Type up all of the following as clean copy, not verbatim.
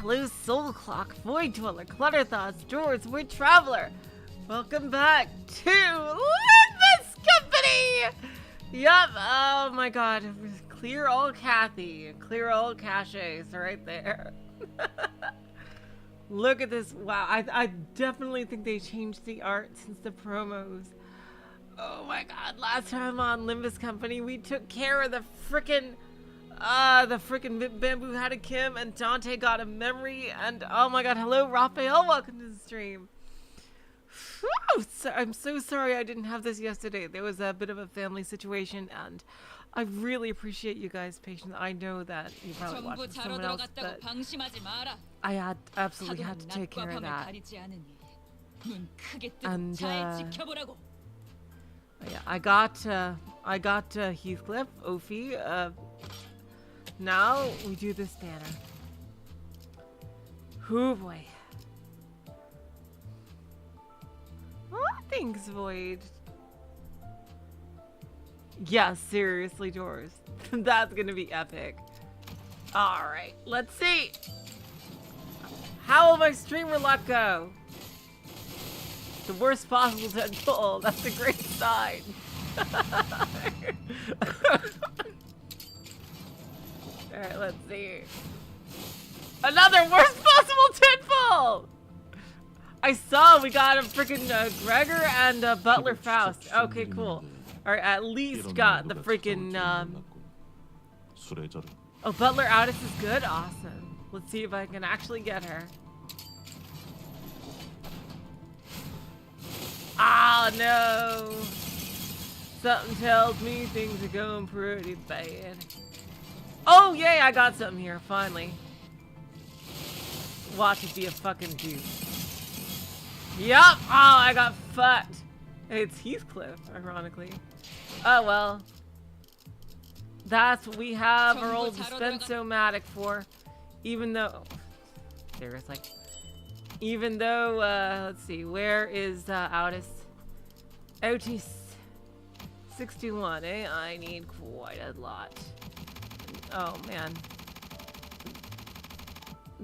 hello Soul Clock, Void Dweller, Clutter Thoughts, Doors, Wood Traveler. Welcome back to Limbus Company! Yup, oh my god. Clear all Kathy, clear all caches right there. Look at this, wow, I definitely think they changed the art since the promos. Oh my god, last time on Limbus Company, we took care of the frickin' Bamboo had a Kim and Dante got a memory and oh my god, hello Raphael, welcome to the stream. Whew, I'm so sorry I didn't have this yesterday. There was a bit of a family situation and I really appreciate you guys' patience. I know that you probably watched with someone else, but I absolutely had to take care of that. And yeah, I got Heathcliff, Ophi. Now we do this banner. Oh boy. Oh, thanks, Void. Yeah, seriously, Doors. That's gonna be epic. Alright, let's see. How will my streamer luck go? The worst possible tenfold. That's a great sign. Alright, let's see. Another worst possible tenfold! I saw we got a freaking Gregor and Butler Faust. Okay, cool. Alright, at least got the freaking oh, Butler Audis is good? Awesome. Let's see if I can actually get her. Ah, no. Something tells me things are going pretty bad. Oh, yay, I got something here, finally. Watch it be a fucking dude. Yup! Oh, I got fucked. It's Heathcliff, ironically. Oh, well. That's what we have our old Dispenso-matic for. Even though... Seriously. Even though, let's see, where is Audis? OT 61, eh? I need quite a lot. Oh, man.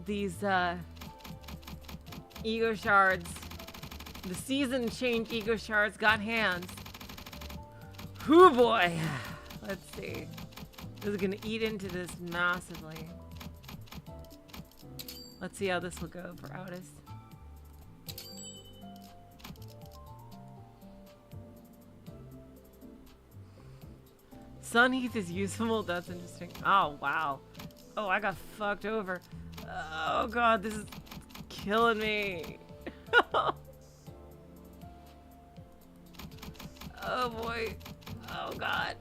These, ego shards. The season change ego shards got hands. Hoo boy! Let's see. This is gonna eat into this massively. Let's see how this will go for Audis. Sunheath is usable? That's interesting. Oh, wow. Oh, I got fucked over. Oh, God, this is killing me. Oh, boy. Oh, God.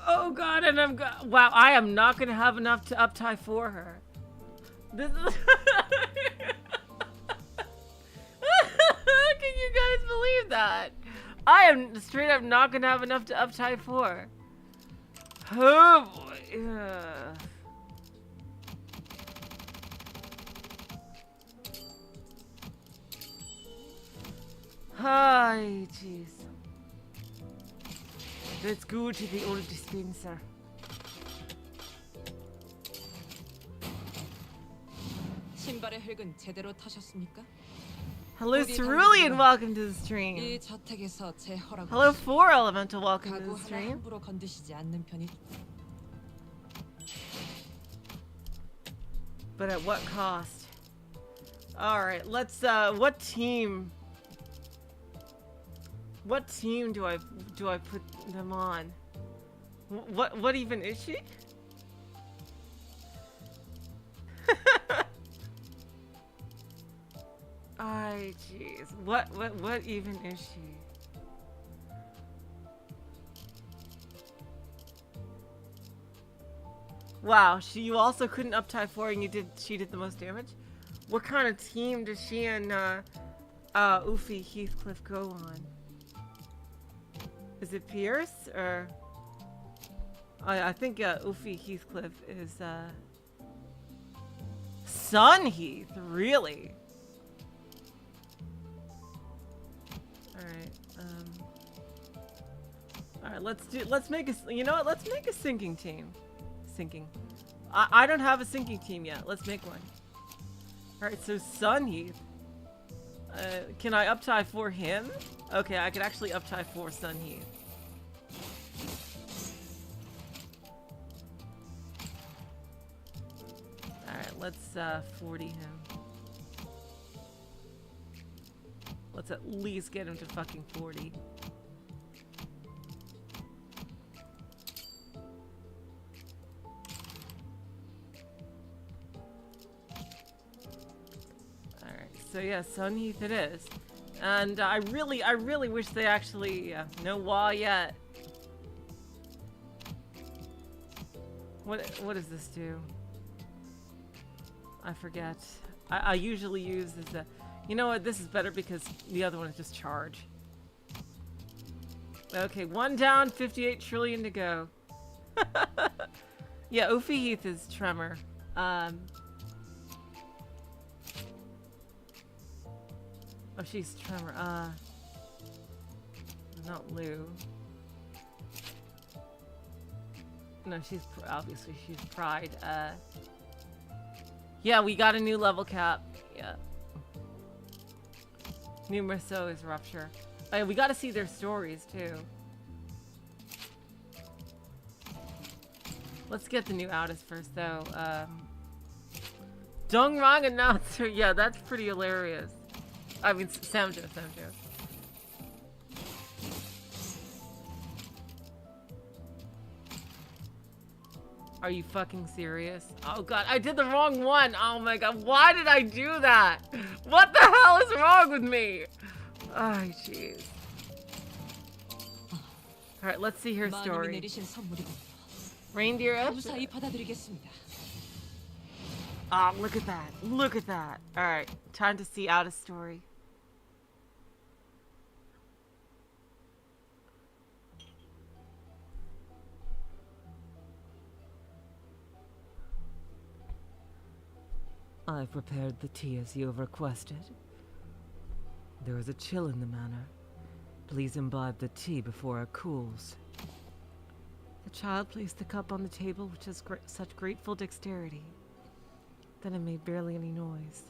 Oh, God, and wow, I am not going to have enough to uptie for her. This is... Can you guys believe that? I am straight up not gonna have enough to uptie for. Oh boy. Hi, jeez. Let's go to the old dispenser. Hello Cerulean, welcome to the stream. Hello 4 Elemental, welcome to the stream. But at what cost? Alright, let's what team do I put them on? What even is she? Ay, jeez. What even is she? Wow, you also couldn't uptie 4 and she did the most damage? What kind of team does she and Ophi Heathcliff go on? Is it Pierce or I think Ophi Heathcliff is Sunheath, really? Alright, let's make a, you know what, let's make a sinking team. Sinking. I don't have a sinking team yet. Let's make one. Alright, so Sun Heath. Can I up-tie for him? Okay, I could actually up-tie for Sun Heath. Alright, let's 40 him. Let's at least get him to fucking 40. So yeah, Sun Heath it is. And I really wish they actually, no wall yet. What does this do? I forget. I usually use this, you know what, this is better because the other one is just charge. Okay, 1 down, 58 trillion to go. Yeah, Ophi Heath is Tremor. Oh, she's Tremor. Not Lou. No, she's obviously she's Pride. Yeah, we got a new level cap. Yeah. Numerso is Rupture. Oh, yeah, we got to see their stories too. Let's get the new Outis first, though. Dongrang announcer. Yeah, that's pretty hilarious. I mean, Samjo. Are you fucking serious? Oh god, I did the wrong one! Oh my god, why did I do that? What the hell is wrong with me? Oh, jeez. Alright, let's see her story. Reindeer up? Oh, look at that. Look at that. Alright, time to see Outis' story. I've prepared the tea as you have requested. There is a chill in the manor. Please imbibe the tea before it cools. The child placed the cup on the table with such grateful dexterity that it made barely any noise.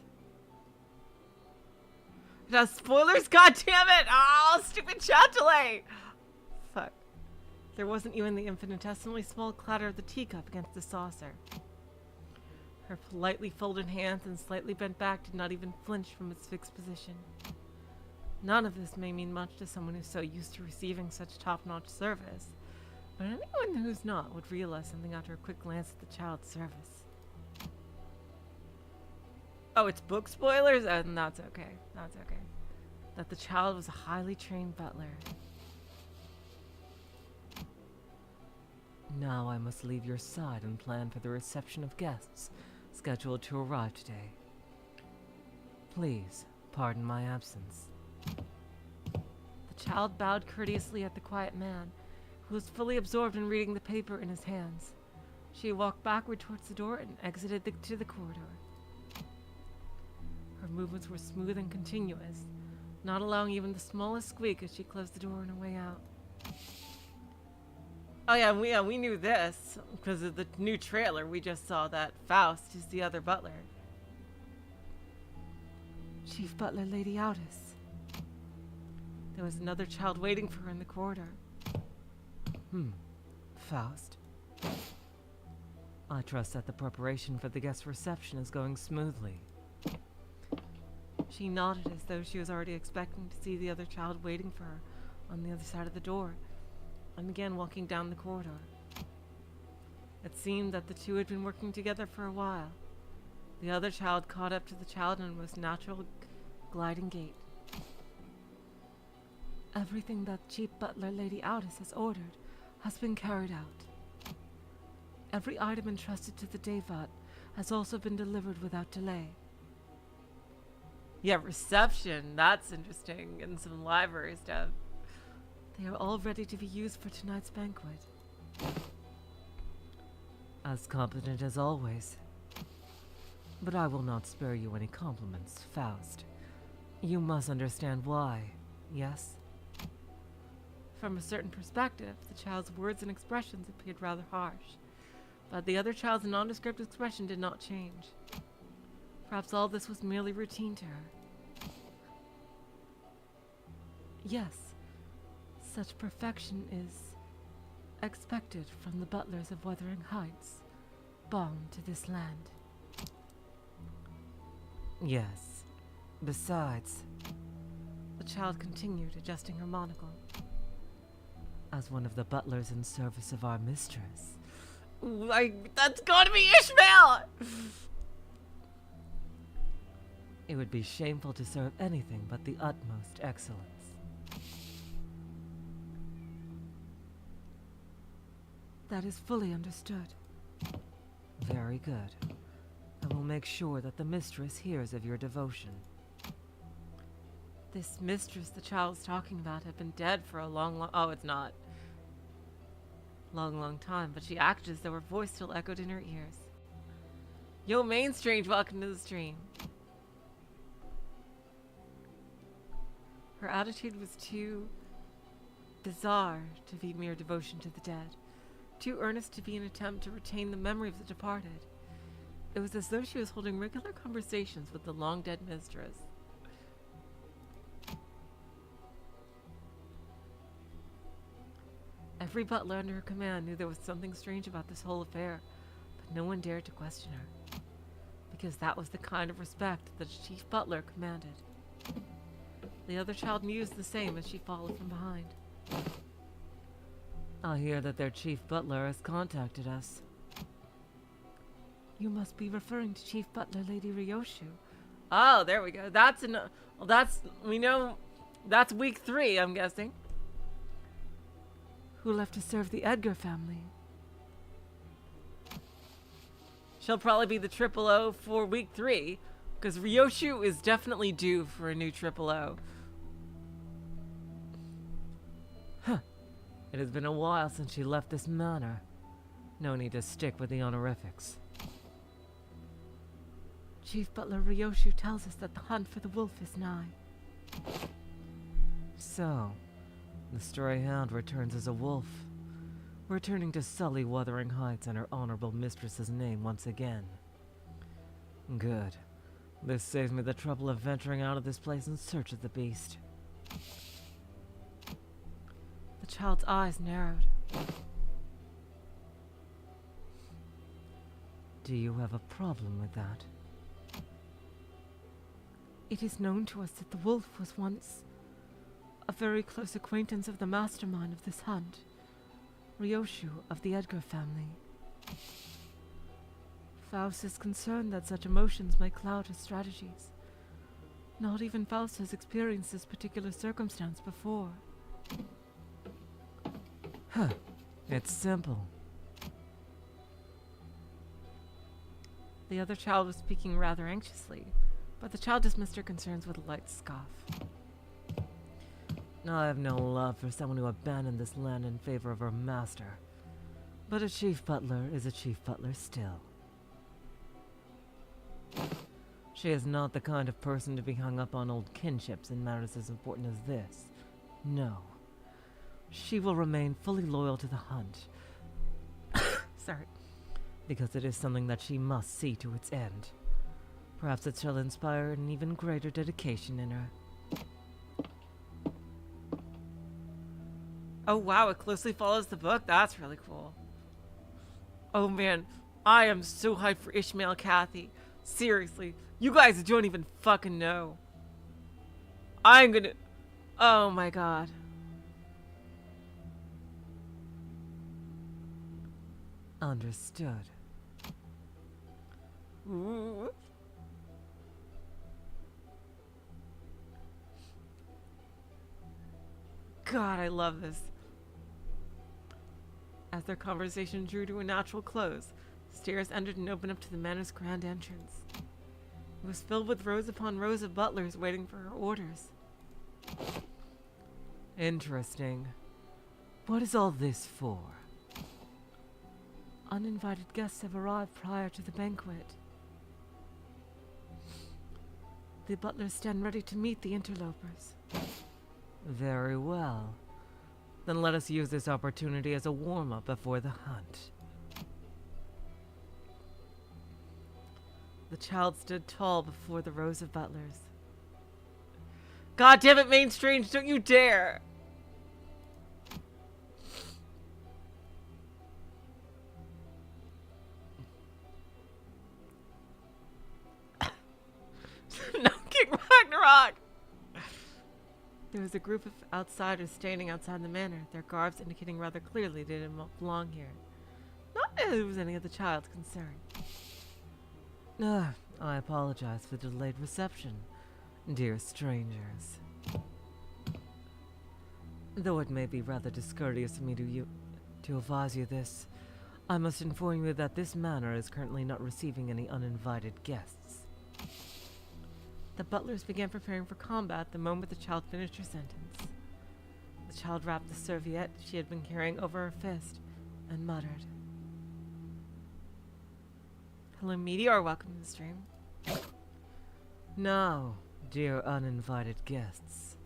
It has spoilers, goddammit! Oh, stupid chat delay! Fuck. There wasn't even the infinitesimally small clatter of the teacup against the saucer. Her politely folded hands and slightly bent back did not even flinch from its fixed position. None of this may mean much to someone who's so used to receiving such top-notch service, but anyone who's not would realize something after a quick glance at the child's service. Oh, it's book spoilers? And that's okay. That's okay. That the child was a highly trained butler. Now I must leave your side and plan for the reception of guests scheduled to arrive today. Please, pardon my absence. The child bowed courteously at the quiet man, who was fully absorbed in reading the paper in his hands. She walked backward towards the door and exited to the corridor. Her movements were smooth and continuous, not allowing even the smallest squeak as she closed the door on her way out. Oh yeah, we knew this because of the new trailer. We just saw that Faust is the other butler. Chief Butler Lady Outis. There was another child waiting for her in the corridor. Faust. I trust that the preparation for the guest reception is going smoothly. She nodded as though she was already expecting to see the other child waiting for her on the other side of the door, and began walking down the corridor. It seemed that the two had been working together for a while. The other child caught up to the child in a most natural, gliding gait. Everything that Chief Butler Lady Outis has ordered has been carried out. Every item entrusted to the Devat has also been delivered without delay. Yeah, reception. That's interesting. And some library stuff. They are all ready to be used for tonight's banquet. As competent as always. But I will not spare you any compliments, Faust. You must understand why, yes? From a certain perspective, the child's words and expressions appeared rather harsh, but the other child's nondescript expression did not change. Perhaps all this was merely routine to her. Yes, such perfection is expected from the butlers of Wuthering Heights, bound to this land. Yes. Besides, the child continued, adjusting her monocle. As one of the butlers in service of our mistress. That's gotta be Ishmael! It would be shameful to serve anything but the utmost excellence. That is fully understood. Very good. I will make sure that the mistress hears of your devotion. This mistress the child's talking about had been dead for a long... Oh, it's not. Long time, but she acted as though her voice still echoed in her ears. Yo, Main Strange, welcome to the stream. Her attitude was too bizarre to be mere devotion to the dead, too earnest to be an attempt to retain the memory of the departed. It was as though she was holding regular conversations with the long-dead mistress. Every butler under her command knew there was something strange about this whole affair, but no one dared to question her, because that was the kind of respect that the chief butler commanded. The other child mused the same as she followed from behind. I hear that their chief butler has contacted us. You must be referring to Chief Butler Lady Ryoshu. Oh, there we go. We know that's week 3, I'm guessing. Who left to serve the Edgar family. She'll probably be the triple O for week 3, because Ryoshu is definitely due for a new triple O. Huh. It has been a while since she left this manor. No need to stick with the honorifics. Chief Butler Ryoshu tells us that the hunt for the wolf is nigh. So, the stray hound returns as a wolf, returning to sully Wuthering Heights and her honorable mistress's name once again. Good. This saves me the trouble of venturing out of this place in search of the beast. The child's eyes narrowed. Do you have a problem with that? It is known to us that the wolf was once a very close acquaintance of the mastermind of this hunt, Ryoshu of the Edgar family. Faust is concerned that such emotions may cloud his strategies. Not even Faust has experienced this particular circumstance before. Huh. It's simple. The other child was speaking rather anxiously, but the child dismissed her concerns with a light scoff. I have no love for someone who abandoned this land in favor of her master, but a chief butler is a chief butler still. She is not the kind of person to be hung up on old kinships in matters as important as this. No. She will remain fully loyal to the hunt. Sorry. Because it is something that she must see to its end. Perhaps it shall inspire an even greater dedication in her. Oh wow, it closely follows the book? That's really cool. Oh man, I am so hyped for Ishmael Kathy. Seriously, you guys don't even fucking know. I'm gonna... Oh my god. Understood. Ooh. God, I love this. As their conversation drew to a natural close, stairs entered and opened up to the manor's grand entrance. It was filled with rows upon rows of butlers waiting for her orders. Interesting. What is all this for? Uninvited guests have arrived prior to the banquet. The butlers stand ready to meet the interlopers. Very well. Then let us use this opportunity as a warm-up before the hunt. The child stood tall before the rows of butlers. God damn it, Main Strange, don't you dare! No, King Ragnarok! There was a group of outsiders standing outside the manor, their garbs indicating rather clearly they didn't belong here. Not that it was any of the child's concern. I apologize for the delayed reception, dear strangers. Though it may be rather discourteous of me to advise you this, I must inform you that this manor is currently not receiving any uninvited guests. The butlers began preparing for combat the moment the child finished her sentence. The child wrapped the serviette she had been carrying over her fist and muttered, "Hello, Meteor. Welcome to the stream." Now, dear uninvited guests,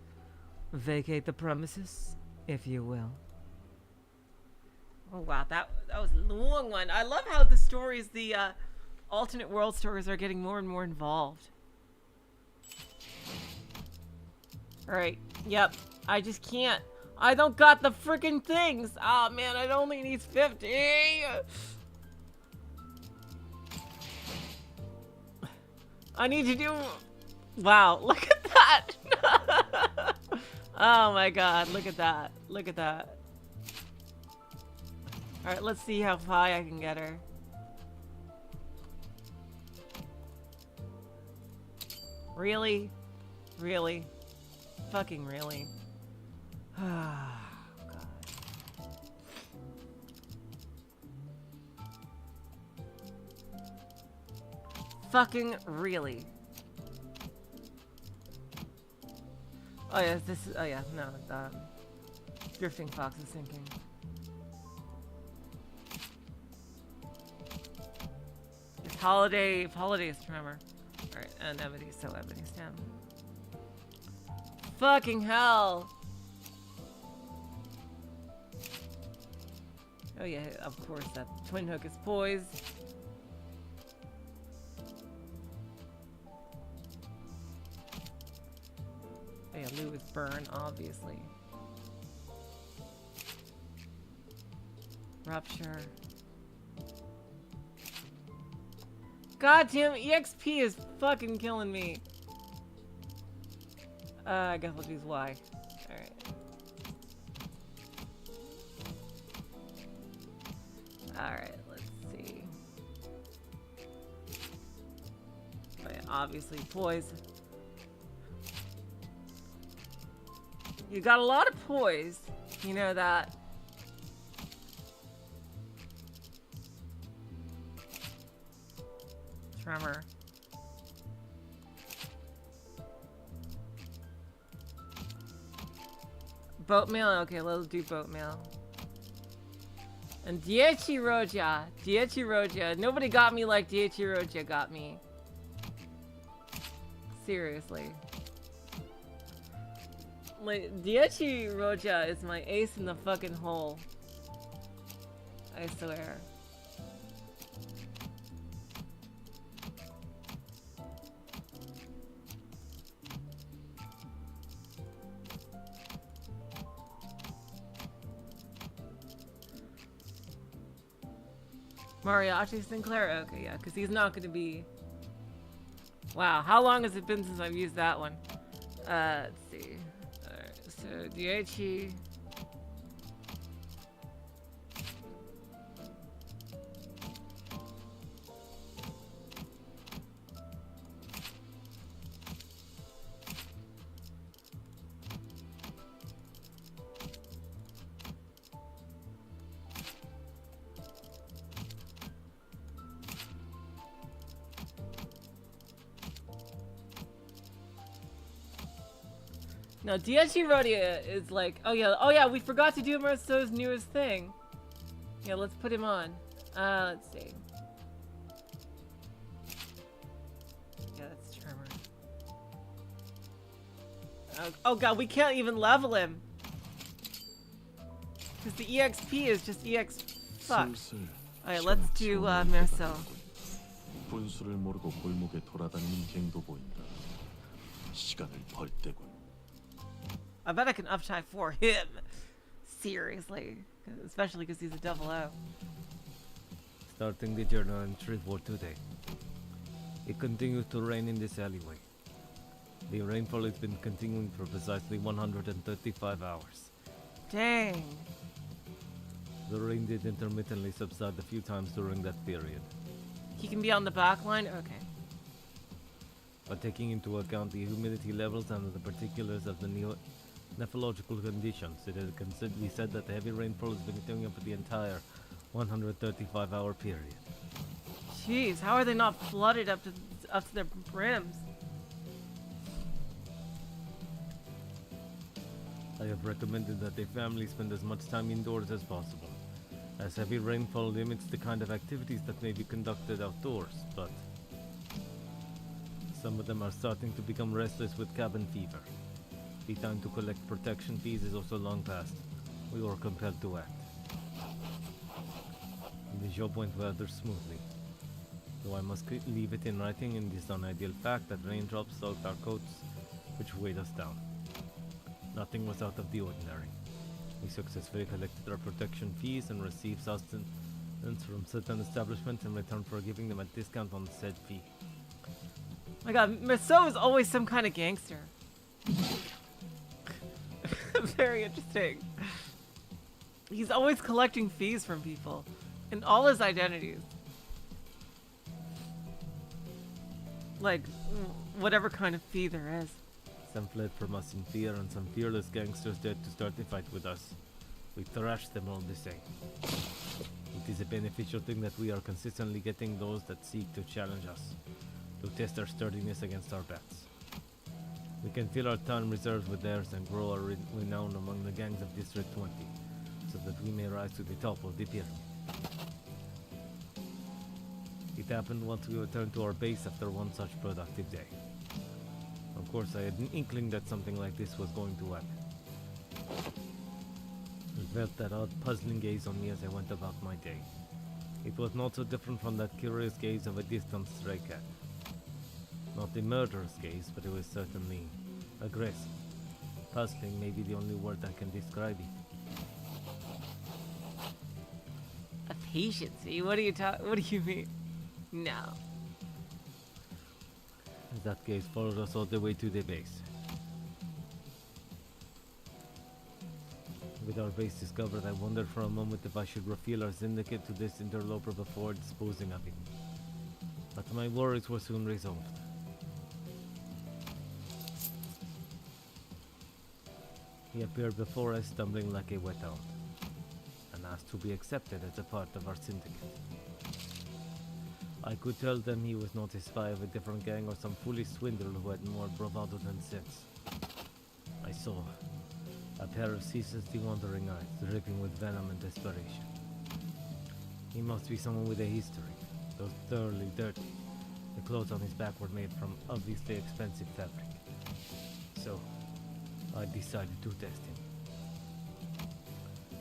vacate the premises, if you will. Oh wow, that was a long one. I love how the stories, the alternate world stories, are getting more and more involved. Alright, yep. I just can't. I don't got the freaking things. Oh man, it only needs 50. I need to do... Wow, look at that. Oh my god, look at that. Look at that. Alright, let's see how high I can get her. Really? Really? Fucking really? Oh, God. Fucking really? Oh yeah, this is, oh yeah, no, Drifting Fox is sinking. It's holidays, remember. Alright, and Ebony, so Ebony's down. Fucking hell! Oh yeah, of course, that twin hook is poised. Oh yeah, Lou is burn, obviously. Rupture. God damn, EXP is fucking killing me. I guess I'll use Y. Alright. Alright, let's see. Oh yeah, obviously poise. You got a lot of poise. You know that. Tremor. Boat mail? Okay, let's do boat mail. And Diechi Roja. Nobody got me like Diechi Roja got me. Seriously. Like, Diechi Roja is my ace in the fucking hole. I swear. Mariachi Sinclair? Okay, yeah, because he's not going to be... Wow, how long has it been since I've used that one? Let's see. Alright, so Diechi... No, Diechi Rodia is like, oh yeah, we forgot to do Marceau's newest thing. Yeah, let's put him on. Let's see. Yeah, that's Tremor. Oh god, we can't even level him. Because the EXP is just EX fuck. 슬슬 Alright, let's do 시간은 Marcel. 분수를 모르고 골목에 돌아다니는 갱도 보인다. 시간을 벌 때군. I bet I can uptie for him. Seriously. Especially because he's a double O. Starting the journal entry for today. It continues to rain in this alleyway. The rainfall has been continuing for precisely 135 hours. Dang. The rain did intermittently subside a few times during that period. He can be on the back line? Okay. But taking into account the humidity levels and the particulars of the nephrological conditions, it can be said that the heavy rainfall has been continuing for the entire 135-hour period. Jeez, how are they not flooded up to their brims? I have recommended that the family spend as much time indoors as possible, as heavy rainfall limits the kind of activities that may be conducted outdoors, but some of them are starting to become restless with cabin fever. The time to collect protection fees is also long past. We were compelled to act. The job went rather smoothly, though I must leave it in writing in this unideal fact that raindrops soaked our coats, which weighed us down. Nothing was out of the ordinary. We successfully collected our protection fees and received sustenance from certain establishments in return for giving them a discount on said fee. My god, Marceau is always some kind of gangster. Very interesting. He's always collecting fees from people in all his identities. Like, whatever kind of fee there is. Some fled from us in fear, and some fearless gangsters dared to start a fight with us. We thrashed them all the same. It is a beneficial thing that we are consistently getting those that seek to challenge us, to test our sturdiness against our bats. We can fill our time reserves with theirs and grow our renown among the gangs of District 20, so that we may rise to the top of the pyramid. It happened once we returned to our base after one such productive day. Of course, I had an inkling that something like this was going to happen. I felt that odd, puzzling gaze on me as I went about my day. It was not so different from that curious gaze of a distant stray cat. Not a murderous gaze, but it was certainly aggressive. Puzzling may be the only word I can describe it. A patiency? What do you mean? No. That gaze followed us all the way to the base. With our base discovered, I wondered for a moment if I should reveal our syndicate to this interloper before disposing of him. But my worries were soon resolved. He appeared before us stumbling like a wet hound, and asked to be accepted as a part of our syndicate. I could tell them he was not a spy of a different gang or some foolish swindler who had more bravado than sense. I saw a pair of ceaselessly wandering eyes, dripping with venom and desperation. He must be someone with a history, though thoroughly dirty. The clothes on his back were made from obviously expensive fabric. So, I decided to test him.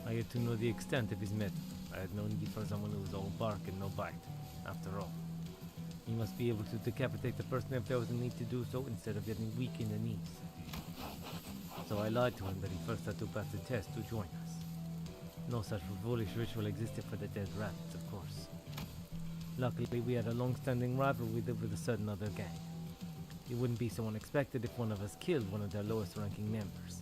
I had to know the extent of his method. I had no need for someone who was all bark and no bite. After all, he must be able to decapitate the person if there was a need to do so instead of getting weak in the knees. So I lied to him that he first had to pass the test to join us. No such foolish ritual existed for the dead rabbits, of course. Luckily, we had a long-standing rivalry with a certain other gang. It wouldn't be so unexpected if one of us killed one of their lowest-ranking members.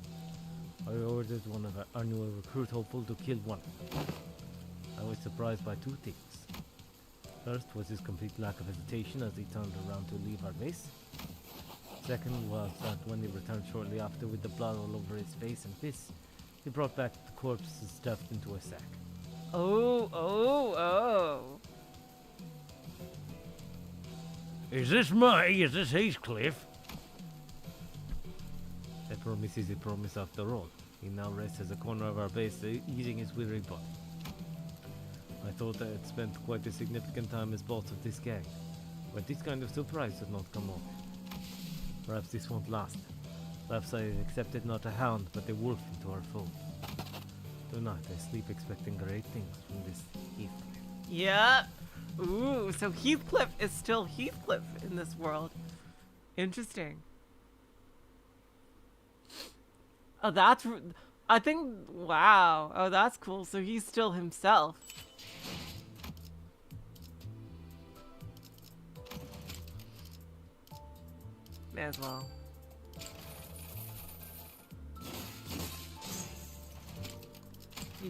I ordered one of our newer recruit hopeful to kill one. I was surprised by two things. First was his complete lack of hesitation as he turned around to leave our base. Second was that when he returned shortly after with the blood all over his face and fists, he brought back the corpses stuffed into a sack. Oh. Is this me? Is this Heathcliff? A promise is a promise after all. He now rests as a corner of our base, eating his weary body. I thought I had spent quite a significant time as boss of this gang, but this kind of surprise did not come often. Perhaps this won't last. Perhaps I have accepted not a hound, but a wolf into our fold. Do not. I sleep expecting great things from this Heathcliff. Yeah. Ooh, so Heathcliff is still Heathcliff in this world. Interesting. Oh, that's... I think... Wow. Oh, that's cool. So he's still himself. May as well.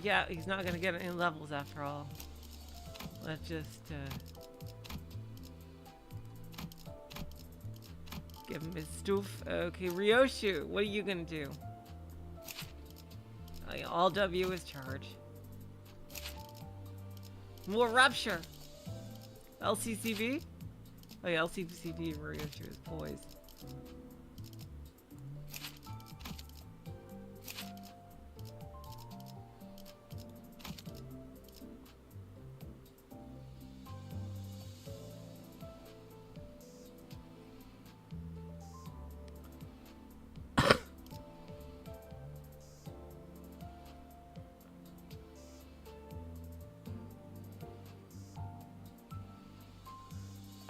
Yeah, he's not gonna get any levels after all. Let's just give him his stuff. Okay, Ryoshu, what are you gonna do? Oh, yeah, all W is charge. More rupture. LCCB? Oh yeah, LCCB Ryoshu is poised.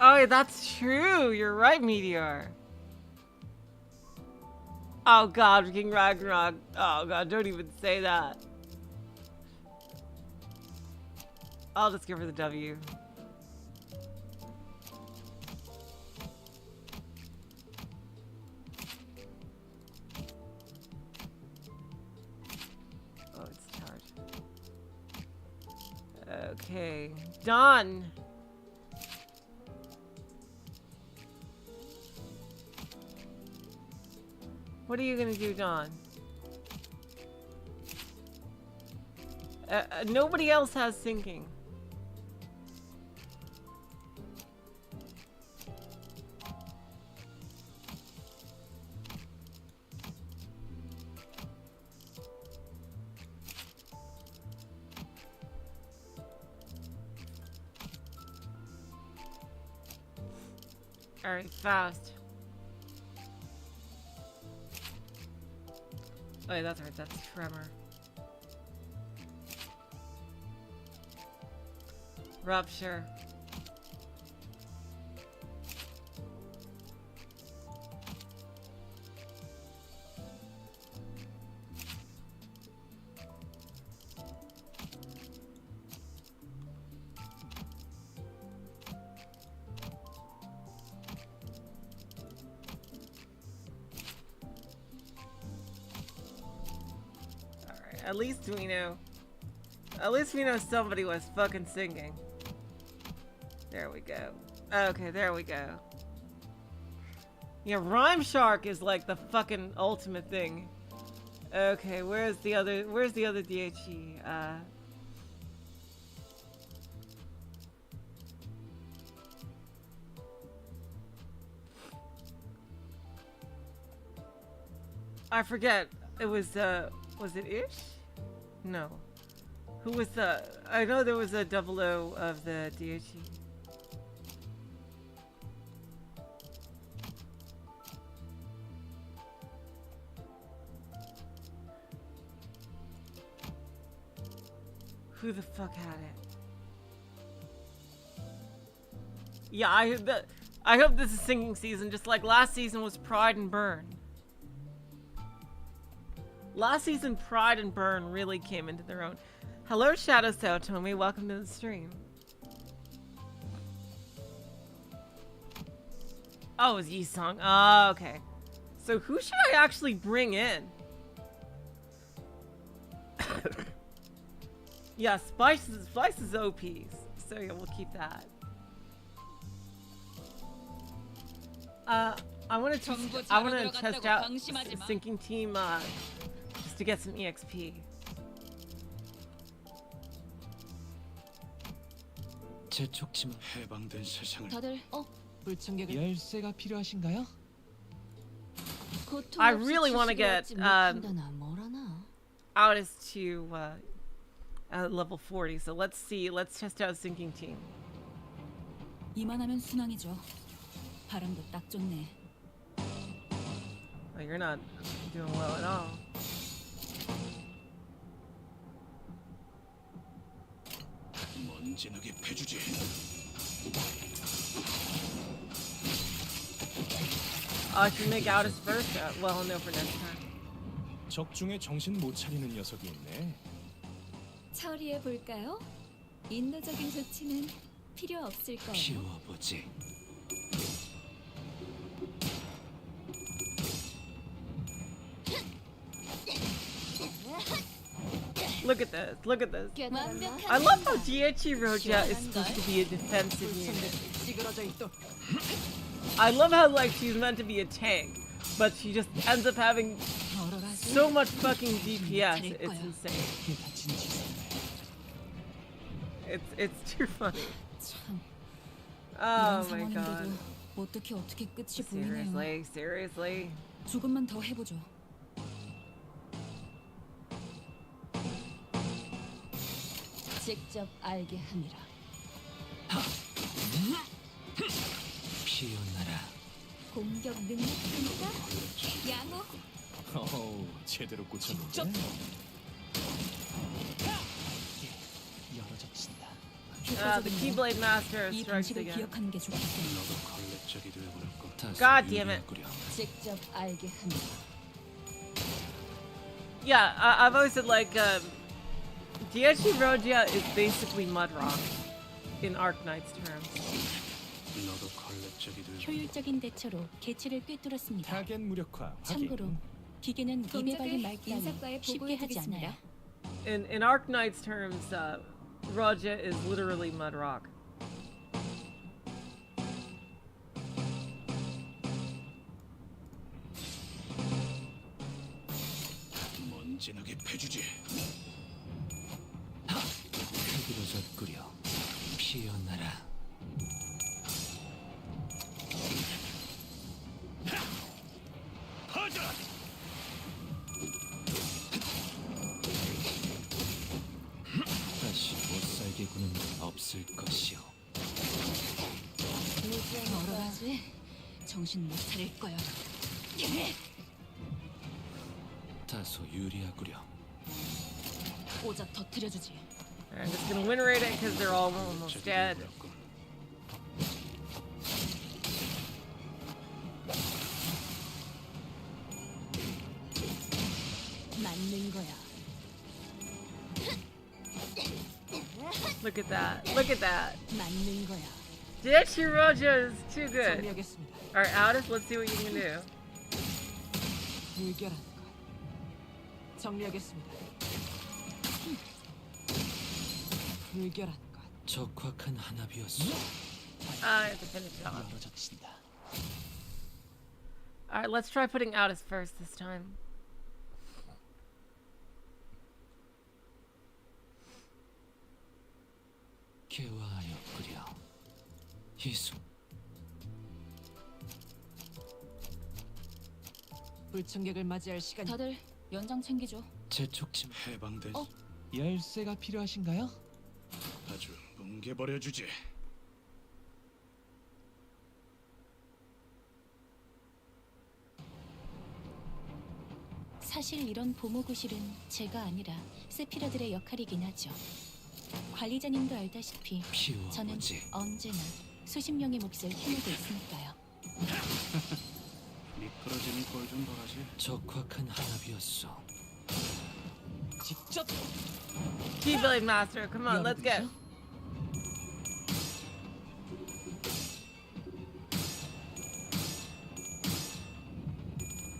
Oh, that's true. You're right, Meteor. Oh god, King Ragnarok. Oh god, don't even say that. I'll just give her the W. Oh, it's charged. Okay, done. What are you gonna do, Don? Nobody else has sinking. Alright, fast. Oh yeah, that's right, that's Tremor. Rupture. At least we know. At least we know somebody was fucking singing. There we go. Okay, there we go. Yeah, Rhyme Shark is like the fucking ultimate thing. Okay, where's the other DHE? I forget. It was it Ish? No. Who was the... I know there was a 00 of the DHE. Who the fuck had it? Yeah, I hope this is singing season, just like last season was Pride and Burn. Last season, Pride and Burn really came into their own. Hello, Shadow Saotomi. Welcome to the stream. Oh, it was Yi-Song. Oh, okay. So who should I actually bring in? Yeah, Spice is OPs. So yeah, we'll keep that. I want to test out Sinking Team just to get some EXP. 재촉치만 해방된 세상을 다들 불청객을 열쇠가 필요하신가요? I really want to get Otis to level 40. So let's see. Let's test out Sinking Team. 이만하면 순항이죠. 바람도 딱 좋네. Oh, you're not doing well at all. 진하게 패주지. Should we make Aldous first? Well, no, for next time. 적중에 정신 못 차리는 녀석이 있네. 처리해 볼까요? 인도적인 조치는 필요 없을 거예요. 피워보지. Look at this. Look at this. 완벽한 I love how Diichi Roja is supposed to be a defensive unit. 찌그러져 있도록. I love how like she's meant to be a tank, but she just ends up having so much fucking DPS. It's insane. It's too funny. 참, Oh 이런 my god. 상황인데도 어떻게 끝이 보이네요. Seriously. 조금만 더 해보죠. 직접 알게 함이라. 피어나라. 공격 능력입니까? 양호. 어우, 제대로 꽂혔는데. 열어젖힌다. The Keyblade Master 이 strikes 방식을 again. 기억하는 게 좋겠군요. 너도 걸레짝이 되어버렸고. God damn it. 직접 알게 함이라. Yeah, I've always said like Diichi Roja is basically Mudrock in Arknight's terms. 너도 걸레짝이 되어. 효율적인 대처로 개체를 꿰뚫었습니다. 타겟 무력화. 참고로 기계는 입에 발린 말따위 쉽게 하지 않아요. In Arknight's terms, Roja is literally Mudrock. 먼지나게 패주지. 흐드러졌구려. 피어나라. 퍼져라. 다시 못살게 구는 없을 것이오. 멀어가지. 정신 못 차릴 거야. 다소 유리하구려. 오자 터뜨려주지. I'm just gonna win rate it because they're all almost dead. 맞는 거야. Look at that. Look at that. 맞는 거야. Diichi Roja is too good. 정리하겠습니다. Alright, Aldous, let's see what you can do. 불결한 것. 정리하겠습니다. 불결한 것. 적확한 한압이었어. I have to finish it off. 열어젖힌다. Alright, let's try putting Aldous first this time. 개화하였구려. 희수. 불청객을 맞이할 시간. 다들 연장 챙기죠. 재촉침 해방된. 열쇠가 필요하신가요? 아주 뭉개버려주지. 사실 이런 보모구실은 제가 아니라 세피라들의 역할이긴 하죠. 관리자님도 알다시피 저는 피워보지. 언제나 수십 명의 몫을 해내고 있으니까요. 미끄러지는 꼴 좀 보라지. 적확한 한압이었어. 직접 Keyblade Master, come on, let's go.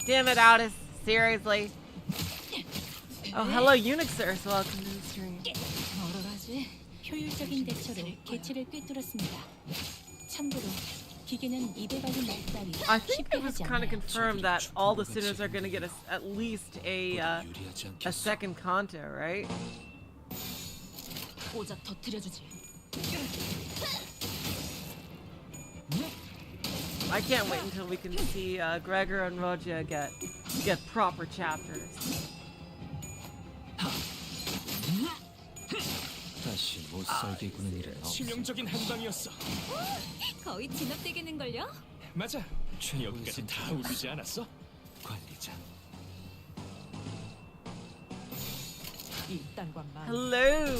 Damn it, Aldous. Seriously. Oh, hello, Unixers. Welcome to the stream. 멀어가지. 효율적인 대처로 개체를 꿰뚫었습니다. 참고로 기계는 입에 발린 말따위 I think 쉽게 it was 하지 kind of 않아요. confirmed that all the sinners are going to get at least a 유리하지 않겠어. second Kanto, right? 오자 터뜨려주지. I can't wait until we can see Gregor and Roja get proper chapters. 다시 못살게 구는 일은 없어. 치명적인 한방이었어. 거의 진압되겠는걸요? 맞아. 여기까지 다 울리지 않았어? 관리자. Hello.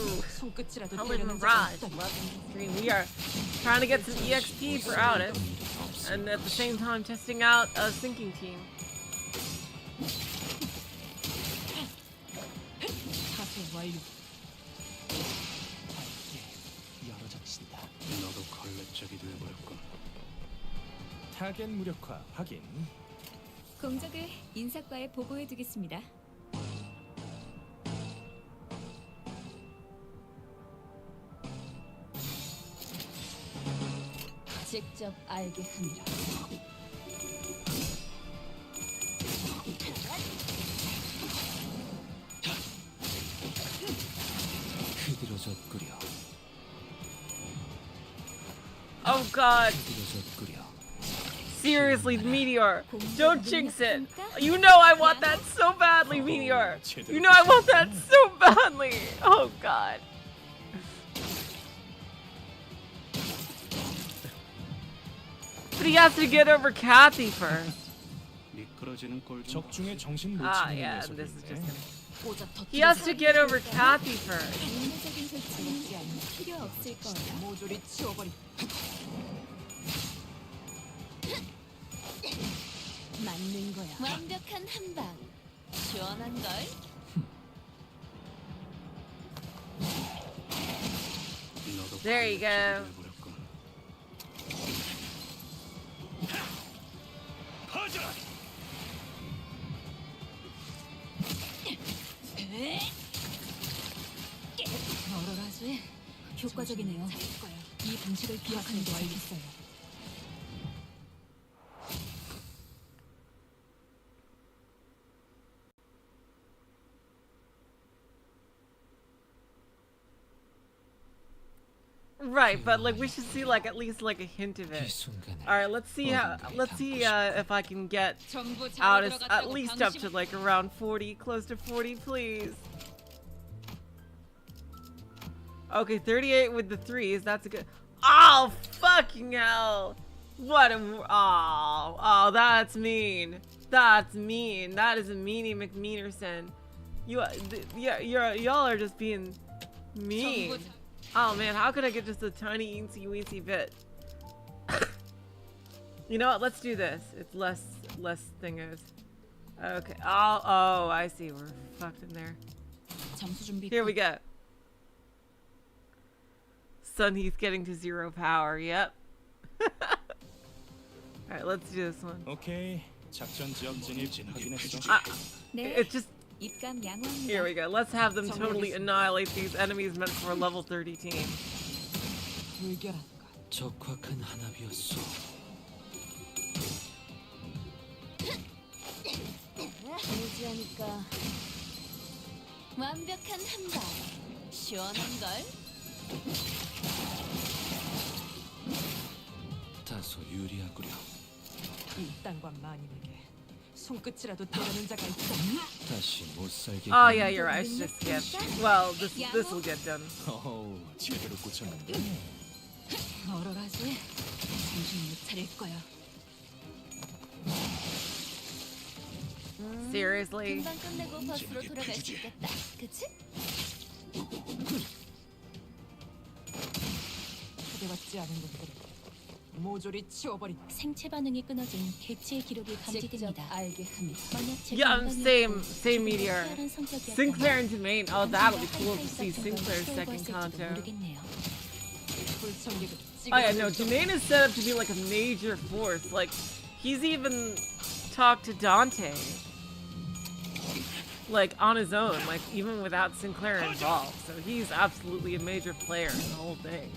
Helen Raj, welcome to the stream. We are trying to get some EXP for Outis, and at the same time testing out a sinking team. 나도 걸레짝이 돼버렸군. 타겟 무력화 확인. 공적을 인사과에 보고해두겠습니다. 직접 알게 합니다. 흐드러졌구려. Oh god. 흐드러졌구려. Seriously, Meteor. Don't jinx it. You know I want that so badly, Meteor. You know I want that so badly. Oh god. But he has to get over Kathy first. 미끄러지는 꼴 좀. 적중에 정신 못 Ah, 차리는 yeah, this is just 녀석인데. gonna... He has to get over Kathy first. 인내적인 조치는 필요 없을 거야. 모조리 치워버리. 맞는 거야. 완벽한 한 방. 시원한 걸. 나도 There you go. 돼버렸군. 어러라지 효과적이네요. 이 방식을 기억하는 게 알겠어요. Right, but like we should see like at least like a hint of 이 it. 순간을 All right, let's see if I can get out at least up to like around 40, close to 40, please. Okay, 38 with the threes. That's a good. Oh fucking hell! What a oh that's mean. That's mean. That is a meanie McMeanerson. Y'all are just being mean. Oh man, how could I get just a tiny eensy weensy bit? You know what? Let's do this. It's less thingos. Okay. Oh, I see. We're fucked in there. Here we go. Sunheath getting to 0 power. Yep. Alright, let's do this one. 오케이. 작전 지역 진입 확인했어. It just... 입감 양호합니다. Here we go. Let's have them totally annihilate these enemies meant for a level 30 team. 적확한 한압이었어. 무지하니까 완벽한 한 방. 시원한 걸. 다소 유리하구려. 이딴과 마님에게 손끝이라도 대려는 자가 있다. 다시 못 살게. Oh yeah, you're right. I should skip. Well, this will get done. 어우, 제대로 꽂혔는데. 어러라지 정신 못 차릴 거야. Seriously? 금방 끝내고 버스로 돌아갈 수 있겠다. 그치? 초대받지 않은 것들을 모조리 치워버린. 생체 반응이 끊어진 개체의 기록이 감지됩니다. 알게 합니다. 만약 Yeah, same meteor. Sinclair and Domain. Oh, that'll be cool to see Sinclair's second conto. Oh yeah, no, Domain is set up to be like a major force. Like, he's even talked to Dante. Like, on his own, like, even without Sinclair involved. So he's absolutely a major player in the whole thing.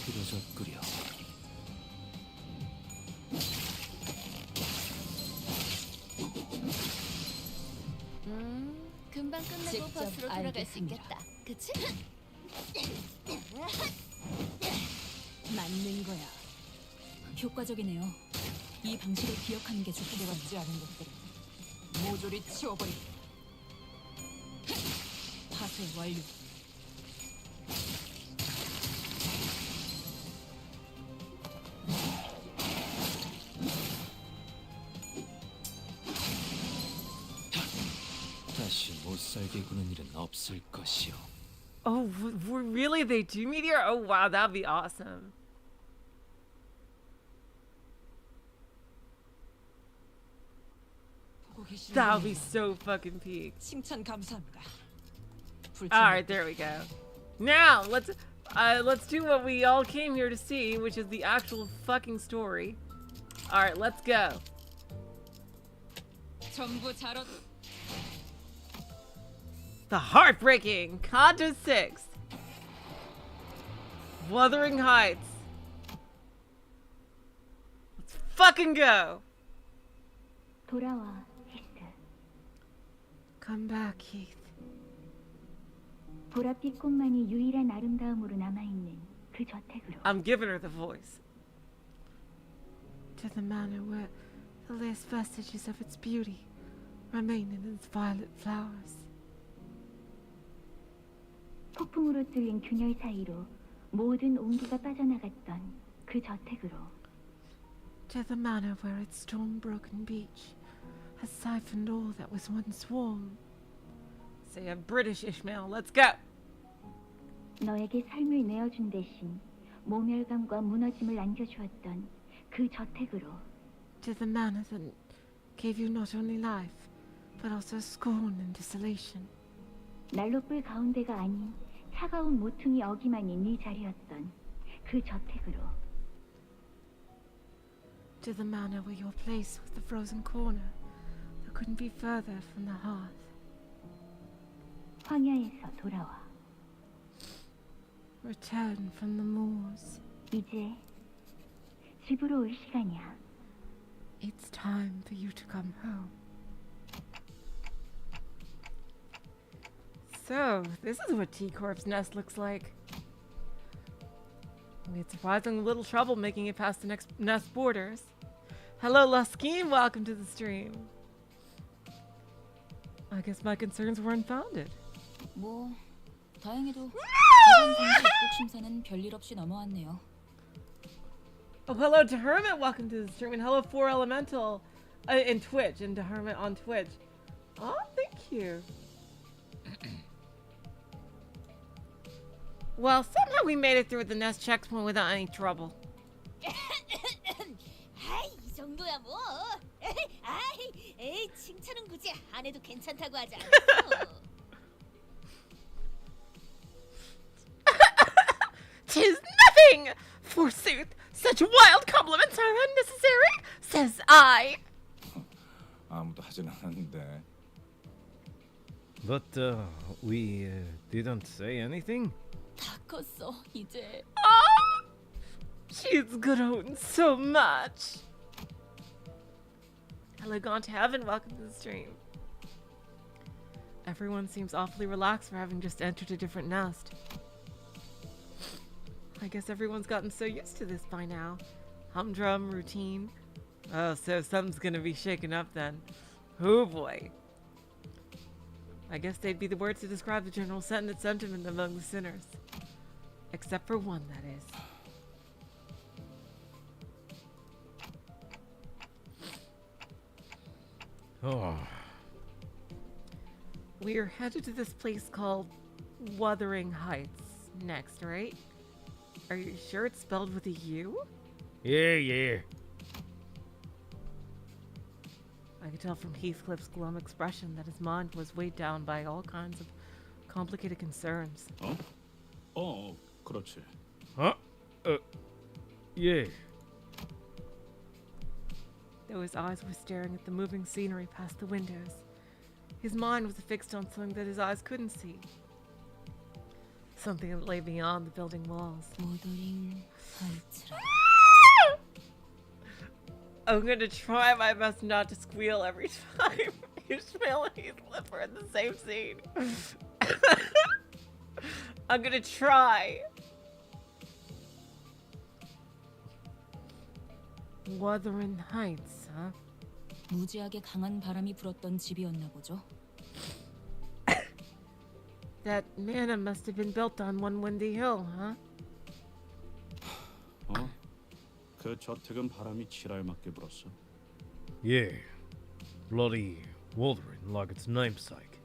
흐드러졌구려. 금방 끝내고 버스로 돌아갈 수 있겠다. 그치? 맞는 거야. 효과적이네요. 이 방식을 기억하는 게 좋겠어. 초대받지 않은 것들을 모조리 치워버린. 파쇄 완료. 다시 못 살게 구는 일은 없을 것이오. Oh, really? They do meteor? Oh, wow, that'd be awesome. 보고 계시는 That would be 분이요. so fucking peak. 칭찬 감사합니다. All right, there we go. Now let's do what we all came here to see, which is the actual fucking story. All right, let's go. 전부 잘 The heartbreaking Canto 6. Wuthering Heights. Let's fucking go. 돌아와, 히스. Come back, Heath. 보랏빛 꽃만이 유일한 아름다움으로 남아있는 그 저택으로. I'm giving her the voice. To the manor where the last vestiges of its beauty remain in its violet flowers. 폭풍으로 뚫린 균열 사이로 모든 온기가 빠져나갔던 그 저택으로. To the manor where its storm-broken beach has siphoned all that was once warm. Say a British Ishmael, let's go! 너에게 삶을 내어준 대신 모멸감과 무너짐을 안겨주었던 그 저택으로. To the manor that gave you not only life, but also scorn and desolation. 난로불 가운데가 아닌 차가운 모퉁이 어기만이 네 자리였던 그 저택으로. To the manor where your place was the frozen corner that couldn't be further from the hearth. 황야에서 돌아와. Return from the moors. 이제 집으로 올 시간이야. It's time for you to come home. So, this is what T-Corp's nest looks like. We had surprisingly little trouble making it past the next nest borders. Hello, Luskin, welcome to the stream. I guess my concerns were unfounded. 뭐 다행히도 이번 경기 입국 심사는 별일 없이 넘어왔네요. Oh, hello to Hermit, welcome to the stream, and hello 4Elemental in Twitch, and to Hermit on Twitch. Oh, thank you. Well, somehow we made it through the nest checkpoint without any trouble. 아이, 이 정도야 뭐. 아이, 에이, 칭찬은 굳이 안 해도 괜찮다고 하지 않았어. "'Tis nothing! Forsooth, such wild compliments are unnecessary," says I. 아무도 하진 않았는데. But we didn't say anything. 다 컸어 이제. Oh, she's grown so much. Hello, gone to heaven. Welcome to the stream. Everyone seems awfully relaxed for having just entered a different nest. I guess everyone's gotten so used to this by now. Humdrum routine. Oh, so something's gonna be shaken up then. Oh boy. I guess they'd be the words to describe the general sentiment among the sinners. Except for one, that is. Oh, We're headed to this place called Wuthering Heights next, right? Are you sure it's spelled with a U? yeah. I could tell from Heathcliff's glum expression that his mind was weighed down by all kinds of complicated concerns. 그렇지. Huh? Yeah. Though his eyes were staring at the moving scenery past the windows, his mind was fixed on something that his eyes couldn't see. Something that lay beyond the building walls. 모더링 하이츠라. I'm gonna try my best not to squeal every time Ishmael and Heathcliff are in the same scene. I'm gonna try. Wuthering Heights, huh? 무지하게 강한 바람이 불었던 집이었나 보죠. That manor must have been built on one windy hill, huh? 그 저택은 바람이 지랄맞게 불었어. Yeah. Bloody Wuthering like its namesake.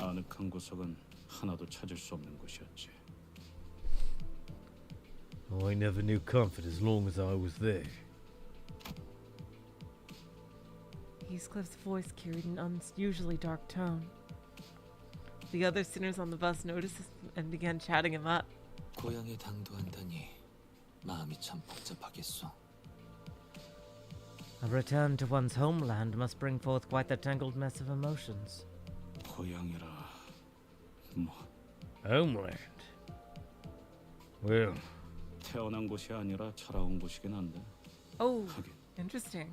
아늑한 구석은 하나도 찾을 수 없는 곳이었지. I never knew comfort as long as I was there. Heathcliff's voice carried an unusually dark tone. The other sinners on the bus noticed this and began chatting him up. 고향에 당도한다니 마음이 참 복잡하겠소. A return to one's homeland must bring forth quite the tangled mess of emotions. 고향이라 뭐 Homeland? Well, 태어난 곳이 아니라 자라온 곳이긴 한데. Oh, 하긴 interesting.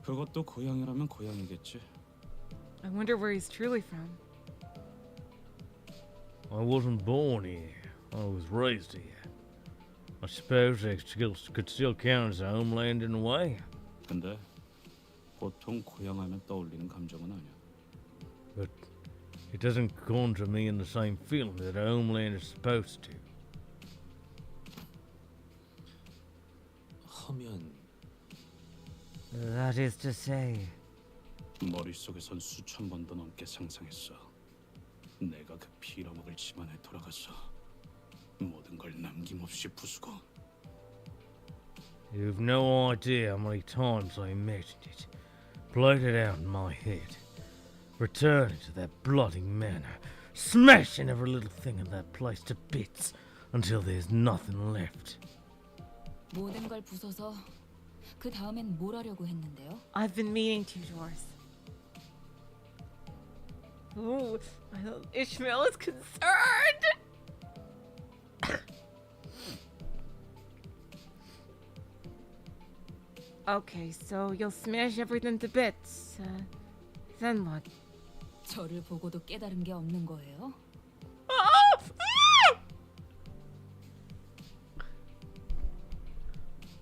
그것도 고향이라면 고향이겠지. I wonder where he's truly from. I wasn't born here. I was raised here. I suppose it could still count as a homeland in a way. 근데 보통 고향하면 떠올리는 감정은 아니야. But it doesn't conjure me in the same feeling that a homeland is supposed to. 하면 That is to say, 머릿속에선 수천 번도 넘게 상상했어. 내가 그 빌어먹을 집안에 돌아가서 모든 걸 남김없이 부수고. you've no idea how many times I imagined it, played it out in my head, returning to that bloody manor, smashing every little thing in that place to bits until there's nothing left. 모든 걸 부숴서 그 다음엔 뭘 하려고 했는데요? I've been meaning to, Doris. Ooh, Ishmael is concerned. Okay, so you'll smash everything to bits. Then what? 저를 보고도 깨달은 게 없는 거예요?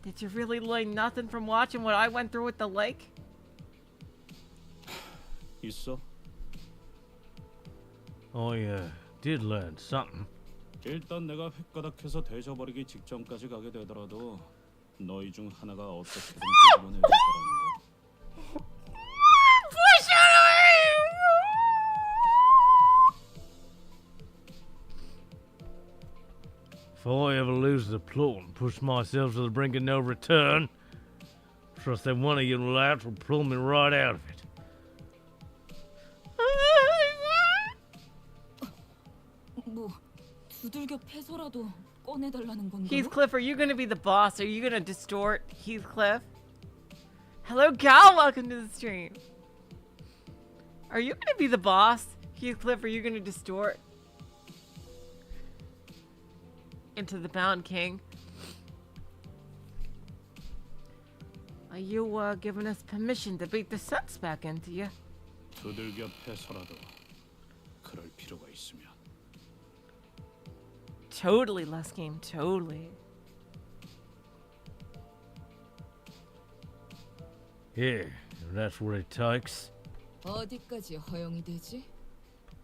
Did you really learn nothing from watching what I went through with the lake? 있어? I did learn something. 일단 내가 획가닥해서 대져버리기 직전까지 가게 되더라도 너희 중 하나가 어떻게든 끄집어내줄 거라는 거. If I ever lose the plot and push myself to the brink of no return, trust that one of you lads will pull me right out of it. 뭐 두들겨 패서라도 꺼내달라는 건가요? Heathcliff, are you gonna be the boss? Are you gonna distort Heathcliff? Hello, Cal. Welcome to the stream. Are you gonna be the boss, Heathcliff? Are you gonna distort into the Bound King? Are you giving us permission to beat the sense back into you? 두들겨 패서라도 그럴 필요가 있으면. Totally, less game. Totally. Yeah, if that's what it takes. 어디까지 허용이 되지?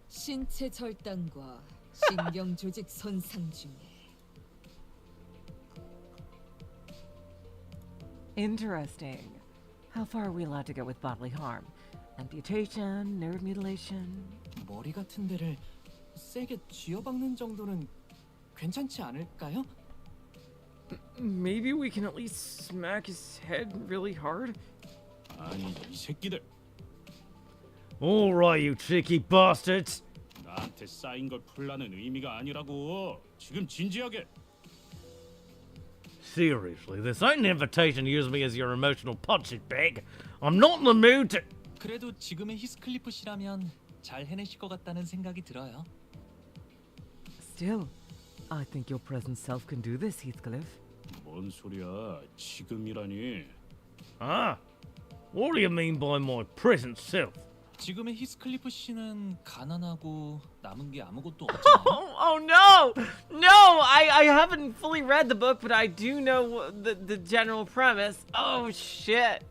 신체 절단과 신경 조직 손상 중에 Interesting. How far are we allowed to go with bodily harm? Amputation, nerve mutilation. 머리 같은 데를 세게 쥐어박는 정도는 괜찮지 않을까요? Maybe we can at least smack his head really hard. 아니 이 새끼들 All right, you cheeky bastards. 나한테 쌓인 걸 풀라는 의미가 아니라고. 지금 진지하게. Seriously, this ain't an invitation to use me as your emotional punching bag. I'm not in the mood to... 그래도 지금의 히스클리프 씨라면 잘 해내실 것 같다는 생각이 들어요. Still, I think your present self can do this, Heathcliff. 뭔 소리야? 지금이라니. Huh? What do you mean by my present self? 지금의 히스클리프 씨는 가난하고 남은 게 아무것도 없잖아요. Oh no! No! I haven't fully read the book, but I do know the general premise. Oh shit.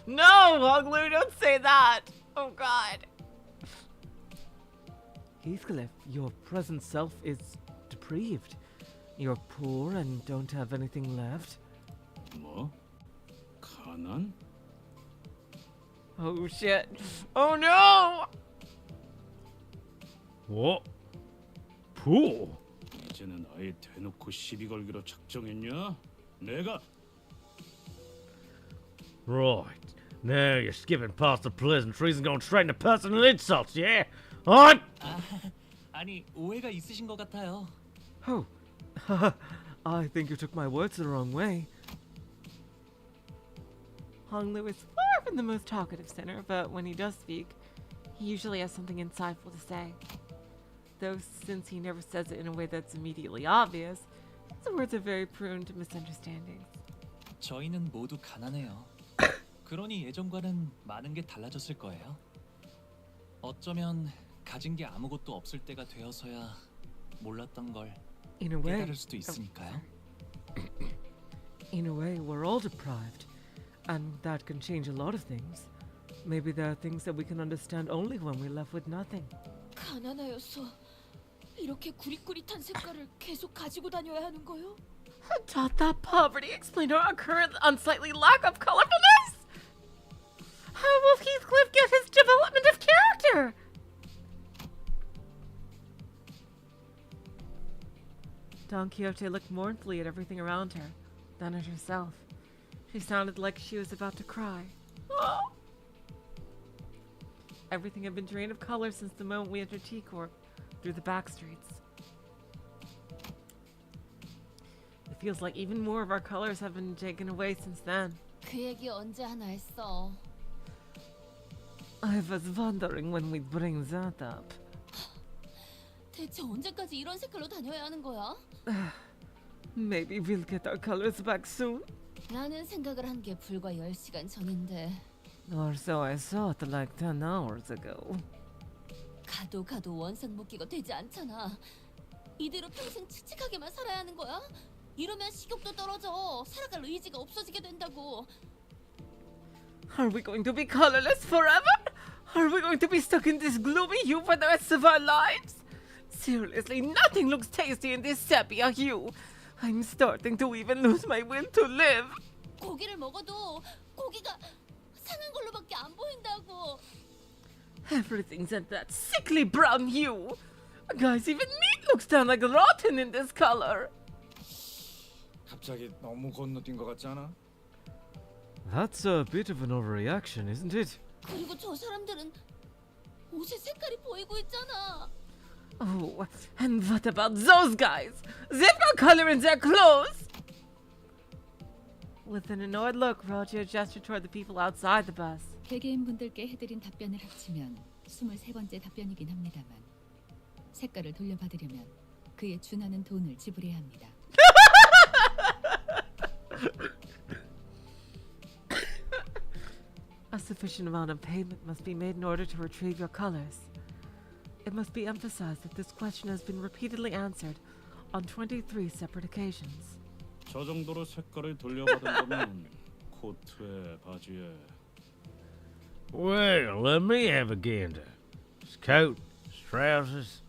No, Hoglu, don't say that. Oh god. Heathcliff, your present self is depraved. You're poor and don't have anything left. 뭐? 가난? Oh shit. Oh no! What? Pool? 이제는 아예 대놓고 시비 걸기로 작정했냐? 내가 Right. Now you're skipping past the pleasantries and going straight into personal insults, yeah? I'm... 아니 오해가 있으신 것 같아요. Oh, I think you took my words the wrong way. Honglu is far from the most talkative sinner, but when he does speak, he usually has something insightful to say. Though since he never says it in a way that's immediately obvious, his words are very prone to misunderstandings. 저희는 모두 가난해요. 그러니 예전과는 많은 게 달라졌을 거예요. 어쩌면 가진 게 아무것도 없을 때가 되어서야 몰랐던 걸 In a way, 깨달을 수도 있으니까요. in a way, we're all deprived, and that can change a lot of things. Maybe there are things that we can understand only when we're left with nothing. 가난하여서 이렇게 구릿구릿한 색깔을 계속 가지고 다녀야 하는 거요? Doth that poverty explain our current unsightly lack of colorfulness? How will Heathcliff get his development of character? Don Quixote looked mournfully at everything around her, then at herself. She sounded like she was about to cry. Oh. Everything had been drained of color since the moment we entered T-Corp, through the back streets. It feels like even more of our colors have been taken away since then. 그 얘기 언제 하나 했어? I was wondering when we'd bring that up. 대체 언제까지 이런 색깔로 다녀야 하는 거야? Maybe we'll get our colors back soon. 라는 생각을 한 게 불과 10시간 전인데 Or so I thought like 10 hours ago. 가도 원상 복귀가 되지 않잖아. 이대로 평생 칙칙하게만 살아야 하는 거야? 이러면 식욕도 떨어져. 살아갈 의지가 없어지게 된다고. Are we going to be colorless forever? Are we going to be stuck in this gloomy hue for the rest of our lives? Seriously, nothing looks tasty in this sepia hue. I'm starting to even lose my will to live. 고기를 먹어도 고기가 상한 걸로밖에 안 보인다고. Everything's at that sickly brown hue. Guys, even meat looks down like rotten in this color. 갑자기 너무 건너뛴 것 같지 않아? That's a bit of an overreaction, isn't it? 그리고 저 사람들은 옷의 색깔이 보이고 있잖아. Oh, and what about those guys? They've got color in their clothes. With an annoyed look, Roger gestured toward the people outside the bus. 개개인분들께 해드린 답변을 합치면 23번째 답변이긴 합니다만 색깔을 돌려받으려면 그에 준하는 돈을 지불해야 합니다. A sufficient amount of payment must be made in order to retrieve your colors. It must be emphasized that this question has been repeatedly answered on 23 separate occasions. 저 정도로 색깔을 돌려받은 거면 코트에 바지에 Well, let me have a gander. His coat, his trousers.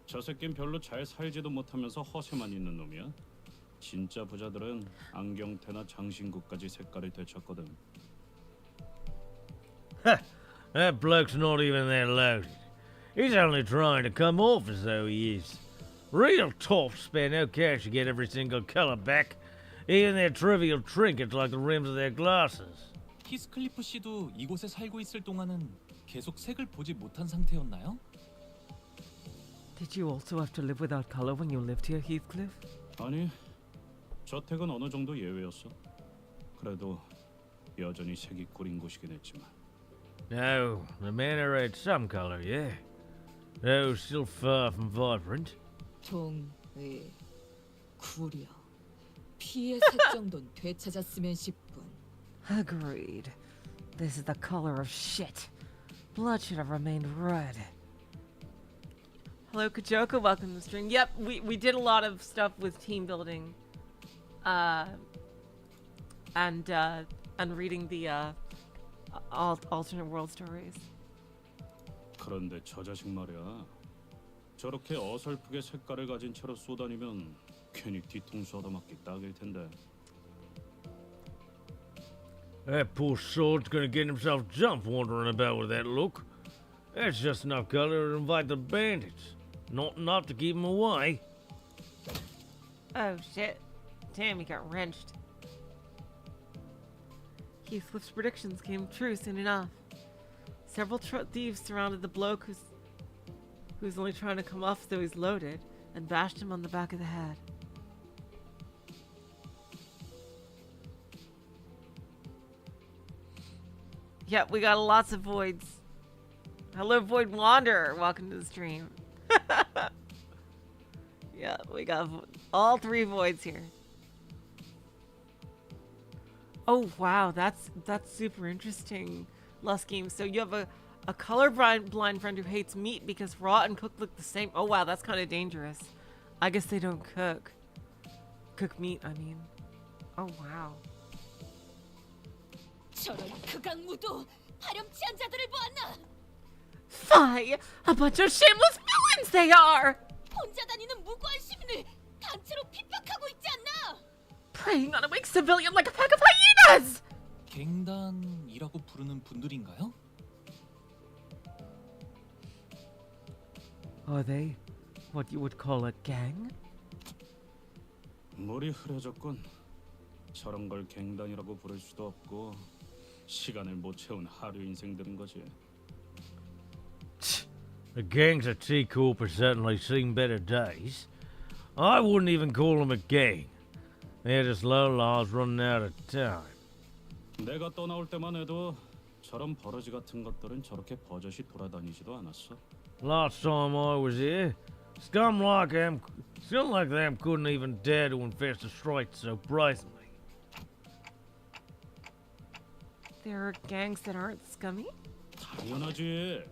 저 새끼는 별로 잘 살지도 못하면서 허세만 있는 놈이야. 진짜 부자들은 안경테나 장신구까지 색깔이 되쳤거든. That bloke's not even that loaded. He's only trying to come off as though he is. Real tops spend no cash to get every single color back, even their trivial trinkets like the rims of their glasses. 히스클리프 씨도 이곳에 살고 있을 동안은 계속 색을 보지 못한 상태였나요? Did you also have to live without color when you lived here, Heathcliff? 아니, 저택은 어느 정도 예외였어. 그래도 여전히 색이 꿀인 곳이긴 했지만. No, the manor had some color, yeah. Though still far from vibrant. 동의, 구려, 피의 색 정도는 되찾았으면 싶군. Agreed. This is the color of shit. Blood should have remained red. Hello, Kajoko. Welcome to the stream. Yep, we did a lot of stuff with team building, and reading the alternate world stories. 그런데 저 자식 말이야. 저렇게 어설프게 색깔을 가진 채로 쏘다니면 괜히 뒤통수 얻어맞기 딱일 텐데. That poor sword's gonna get himself jumped wandering about with that look. That's just enough color to invite the bandits. Not enough to keep them away. Oh shit. Damn, he got wrenched. Heathcliff's predictions came true soon enough. Several thieves surrounded the bloke who's only trying to come off though he's loaded, and bashed him on the back of the head. Yep, we got lots of voids. Hello, Void Wanderer. Welcome to the stream. Yeah, we got all 3 voids here. Oh wow, that's super interesting, Luskeem. So you have a colorblind friend who hates meat because raw and cooked look the same. Oh wow, that's kind of dangerous. I guess they don't cook meat. I mean, oh wow. 저런 극악무도 파렴치한 자들을 보았나? Fie! A bunch of shameless villains they are! 혼자 다니는 무고한 시민을 단체로 핍박하고 있지 않나? Preying on a weak civilian like a pack of hyenas! 갱단이라고 부르는 분들인가요? Are they what you would call a gang? 물이 흐려졌군. 저런 걸 갱단이라고 부를 수도 없고 시간을 못 채운 하류 인생들인 거지. The gangs at T-Corp have certainly seen better days. I wouldn't even call them a gang. They're just lowlaws running out of time. 내가 떠나올 때만 해도 저런 버러지 같은 것들은 저렇게 버젓이 돌아다니지도 않았어. Last time I was here, scum like them couldn't even dare to infest the streets so brazenly. There are gangs that aren't scummy? 당연하지.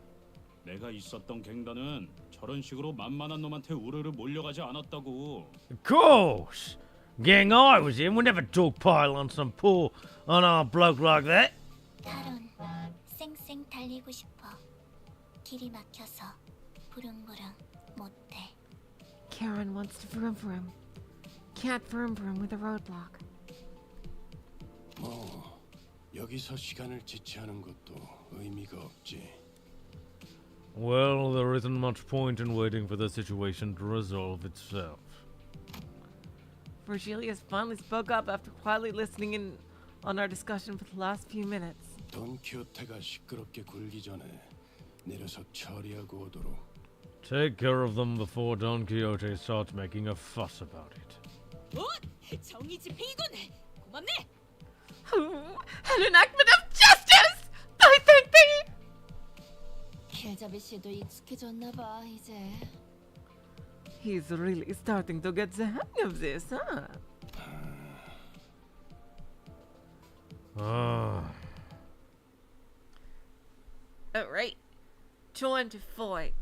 내가 있었던 갱단은 저런 식으로 만만한 놈한테 우르르 몰려가지 않았다고. Of course! Gang I was in would never dogpile on some poor, unarmed bloke like that. 탈론, 쌩쌩 달리고 싶어. 길이 막혀서 부릉부릉 못해. Karen wants to vroom vroom. Can't vroom vroom with a roadblock. 뭐 여기서 시간을 지체하는 것도 의미가 없지. Well, there isn't much point in waiting for the situation to resolve itself. Virgilius finally spoke up after quietly listening in on our discussion for the last few minutes. 돈키호테가 시끄럽게 굴기 전에 내려서 처리하고 오도록. Take care of them before Don Quixote starts making a fuss about it. 뭐? 정의 집행이군. 고맙네. An enactment of justice! I thank thee! 킬자비 씨도 익숙해졌나 봐 이제. He's really starting to get the hang of this, huh? Alright. Join to Foy.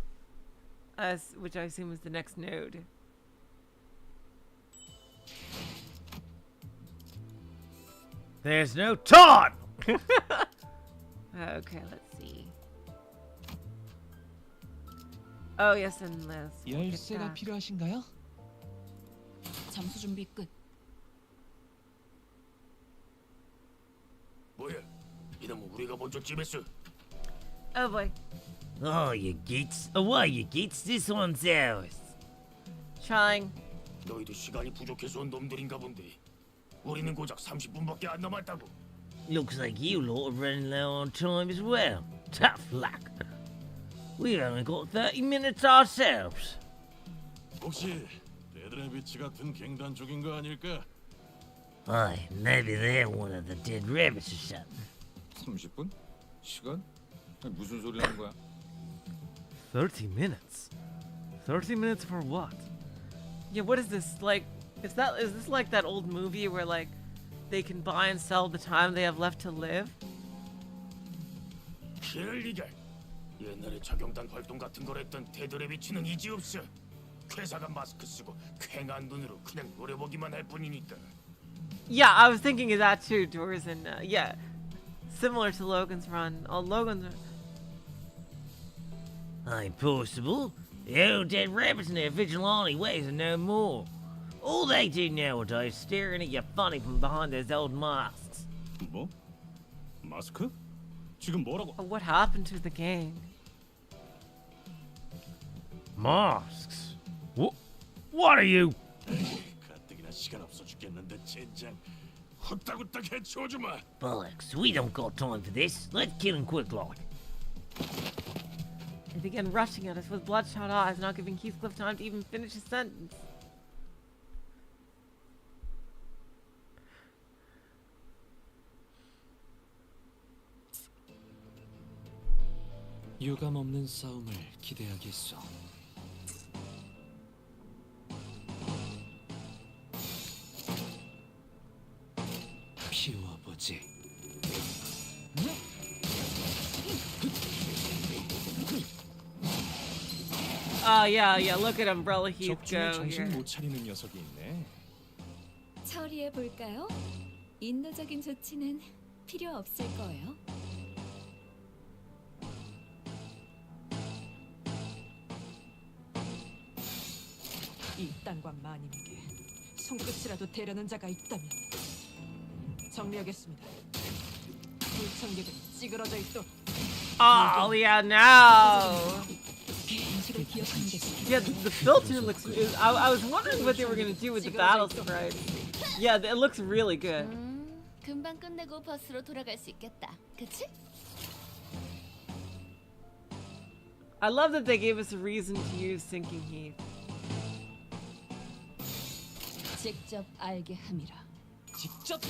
Which I assume is the next node. There's no time! Okay, let's see. Oh yes, and let's look at 열쇠가 that. 필요하신가요? 잠수 준비 끝. 뭐야? 이놈은 우리가 먼저 찜했어. Oh boy. Oh, you gits. Away, you gits. This one's ours. Trying. 너희도 시간이 부족해서 온 놈들인가 본데. 우리는 고작 30분밖에 안 남았다고. Looks like you lot are running low on time as well. Tough luck. We've only got 30 minutes ourselves. 혹시 데드래비치 같은 갱단 쪽인 거 아닐까? Aye, maybe they're one of the dead rabbits or something. 30분? 시간? 무슨 소리 하는 거야? 30 minutes? 30 minutes for what? Yeah, what is this like? Is this like that old movie where like they can buy and sell the time they have left to live? 그럴 리가. 옛날에 자경단 활동 같은 걸 했던 데드래비치는 이지 없어. 회사가 마스크 쓰고 쾌한 눈으로 그냥 노려보기만 할 뿐이니까. Yeah, I was thinking of that too, Doors, and yeah, similar to Logan's Run. Oh, Logan's. Ain't possible. The old dead rabbits and their vigilante ways are no more. All they do nowadays is staring at you funny from behind those old masks. 뭐? 마스크? 지금 뭐라고? Oh, what happened to the gang? Masks? What are you? 가뜩이나 시간 없어 죽겠는데 젠장. 후딱후딱 해치워줘 마. Bollocks, we don't got time for this. Let's kill him quick like. They began rushing at us with bloodshot eyes, not giving Heathcliff time to even finish his sentence. 유감 없는 싸움을 기대하겠소. 피워보지. Yeah, look at Umbrella Heath 적중에 go 정신 here. 못 차리는 녀석이 있네. 처리해 볼까요? 인도적인 조치는 필요 없을 거예요. 이 땅과 마님에게 손끝이라도 대려는 자가 있다면 정리하겠습니다. 불청객은 찌그러져 있도. Oh, yeah, no. 인식을 기억하는 게 Yeah, the filter looks. I was wondering what they were gonna do with the battle sprites. Yeah, it looks really good. 금방 끝내고 버스로 돌아갈 수 있겠다. 그치? I love that they gave us a reason to use Sinking Heath. 직접 알게 함이라. 직접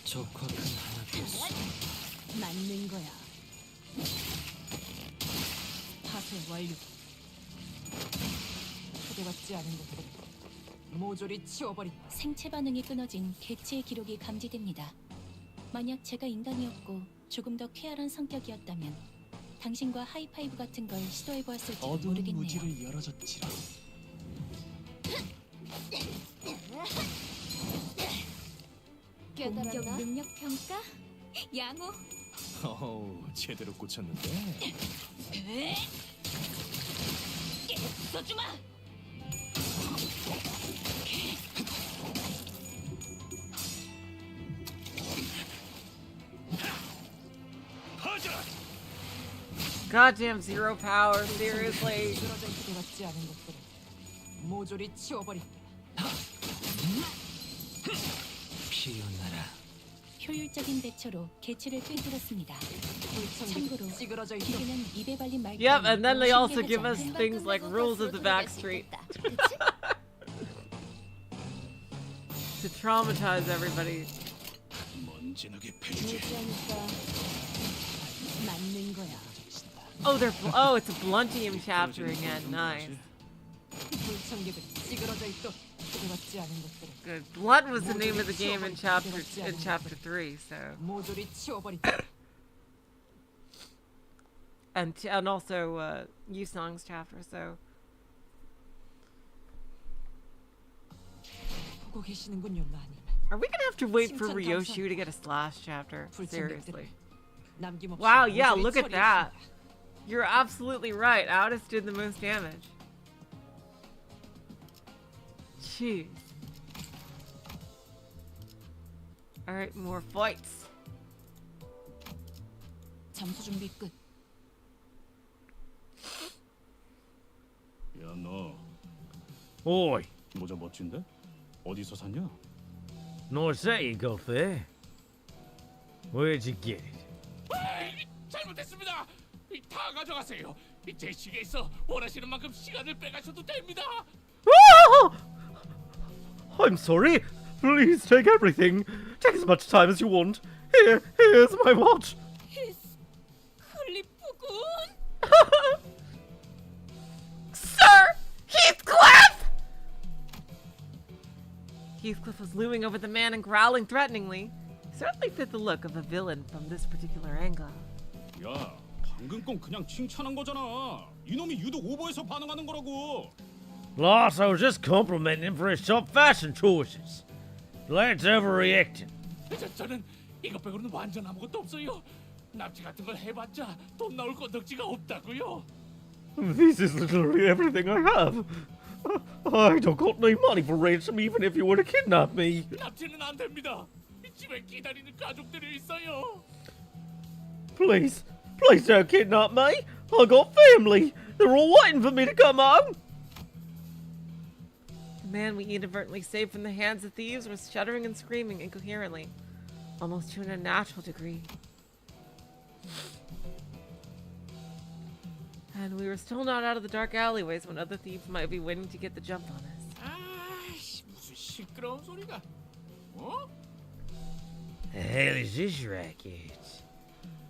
적확한 하나비였소. 맞는 거야. 파쇄 완료. 초대받지 않은 것들 모조리 치워버린다. 생체 반응이 끊어진 개체의 기록이 감지됩니다. 만약 제가 인간이었고 조금 더 쾌활한 성격이었다면 당신과 하이파이브 같은 걸 시도해보았을지도 어두운 모르겠네요. 무지를 열어줬지라. 공격 깨달았나? 능력 평가? 양호. 어우, 제대로 꽂혔는데. 써주마. Goddamn zero power, seriously. 찌그러져 초대받지 않은 것들을 모조리 치워버린다. 피어나라. 효율적인 대처로 개체를 꿰뚫었습니다. 참고로 불청객은 찌그러져 있도. 기계는 입에 발린 말 Yep, and then they also 쉽게 give us 하지 않아요. things like rules of the back street to traumatize everybody. 먼지나게 패주지. 무지하니까 맞는 거야. Oh, it's a blunting him chapter again. Nice. 불청객은 찌그러져 있도. 초대받지 않은 것들을 Good. Blunt was the name of the game in chapter 3, so 모조리 치워버린다. and also Yusong's chapter, so 보고 계시는군요, 마님. are we gonna have to wait for Ryoshu to get a slash chapter? Seriously. 남김없이 Wow, yeah, 모조리 look at that. 처리했습니다. You're absolutely right. Aldous did the most damage. Jeez. Alright, more fights. 잠수 준비 끝. 야, 너 Oi, 모자 멋진데? 어디서 샀냐? nice that you got there. Where'd you get it? 잘못했습니다. 다 가져가세요. 제 시계에서 원하시는 만큼 시간을 빼가셔도 됩니다. I'm sorry. Please take everything. Take as much time as you want. Here's my watch. 클리프군. Sir Heathcliff! Heathcliff was looming over the man and growling threateningly. He certainly fit the look of a villain from this particular angle. 야, 방금 건 그냥 칭찬한 거잖아. 이놈이 유독 오버해서 반응하는 거라고. Lars, I was just complimenting him for his top fashion choices. The lad's overreacting. 저는 이것 빼고는 완전 아무것도 없어요. 납치 같은 걸 해봤자 돈 나올 건덕지가 없다고요. This is literally everything I have. I don't got no money for ransom even if you were to kidnap me. 납치는 안 됩니다. 집에 기다리는 가족들이 있어요. Please don't kidnap me. I got family. They're all waiting for me to come home. The man we inadvertently saved from the hands of thieves was shuddering and screaming incoherently, almost to an unnatural degree. And we were still not out of the dark alleyways when other thieves might be waiting to get the jump on us. 아이씨, 무슨 시끄러운 소리가? 어? The hell is this racket?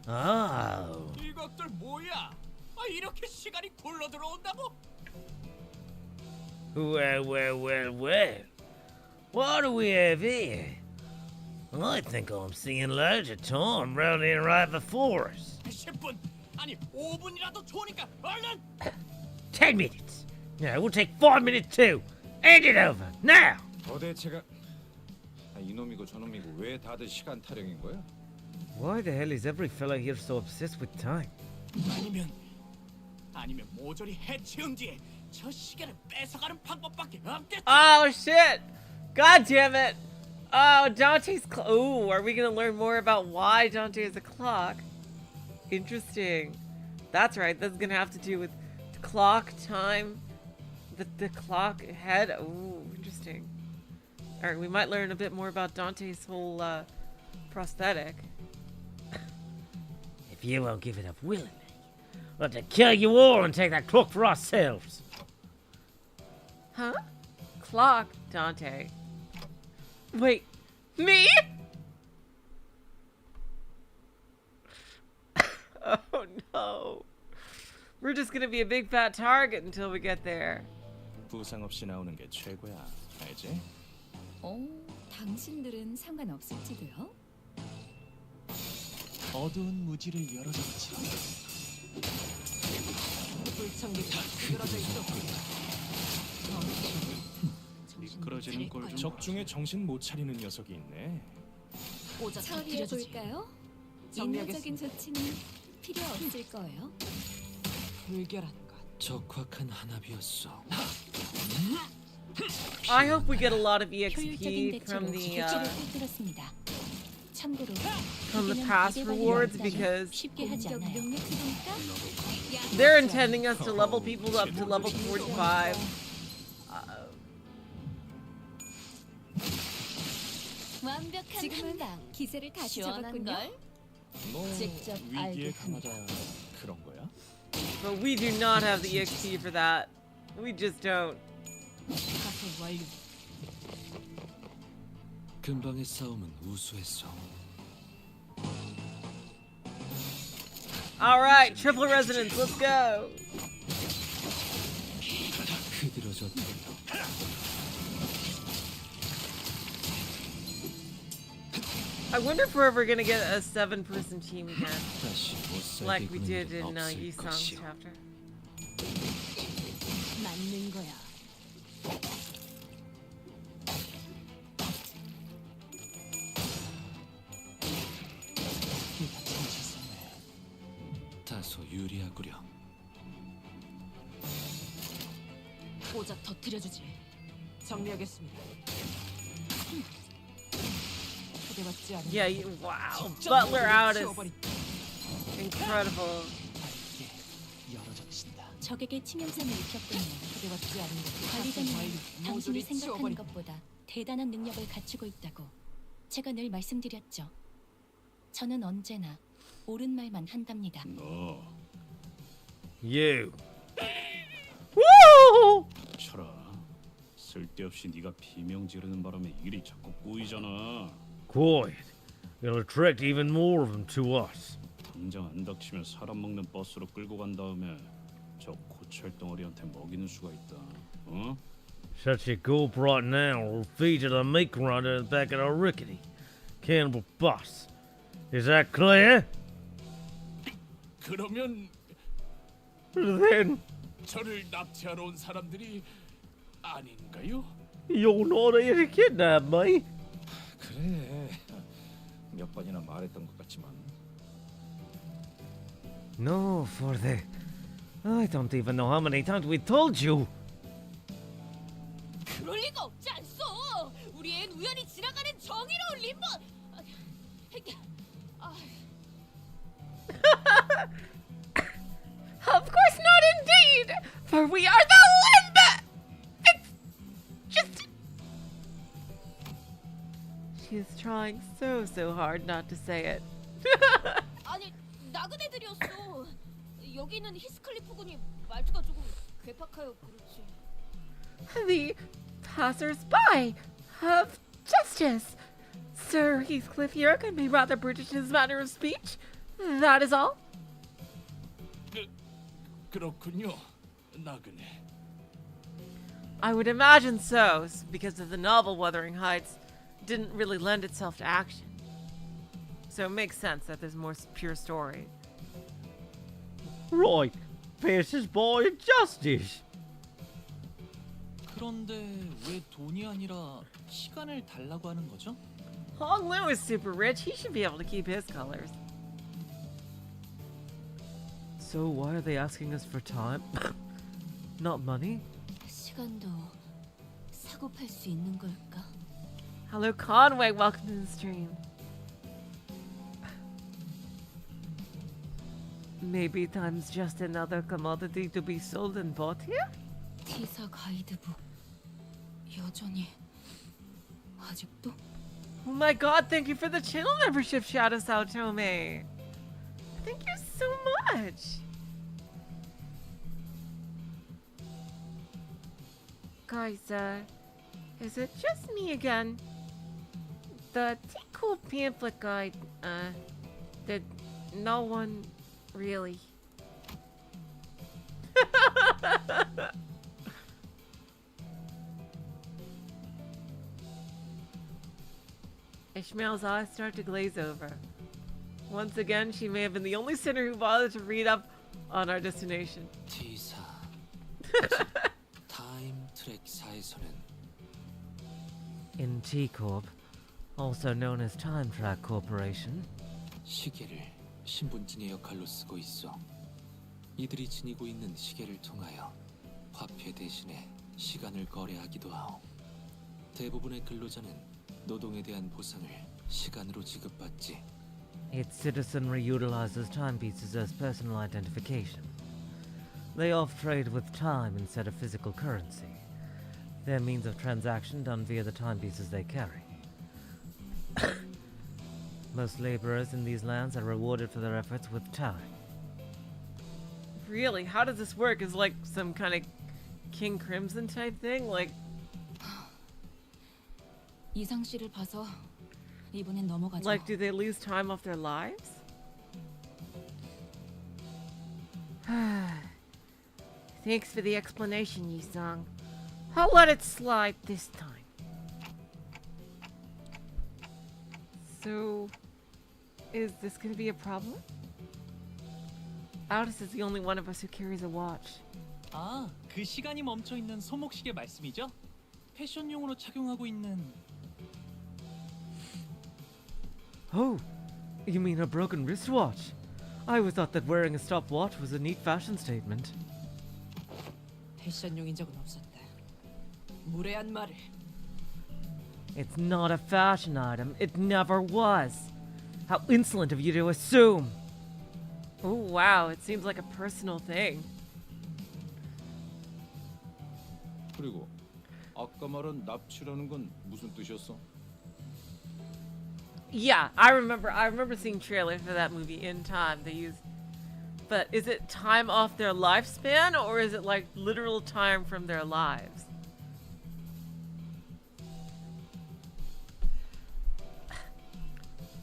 Oh. 이것들 뭐야? 아, 이렇게 시간이 굴러 들어온다고? Well. What do we have here? I think I'm seeing loads of time rolling right before us. 10분, 아니 5분이라도 좋으니까 얼른! 10 minutes. No, we'll take 5 minutes too. Hand it over, now! 도대체가 이놈이고 저놈이고 왜 다들 시간 타령인 거야? Why the hell is every fellow here so obsessed with time? 아니면 모조리 해치운 뒤에 저 시계를 뺏어가는 방법밖에 없겠지. Oh shit! God damn it! Oh, Dante's ooh, are we gonna learn more about why Dante is a clock? Interesting. That's right, that's gonna have to do with the clock, time, the clock head. Ooh, interesting. Alright, we might learn a bit more about Dante's whole prosthetic. If you won't give it up willingly, we'll have to kill you all and take that clock for ourselves. Huh? Clock, Dante. Wait, me? Oh no. We're just gonna be a big fat target until we get there. 부상 없이 나오는 게 최고야. 알지? 당신들은 상관없을지도요? 어두운 무지를 열어줬지. 불청객이 쓰러져 있어. 미끄러지는 꼴 좀. 적중에 정신 못 차리는 녀석이 있네. 처리해 볼까요? 인간적인 조치는 필요 없을 거예요. 불결한 것. 적확한 한압이었어. I hope we get a lot of 효율적인 EXP 대처로 from the 객지를 꿰뚫었습니다. 참고로 from the past rewards because 쉽게 하지 않아요. they're intending us to level people up to level 45. 완벽한 판단. 기세를 다시 시원한 잡았군요. 걸. 너 직접 위기에 알게 강하다 그런 거야? But we do not have the EXP for that. We just don't. 가서 완료. 근방의 싸움은 우수했어. Alright, triple resonance, let's go. 흐드러졌다. I wonder if we're ever gonna get a 7-person team again. 다시 못 Like 살게 we 구는 did 일은 in 없을 Yisang's 것이오. chapter. 맞는 거야. 다소 유리하구려. 고작 터뜨려주지. 정리하겠습니다. 초대받지 않은 Yeah, wow. Butler out is incredible. 열어젖힌다. 적에게 치명상을 입혔군요. 초대받지 않은 관리자님은 당신이 모조리 생각하는 치워버리. 것보다 대단한 능력을 갖추고 있다고 제가 늘 말씀드렸죠. 저는 언제나 옳은 말만 한답니다. 너 You. Woo! 쳐라. 쓸데없이 네가 비명 지르는 바람에 일이 자꾸 꼬이잖아. Quiet. It'll attract even more of them to us. 당장 안 닥치면 사람 먹는 버스로 끌고 간 다음에 저 고철 덩어리한테 먹이는 수가 있다. 어? Such a gulp right now will feed to the meat grinder in the back of the rickety cannibal bus. Is that clear? 그러면 Then 저를 납치하러 온 사람들이 아닌가요? you're not here to kidnap me. 그래. 몇 번이나 말했던 것 같지만. No, for the... I don't even know how many times we told you. 그럴 리가 없지 않소. 우리엔 우연히 지나가는 정의로운 림버. How We are the Limbus! It's just... She's trying so hard not to say it. 아니, 나그네들이었어. 여기는 히스클리프 군이 말투가 조금 괴팍하여 그렇지. The passers-by of justice. Sir Heathcliff here can be rather brutish in his manner of speech. That is all. 그렇군요. 나그네. I would imagine so, because of the novel Wuthering Heights didn't really lend itself to action. So it makes sense that there's more pure story. Right, passers-by of justice. 그런데 왜 돈이 아니라 시간을 달라고 하는 거죠? Hong Liu is super rich. He should be able to keep his colors. So why are they asking us for time? Not money? 시간도 사고 팔 수 있는 걸까? Hello, Conway. Welcome to the stream. Maybe time's just another commodity to be sold and bought here? T사 가이드북 여전히 아직도? Oh my god, thank you for the channel membership, Shadow Saotome. Thank you so much. Guys, is it just me again? The T-Cool pamphlet guide, did no one really? Ishmael's eyes start to glaze over. Once again, she may have been the only sinner who bothered to read up on our destination. T사 타임 트랙사에서는 In T-Corp, also known as Time Track Corporation, 시계를 신분증의 역할로 쓰고 있어. 이들이 지니고 있는 시계를 통하여 화폐 대신에 시간을 거래하기도 하오. 대부분의 근로자는 노동에 대한 보상을 시간으로 지급받지. its citizenry utilizes timepieces as personal identification. They oft trade with time instead of physical currency. Their means of transaction done via the timepieces they carry. Most laborers in these lands are rewarded for their efforts with time. Really? How does this work? Is like some kind of King Crimson type thing? Like, 이상 씨를 봐서 이번엔 넘어가죠. like, do they lose time off their lives? Thanks for the explanation, Yi-sung. I'll let it slide this time. So, is this gonna be a problem? Aldous is the only one of us who carries a watch. 아, 그 시간이 멈춰 있는 손목시계 말씀이죠? 패션용으로 착용하고 있는. Oh, you mean a broken wristwatch? I always thought that wearing a stopwatch was a neat fashion statement. 패션용인 적은 없었다. 무례한 말을. It's not a fashion item. It never was. How insolent of you to assume. Oh wow, it seems like a personal thing. 그리고 아까 말한 납치라는 건 무슨 뜻이었어? Yeah, I remember seeing trailers for that movie in time. They use, but is it time off their lifespan or is it like literal time from their lives?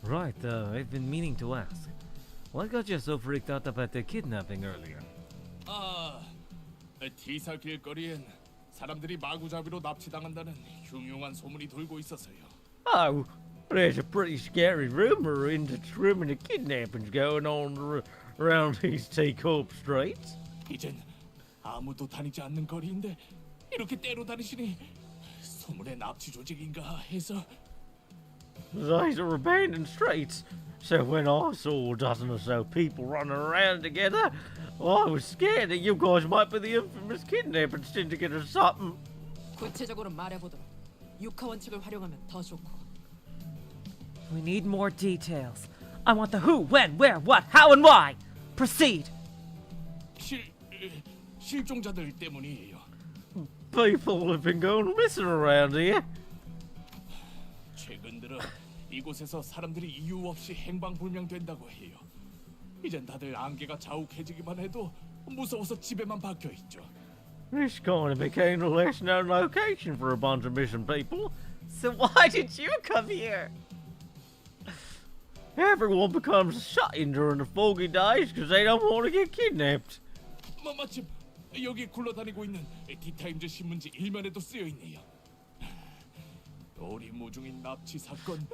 Right, I've been meaning to ask. What got you so freaked out about the kidnapping earlier? 아, T사 길거리엔 사람들이 마구잡이로 납치당한다는 흉흉한 소문이 돌고 있어서요. Oh, there's a pretty scary rumor in the kidnappings going on around these T-Corp streets. 이젠 아무도 다니지 않는 거리인데 이렇게 때로 다니시니 소문의 납치 조직인가 해서. These are abandoned streets. So when I saw a dozen or so people running around together, I was scared that you guys might be the infamous kidnapping syndicate or something. 구체적으로 말해보도록. 육하 원칙을 활용하면 더 좋고. We need more details. I want the who, when, where, what, how, and why. Proceed. 실종자들 때문이에요. People have been going missing around here. 최근 들어 이곳에서 사람들이 이유 없이 행방불명된다고 해요. 이젠 다들 안개가 자욱해지기만 해도 무서워서 집에만 박혀 있죠. This kind of became the last known location for a bunch of missing people. So why did you come here? Everyone becomes shut-in during the foggy days because they don't want to get kidnapped. 마침 여기 굴러다니고 있는 디타임즈 신문지 일면에도 쓰여 있네요. 오리무중인 납치 사건,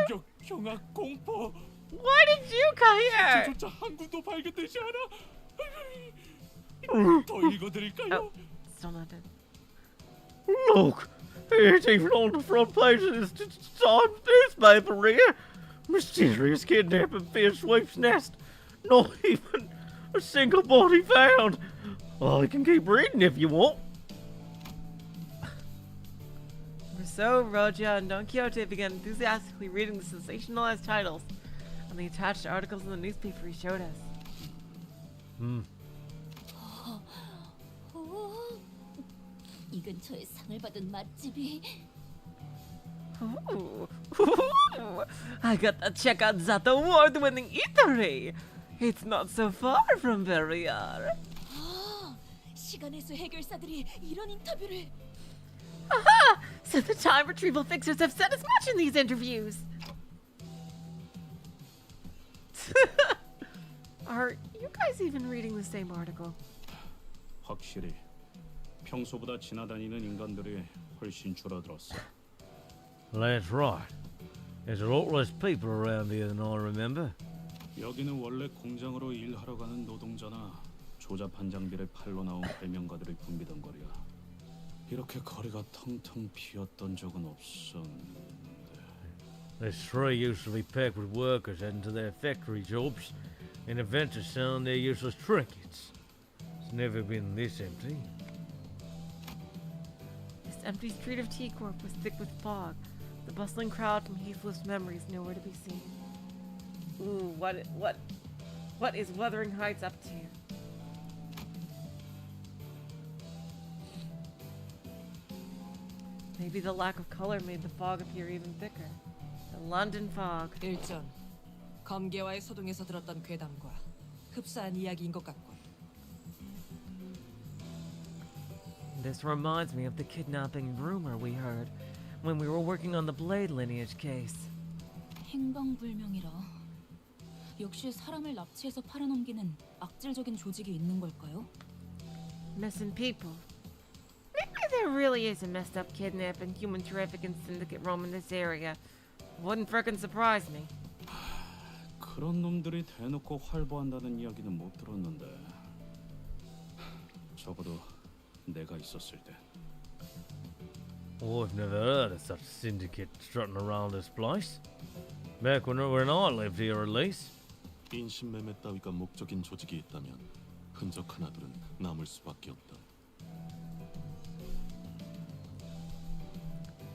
충격, 경악, 공포. Why did you come here? 조차 한 군도 발견되지 않아. 더 읽어드릴까요? Oh, still not dead. Look, it's even on the front page of this Times newspaper here. Mysterious kidnapping fish sweeps nest. Not even a single body found. Well, you can keep reading if you want. Rousseau, Roja, and Don Quixote began enthusiastically reading the sensationalized titles and the attached articles in the newspaper he showed us. 이 근처에 상을 받은 맛집이. Ooh. I gotta check out that award-winning eatery. It's not so far from where we are. 시간의 수 해결사들이 이런 인터뷰를. Aha! So the time retrieval fixers have said as much in these interviews. Are you guys even reading the same article? 확실히 평소보다 지나다니는 인간들이 훨씬 줄어들었어. That's right. There's a lot less people around here than I remember. 여기는 원래 공장으로 일하러 가는 노동자나 조잡한 장비를 팔러 나온 발명가들이 붐비던 거리야. 이렇게 거리가 텅텅 비었던 적은 없었는데. This street used to be packed with workers heading to their factory jobs and inventors selling their useless trinkets. It's never been this empty. This empty street of T-Corp was thick with fog. The bustling crowd from Heathcliff's memories nowhere to be seen. Ooh, what is Wuthering Heights up to? Maybe the lack of color made the fog appear even thicker. The London fog. 일전 검계와의 소동에서 들었던 괴담과 흡사한 이야기인 것 같군. This reminds me of the kidnapping rumor we heard when we were working on the Blade lineage case. 행방불명이라. 역시 사람을 납치해서 팔아넘기는 악질적인 조직이 있는 걸까요? Missing people. Maybe there really is a messed up kidnapping, human trafficking syndicate roaming this area. Wouldn't frickin' surprise me. 그런 놈들이 대놓고 활보한다는 이야기는 못 들었는데. 적어도 내가 있었을 때. Oh, I've never heard of such a syndicate strutting around this place. Back when I lived here, at least. 인신매매 따위가 목적인 조직이 있다면 흔적 하나둘은 남을 수밖에 없다.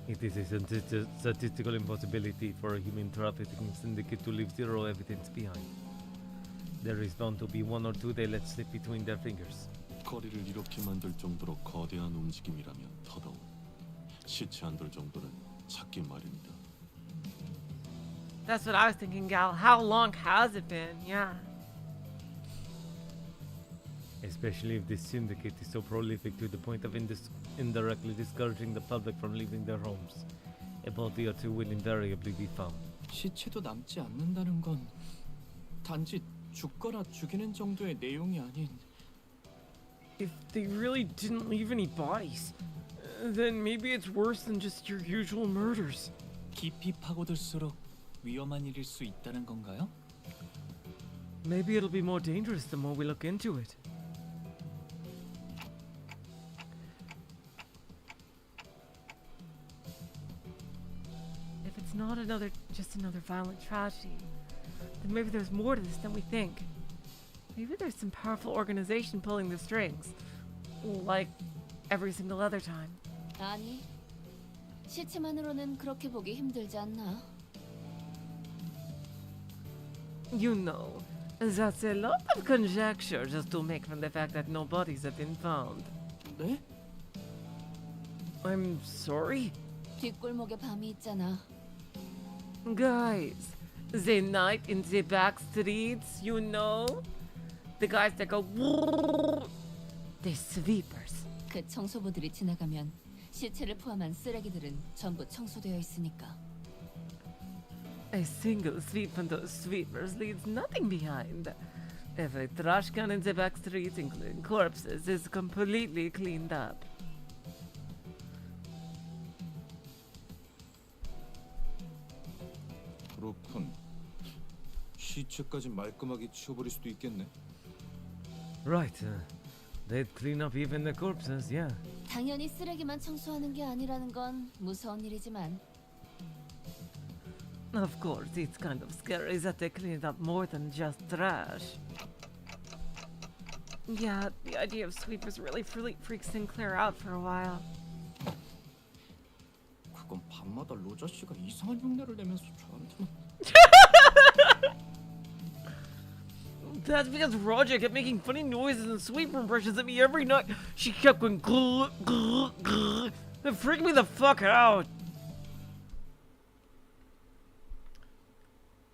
It is a statistical impossibility for a human trafficking syndicate to leave zero evidence behind. There is bound to be one or two they let slip between their fingers. 거리를 이렇게 만들 정도로 거대한 움직임이라면 더더욱 시체 한 돌 정도는 찾기 마련이다. That's what I was thinking, Gal. How long has it been? Yeah. Especially if this syndicate is so prolific to the point of indirectly discouraging the public from leaving their homes. A body or two will invariably be found. 시체도 남지 않는다는 건 단지 죽거나 죽이는 정도의 내용이 아닌. If they really didn't leave any bodies, then maybe it's worse than just your usual murders. 깊이 파고들수록 위험한 일일 수 있다는 건가요? Maybe it'll be more dangerous the more we look into it. If it's not just another violent tragedy, then maybe there's more to this than we think. Maybe there's some powerful organization pulling the strings, like every single other time. 아니, 시체만으로는 그렇게 보기 힘들지 않나? You know, That's a lot of conjecture just to make from the fact that no bodies have been found. 네? I'm sorry? 뒷골목에 밤이 있잖아. Guys, the night in the back streets, you know? The guys that go the sweepers. 그 청소부들이 지나가면 시체를 포함한 쓰레기들은 전부 청소되어 있으니까. A single sweep from those sweepers leaves nothing behind. Every trash can in the back streets, including corpses, is completely cleaned up. 그렇군. 시체까지 말끔하게 치워버릴 수도 있겠네. Right. They'd clean up even the corpses, yeah. 당연히 쓰레기만 청소하는 게 아니라는 건 무서운 일이지만. Of course, it's kind of scary that they cleaned up more than just trash. Yeah, the idea of sweepers really freaked Sinclair out for a while. 그건 밤마다 로저 씨가 이상한 흉내를 내면서 저한테만. That's because Roger kept making funny noises and sweeper impressions at me every night. She kept going grrr, grrr, grrr. It freaked me the fuck out.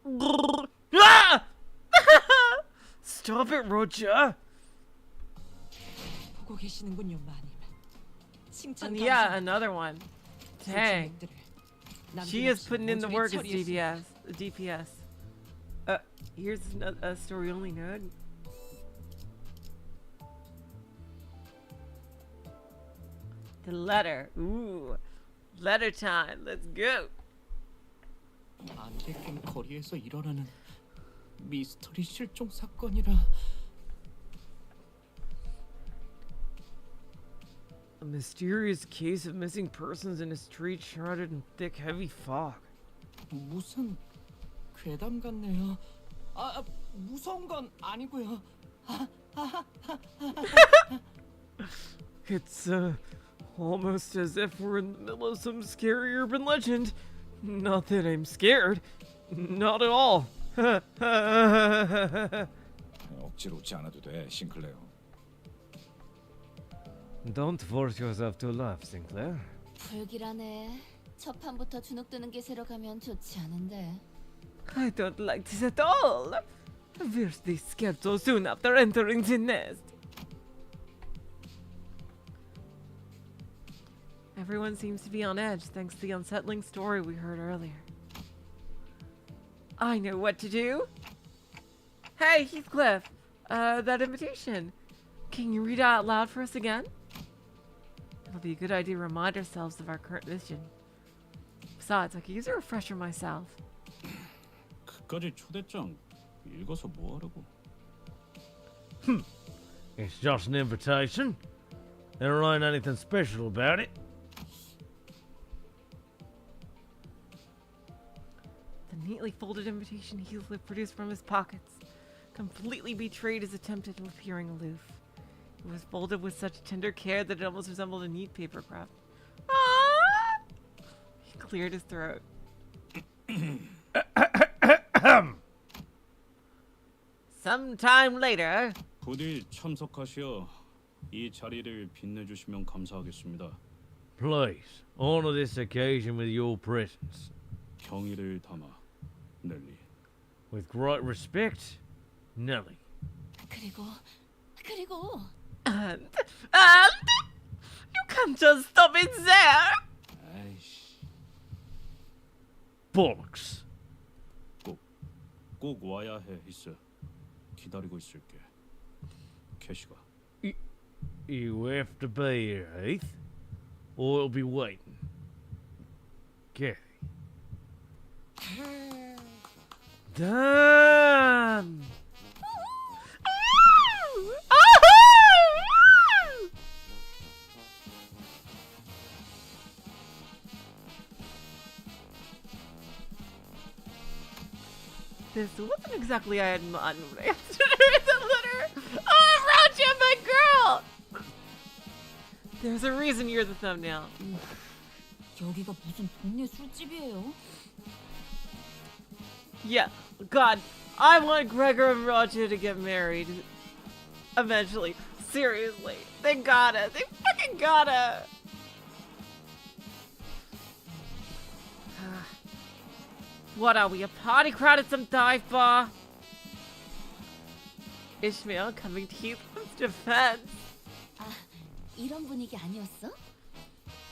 Grrr. Ah! Stop it, Roger. 보고 계시는군요, 마님. 칭찬 Yeah, 감사. another one. Dang. She is putting in the work as DPS. Here's a story-only node. The letter. Ooh. Letter time. Let's go. 안 닦인 거리에서 일어나는 미스터리 실종 사건이라. A mysterious case of missing persons in a street shrouded in thick, heavy fog. 무슨 괴담 같네요. 무서운 건 아니고요. It's almost as if we're in the middle of some scary urban legend. Not that I'm scared. Not at all. 억지로 웃지 않아도 돼, 싱클레어. Don't force yourself to laugh, Sinclair. 불길하네. 첫 판부터 주눅드는 기세로 가면 좋지 않은데. I don't like this at all. We're they scared so soon after entering the nest. Everyone seems to be on edge thanks to the unsettling story we heard earlier. I know what to do. Hey, Heathcliff, that invitation. Can you read it out loud for us again? It'll be a good idea to remind ourselves of our current mission. Besides, I could use a refresher myself. 그까지 초대장 읽어서 뭐 하려고? It's just an invitation. There ain't anything special about it. The neatly folded invitation Heathcliff produced from his pockets completely betrayed his attempt at appearing aloof. It was folded with such tender care that it almost resembled a neat paper craft. Ah! He cleared his throat. Sometime later. 부디 참석하시어 이 자리를 빛내주시면 감사하겠습니다. Please, honor this occasion with your presence. 경의를 담아, 넬리. With great respect, Nelly. 그리고 And you can't just stop it there. 아이씨. Bollocks. 꼭 와야 해, 히스. 기다리고 있을게. 캐시가. You have to be here, Heath, or it'll be waiting. Kathy. Damn. This wasn't exactly I had in mind when I asked her to read the letter. Oh, Roach, my girl! There's a reason you're the thumbnail. 여기가 무슨 동네 술집이에요? Yeah, God, I want Gregor and Roger to get married. Eventually. Seriously. They gotta. They fucking gotta. What are we, a party crowd at some dive bar? Ishmael coming to Heathcliff's defense. 아, 이런 분위기 아니었어?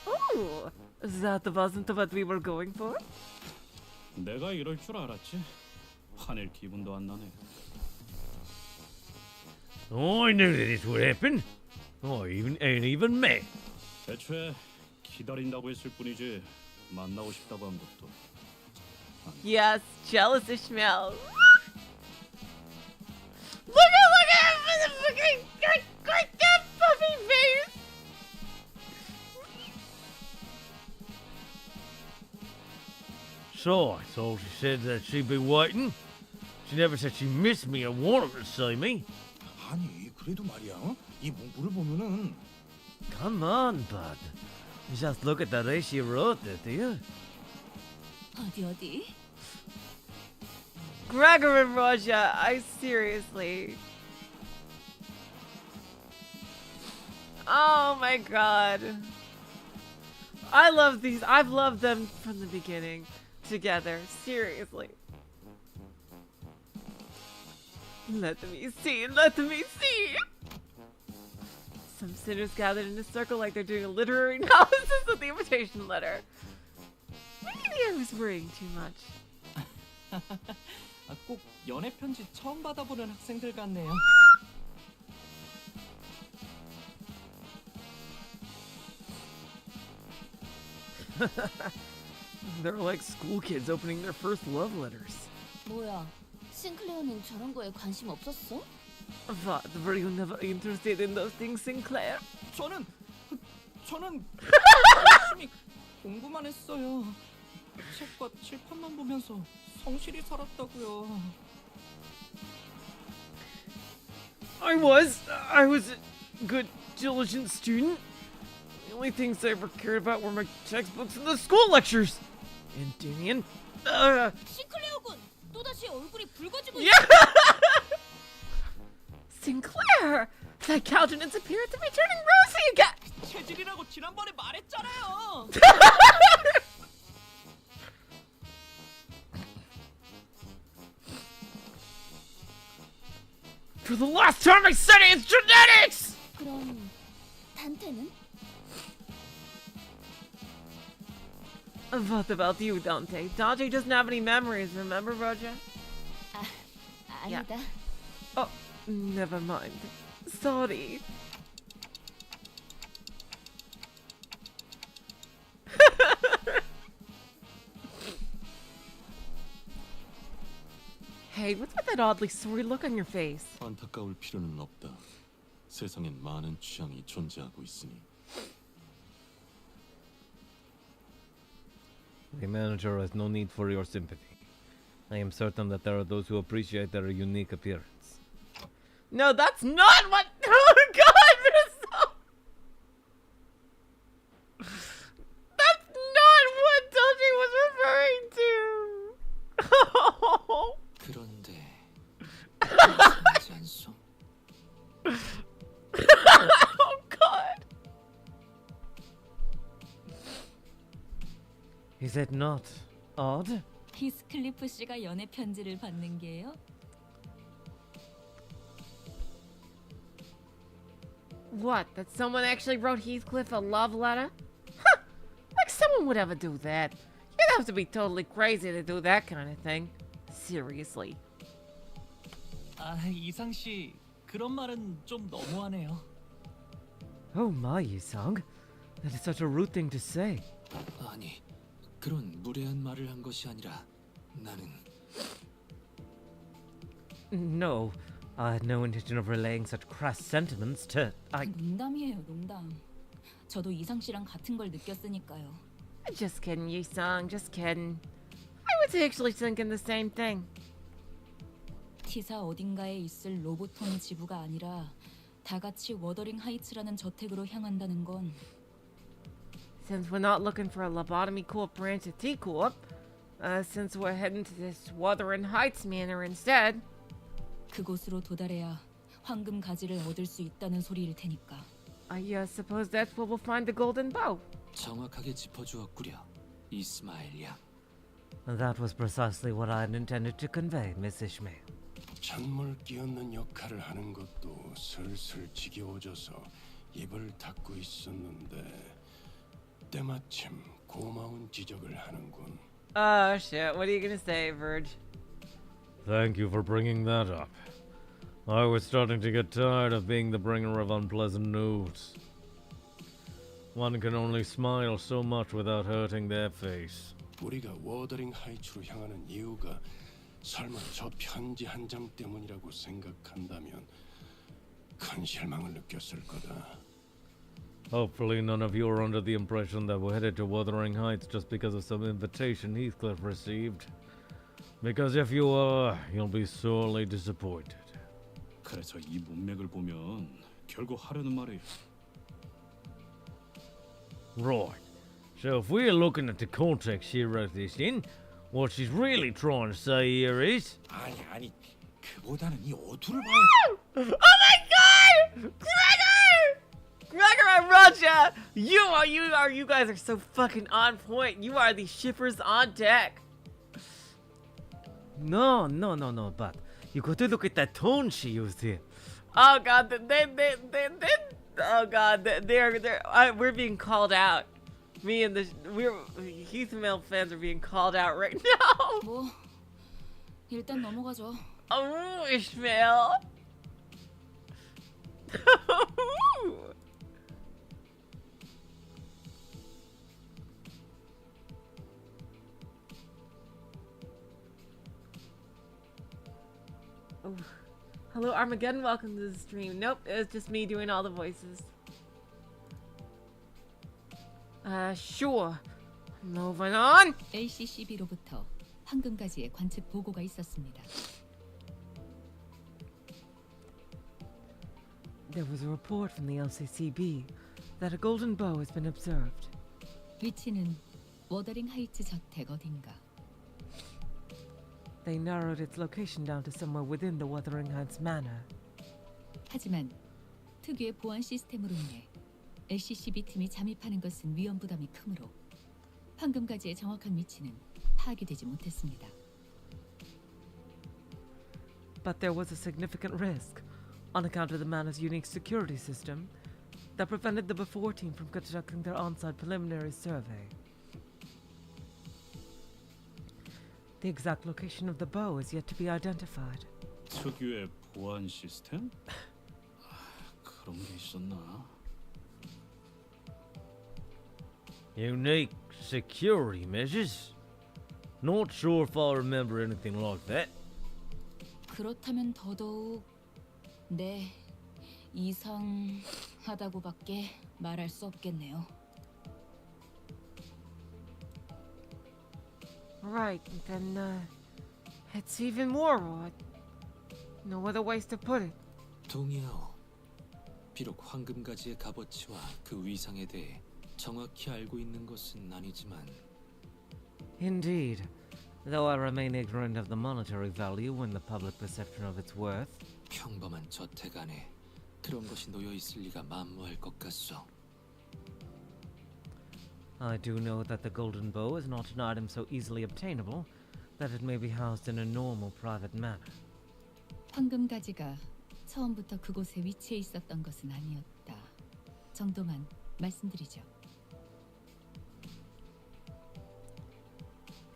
Ooh, that wasn't what we were going for? 내가 이럴 줄 알았지. 화낼 기분도 안 나네. Oh, I knew that this would happen. Oh, ain't even met. 애초에 기다린다고 했을 뿐이지 만나고 싶다고 한 것도. Yes, jealous Ishmael. Look at him with the fucking that puffy face. So, I thought she said that she'd be waiting. She never said she missed me or wanted to see me. 아니 그래도 말이야. 이 문구를 보면은. Come on, bud. Just look at the way she wrote it, do you? 어디? Gregor and Roger, I seriously. Oh my god. I love these. I've loved them from the beginning. Together. Seriously. Let me see. Let me see. Some sinners gathered in a circle like they're doing a literary analysis of the invitation letter. Maybe I was worrying too much. 꼭 연애 편지 처음 받아보는 학생들 같네요. They're like school kids opening their first love letters. 뭐야? 싱클레어는 저런 거에 관심 없었어? What? Were you never interested in those things, Sinclair? 저는 열심히 공부만 했어요. 책과 칠판만 보면서 성실히 살았다고요. I was a good, diligent student. The only things I ever cared about were my textbooks and the school lectures. And Damien, 싱클레어군, 또다시 얼굴이 붉어지고 있어. Sinclair! That countenance appears to be turning rosy again! 체질이라고 지난번에 말했잖아요. For the last time I said it, it's genetics! 그럼 단테는? What about you, Dante? Dante doesn't have any memories, remember, Roger? 아니다. Yeah. Oh, never mind. Sorry. Hey, what's with that oddly sorry look on your face? 안타까울 필요는 없다. 세상엔 많은 취향이 존재하고 있으니. The manager has no need for your sympathy. I am certain that there are those who appreciate their unique appearance. No, that's not what. Oh God, Marissa! That's not what Dante was referring to. Oh. 그런데 Oh God. Is it not odd? 히스클리프 씨가 연애 편지를 받는 게요? What? That someone actually wrote Heathcliff a love letter? Huh! Like someone would ever do that. You'd have to be totally crazy to do that kind of thing. Seriously. 이상 씨, 그런 말은 좀 너무하네요. Oh my, Yisang. That is such a rude thing to say. 아니, 그런 무례한 말을 한 것이 아니라 나는 No, I had no intention of relaying such crass sentiments to... 농담이에요, 농담. 저도 이상 씨랑 같은 걸 느꼈으니까요. Just kidding, Yi-sang. Just kidding. I was actually thinking the same thing. 티사 어딘가에 있을 로보톤 지부가 아니라 다 같이 워더링 하이츠라는 저택으로 향한다는 건 Since we're not looking for a lobotomy corp branch of T-Corp, since we're heading to this Wuthering Heights Manor instead. 그곳으로 도달해야 황금 가지를 얻을 수 있다는 소리일 테니까. I suppose that's where we'll find the golden bow. 정확하게 짚어주었구려, 이스마일 양. That was precisely what I had intended to convey, Miss Ishmael. 찬물 끼얹는 역할을 하는 것도 슬슬 지겨워져서 입을 닫고 있었는데 때마침 고마운 지적을 하는군. Oh shit, what are you gonna say, Virg? Thank you for bringing that up. I was starting to get tired of being the bringer of unpleasant news. One can only smile so much without hurting their face. 우리가 워더링 하이츠로 향하는 이유가 설마 저 편지 한 장 때문이라고 생각한다면 큰 실망을 느꼈을 거다. Hopefully none of you are under the impression that we're headed to Wuthering Heights just because of some invitation Heathcliff received. Because if you are, you'll be sorely disappointed. 그래서 이 문맥을 보면 결국 하려는 말이 Right. So if we're looking at the context here of this in, what she's really trying to say here is... 아니, 그보다는 이 어투를 봐야... Oh my god! Gregor and Roger! You guys are so fucking on point. You are the shippers on deck. No, but you got to look at that tone she used here. Oh god, we're being called out. Me and Heathmail fans are being called out right now. 뭐 일단 넘어가죠. Oh, Ishmael. Oh. Hello, Armageddon. Welcome to the stream. Nope, it's just me doing all the voices. Sure. Moving on. LCCB로부터 황금가지의 관측 보고가 있었습니다. There was a report from the LCCB that a golden bow has been observed. 위치는 워더링 하이츠 저택 어딘가. They narrowed its location down to somewhere within the Wuthering Heigths Manor. 하지만 특유의 보안 시스템으로 인해 LCCB 팀이 잠입하는 것은 위험 부담이 크므로 황금가지의 정확한 위치는 파악되지 못했습니다. But there was a significant risk, on account of the Manor's unique security system, that prevented the before team from conducting their on-site preliminary survey. The exact location of the bow is yet to be identified. 특유의 보안 시스템? 그런 게 있었나? Unique security measures? Not sure if I remember anything like that. 그렇다면 더더욱 네, 이상하다고밖에 말할 수 없겠네요. Right, then, it's even more odd. No other ways to put it. 동의하오. 비록 황금가지의 값어치와 그 위상에 대해 정확히 알고 있는 것은 아니지만 Indeed, though I remain ignorant of the monetary value and the public perception of its worth. 평범한 저택 안에 그런 것이 놓여 있을 리가 만무할 것 같소. I do know that the golden bow is not an item so easily obtainable that it may be housed in a normal private manor. 황금가지가 처음부터 그곳에 위치해 있었던 것은 아니었다. 정도만 말씀드리죠.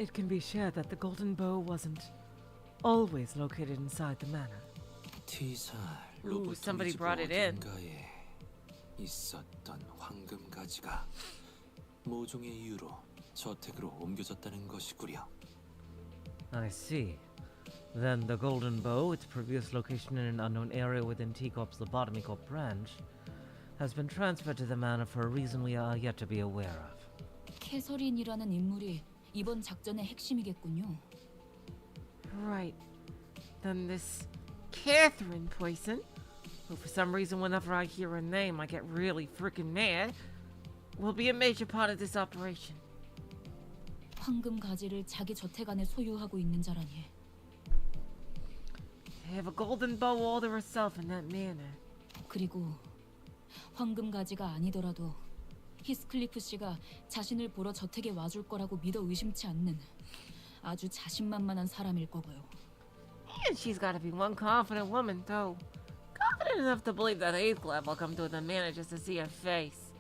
It can be shared that the golden bow wasn't always located inside the manor. 티살 Ooh, somebody 로보토니 집 brought it in. 어딘가에 있었던 황금가지가 모종의 이유로 저택으로 옮겨졌다는 것이구려. I see. Then the golden bow, its previous location in an unknown area within T-Corp's Lobotomy Corp branch, has been transferred to the manor for a reason we are yet to be aware of. 캐서린이라는 인물이 이번 작전의 핵심이겠군요. Right. Then this Catherine person, who for some reason whenever I hear her name I get really freaking mad, will be a major part of this operation. 황금 가지를 자기 저택 안에 소유하고 있는 자라니. They have a golden bow all to herself in that manor. 그리고 황금 가지가 아니더라도 히스클리프 씨가 자신을 보러 저택에 와줄 거라고 믿어 의심치 않는 아주 자신만만한 사람일 거고요. And she's got to be one confident woman, too. Confident enough to believe that Heathcliff will come to the manor just to see her face.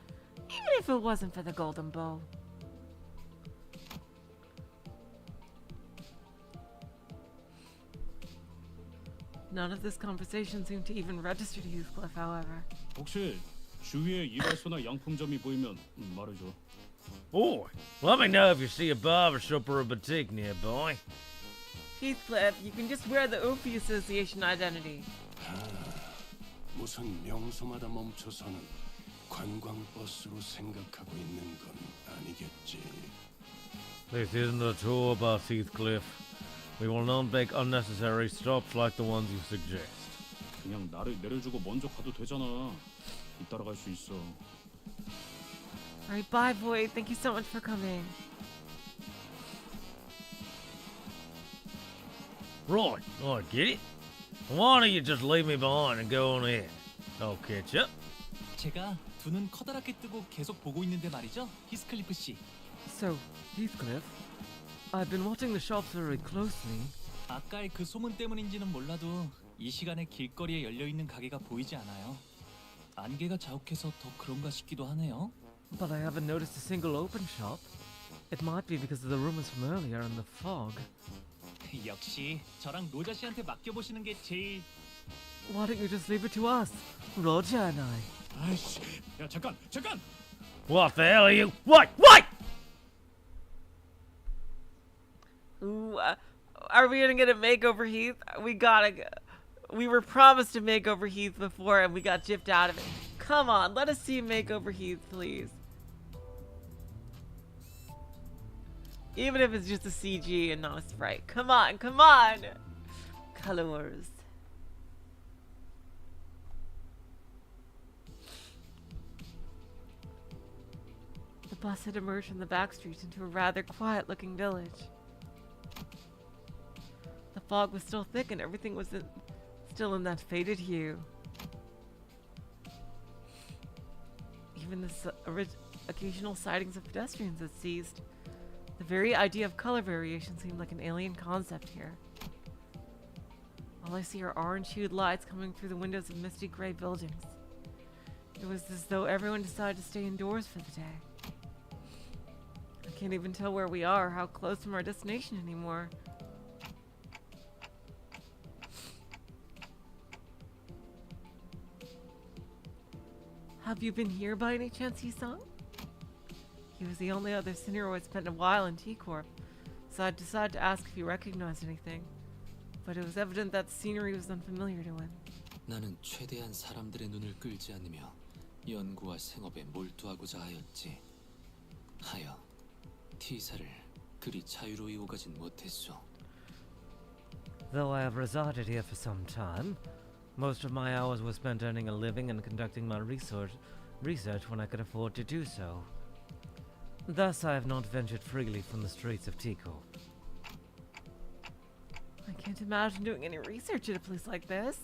Even if it wasn't for the golden bow. None of this conversation seemed to even register to Heathcliff, however. 혹시 주위에 이발소나 양품점이 보이면 말해줘. Boy, let me know if you see a barbershop or a boutique nearby. Heathcliff, you can just wear the Opie Association identity. 무슨 명소마다 멈춰서는 관광버스로 생각하고 있는 건 아니겠지. This isn't a tour bus, Heathcliff. We will not make unnecessary stops like the ones you suggest. 그냥 나를 내려주고 먼저 가도 되잖아. 이따라 갈 수 있어. Alright, bye, boy. Thank you so much for coming. Right, I get it. Why don't you just leave me behind and go on ahead? I'll catch up. 제가 두 눈 커다랗게 뜨고 계속 보고 있는데 말이죠, 히스클리프 씨. So, Heathcliff, I've been watching the shops very closely. 아까의 그 소문 때문인지는 몰라도 이 시간에 길거리에 열려 있는 가게가 보이지 않아요. 안개가 자욱해서 더 그런가 싶기도 하네요. But I haven't noticed a single open shop. It might be because of the rumors from earlier and the fog. 역시 저랑 로자 씨한테 맡겨보시는 게 제일... Why don't you just leave it to us, Roger and I? 아이씨, 야 잠깐. What the hell are you? Wait! Ooh, are we gonna get a makeover Heath? We were promised a makeover Heath before and we got gypped out of it. Come on, let us see a makeover Heath, please. Even if it's just a CG and not a sprite. Come on! Colors. The bus had emerged from the back streets into a rather quiet-looking village. The fog was still thick and everything was still in that faded hue. Even the occasional sightings of pedestrians had ceased. The very idea of color variation seemed like an alien concept here. All I see are orange-hued lights coming through the windows of misty gray buildings. It was as though everyone decided to stay indoors for the day. I can't even tell where we are or how close from our destination anymore. Have you been here by any chance, Yi-sung? He was the only other senior who had spent a while in T-Corp, so I decided to ask if he recognized anything. But it was evident that the scenery was unfamiliar to him. 나는 최대한 사람들의 눈을 끌지 않으며 연구와 생업에 몰두하고자 하였지. 하여 T사를 그리 자유로이 오가진 못했소. Though I have resided here for some time, most of my hours were spent earning a living and conducting my research when I could afford to do so. Thus, I have not ventured freely from the streets of T-Corp. I can't imagine doing any research at a place like this.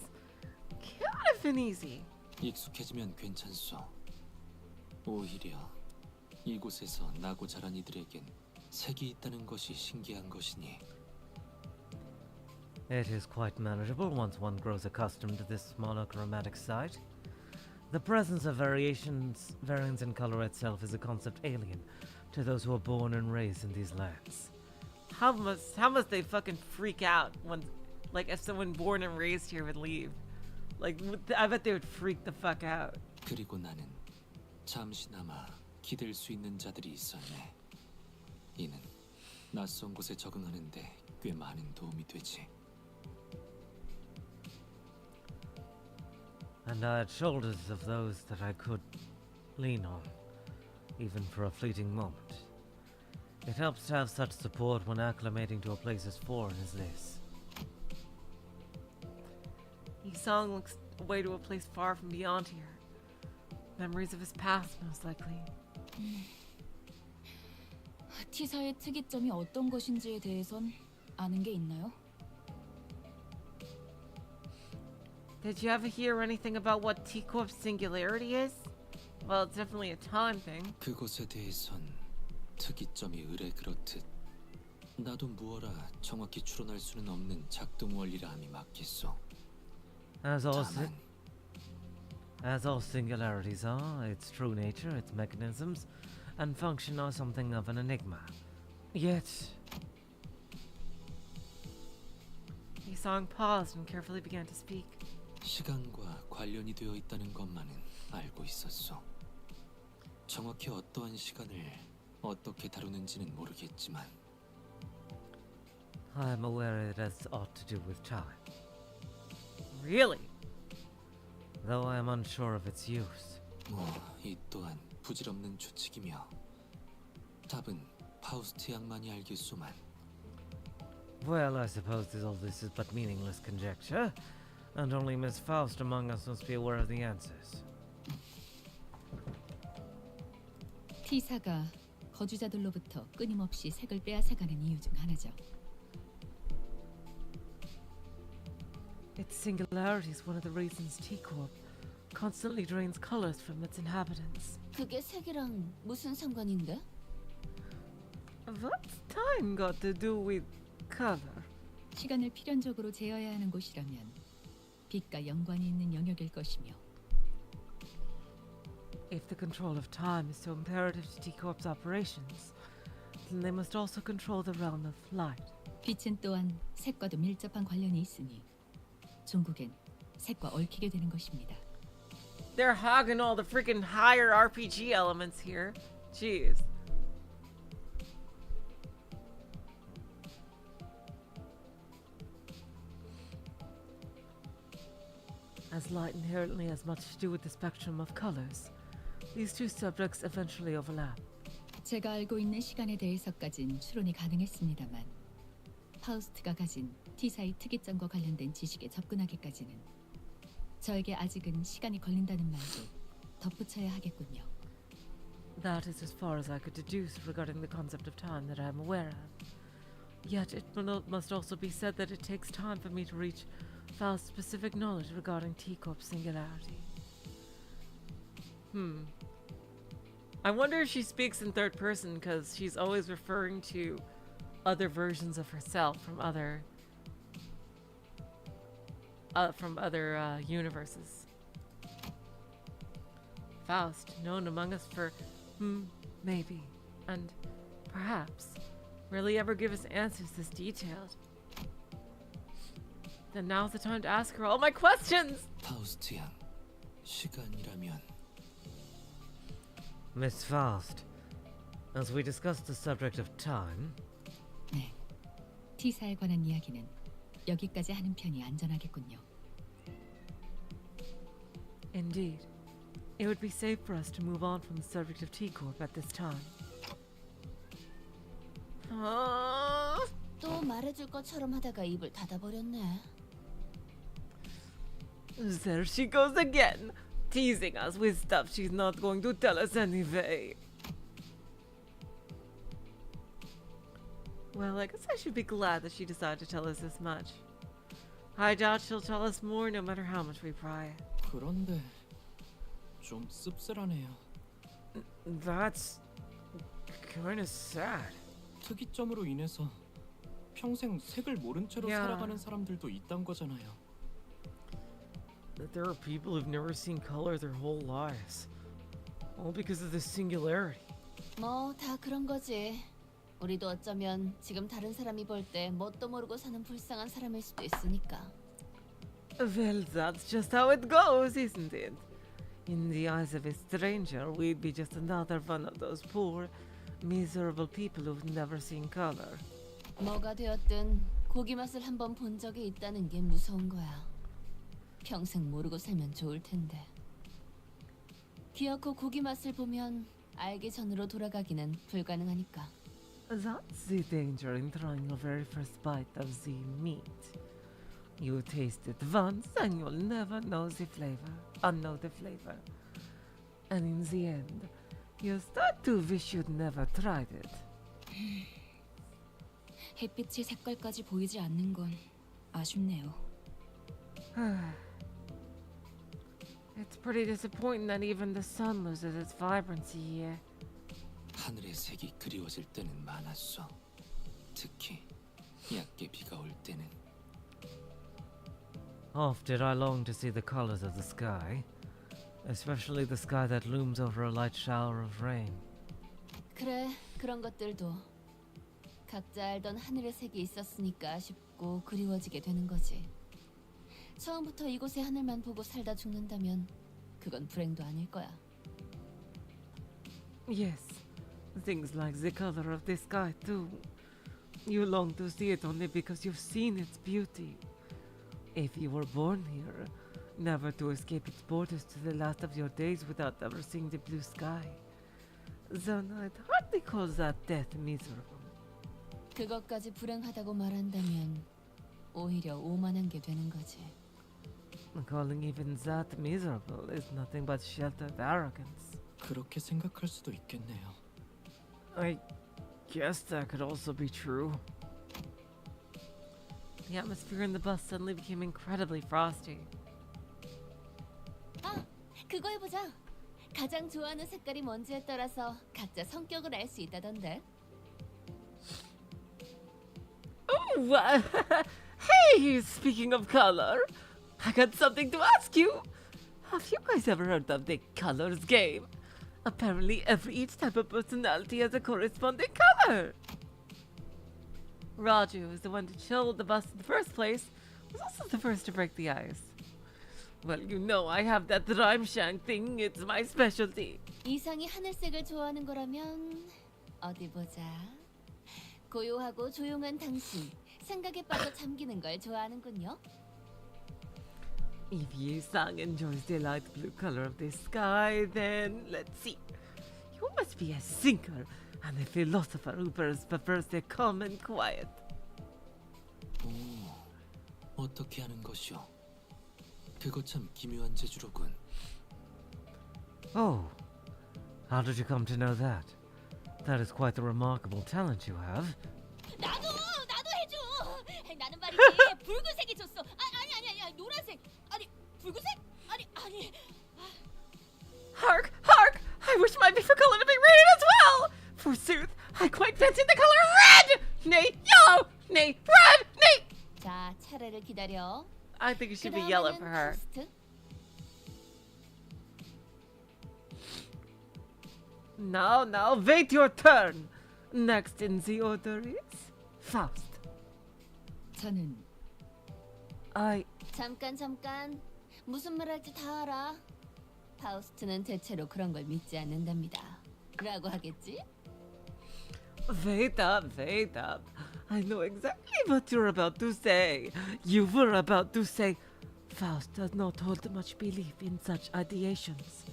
Can't have been easy. 익숙해지면 괜찮소. 오히려 이곳에서 나고 자란 이들에겐 색이 있다는 것이 신기한 것이니. It is quite manageable once one grows accustomed to this monochromatic sight. The presence of variants in color itself is a concept alien to those who are born and raised in these lands. How must they fucking freak out when, like, if someone born and raised here would leave? Like, I bet they would freak the fuck out. 그리고 나는 잠시나마 기댈 수 있는 자들이 있었네. 이는 낯선 곳에 적응하는데 꽤 많은 도움이 되지. And I had shoulders of those that I could lean on, even for a fleeting moment. It helps to have such support when acclimating to a place as foreign as this. Yi-sung looks away to a place far from beyond here. Memories of his past, most likely. T사의 특이점이 어떤 것인지에 대해선 아는 게 있나요? Did you ever hear anything about what Corp Singularity is? Well, it's definitely a time thing. 그것에 대해선 특이점이 의뢰 그렇듯 나도 무어라 정확히 추론할 수는 없는 작동 원리라 함이 맞겠소. As all singularities are, its true nature, its mechanisms, and function are something of an enigma. Yet, Yisong paused and carefully began to speak. 시간과 관련이 되어 있다는 것만은 알고 있었소. 정확히 어떠한 시간을 어떻게 다루는지는 모르겠지만 I'm aware it has aught to do with time. Really? Though I am unsure of its use. 이 또한 부질없는 추측이며 답은 파우스트 양만이 알겠소만. Well, I suppose all this is but meaningless conjecture, and only Miss Faust among us must be aware of the answers. T사가 거주자들로부터 끊임없이 색을 빼앗아가는 이유 중 하나죠. Its singularity is one of the reasons Corp constantly drains colors from its inhabitants. 그게 색이랑 무슨 상관인데? What's time got to do with color? 시간을 필연적으로 제어해야 하는 곳이라면 빛과 연관이 있는 영역일 것이며 If the control of time is so imperative to Corp's operations, then they must also control the realm of light. 빛은 또한 색과도 밀접한 관련이 있으니 종국엔 색과 얽히게 되는 것입니다. They're hogging all the freaking higher RPG elements here. Jeez. As light inherently has much to do with the spectrum of colors, these two subjects eventually overlap. 제가 알고 있는 시간에 대해서까진 추론이 가능했습니다만 파우스트가 가진 T사의 특이점과 관련된 지식에 접근하기까지는 저에게 아직은 시간이 걸린다는 말도 덧붙여야 하겠군요. That is as far as I could deduce regarding the concept of time that I am aware of. Yet it must also be said that it takes time for me to reach Faust's specific knowledge regarding Corp Singularity. I wonder if she speaks in third person because she's always referring to other versions of herself from other universes. Faust, known among us for maybe, and perhaps, rarely ever give us answers this detailed. Then now's the time to ask her all my questions! 파우스트 양, 시간이라면 Miss Faust, as we discussed the subject of time. 네, T사에 관한 이야기는 여기까지 하는 편이 안전하겠군요. Indeed. It would be safe for us to move on from the subject of Corp at this time. 또 말해줄 것처럼 하다가 입을 닫아버렸네. There she goes again, teasing us with stuff she's not going to tell us anyway. Well, I guess I should be glad that she decided to tell us this much. I doubt she'll tell us more no matter how much we pry. 그런데 좀 씁쓸하네요. That's kind of sad. 특이점으로 인해서 평생 색을 모른 채로 살아가는 사람들도 있단 거잖아요. That there are people who've never seen color their whole lives, all because of the singularity. 뭐 다 그런 거지. 우리도 어쩌면 지금 다른 사람이 볼 때 뭣도 모르고 사는 불쌍한 사람일 수도 있으니까. Well, that's just how it goes, isn't it? In the eyes of a stranger, we'd be just another one of those poor, miserable people who've never seen color. 뭐가 되었든 고기 맛을 한번 본 적이 있다는 게 무서운 거야. 평생 모르고 살면 좋을 텐데. 기어코 고기 맛을 보면 알기 전으로 돌아가기는 불가능하니까. That's the danger in trying your very first bite of the meat. You taste it once and you'll never know the flavor. And in the end, you start to wish you'd never tried it. 햇빛의 색깔까지 보이지 않는 건 아쉽네요. It's pretty disappointing that even the sun loses its vibrancy here. 하늘의 색이 그리워질 때는 많았어. 특히 얕게 비가 올 때는. Oft did I long to see the colors of the sky, especially the sky that looms over a light shower of rain. 그래, 그런 것들도 각자 알던 하늘의 색이 있었으니까 아쉽고 그리워지게 되는 거지. 처음부터 이곳의 하늘만 보고 살다 죽는다면 그건 불행도 아닐 거야. Yes, things like the color of the sky too. You long to see it only because you've seen its beauty. If you were born here, never to escape its borders to the last of your days without ever seeing the blue sky, then I'd hardly call that death miserable. 그것까지 불행하다고 말한다면 오히려 오만한 게 되는 거지. Calling even that miserable is nothing but sheltered arrogance. 그렇게 생각할 수도 있겠네요. I guess that could also be true. The atmosphere in the bus suddenly became incredibly frosty. 아, 그거 해보자. 가장 좋아하는 색깔이 뭔지에 따라서 각자 성격을 알 수 있다던데. Oh, hey, speaking of color, I got something to ask you. Have you guys ever heard of the colors game? Apparently, each type of personality has a corresponding color. Raju was the one to chill the bus in the first place, was also the first to break the ice. Well, you know I have that rhyme shank thing, it's my specialty. 이상이 하늘색을 좋아하는 거라면 어디 보자. 고요하고 조용한 당신, 생각에 빠져 잠기는 걸 좋아하는군요. If Yi-sang enjoys the light blue color of the sky, then let's see. You must be a thinker and a philosopher who prefers the calm and quiet. 오, 어떻게 하는 것이오? 그거 참 기묘한 재주로군. Oh, how did you come to know that? That is quite the remarkable talent you have. 나도 해줘. 나는 말이지 붉은색이 좋소. 아니 노란색. 아니 붉은색? 아니. Hark! I wish my beef color to be red as well! Forsooth, I quite fancy the color red! Nay, yellow! Nay, red! Nay! 자, 차례를 기다려. I think it should be yellow for her. 파우스트. Now, wait your turn. Next in the order is Faust. 저는 잠깐. 무슨 말 할지 다 알아. 파우스트는 대체로 그런 걸 믿지 않는답니다. 라고 하겠지? Wait up. I know exactly what you're about to say. You were about to say Faust does not hold much belief in such ideations.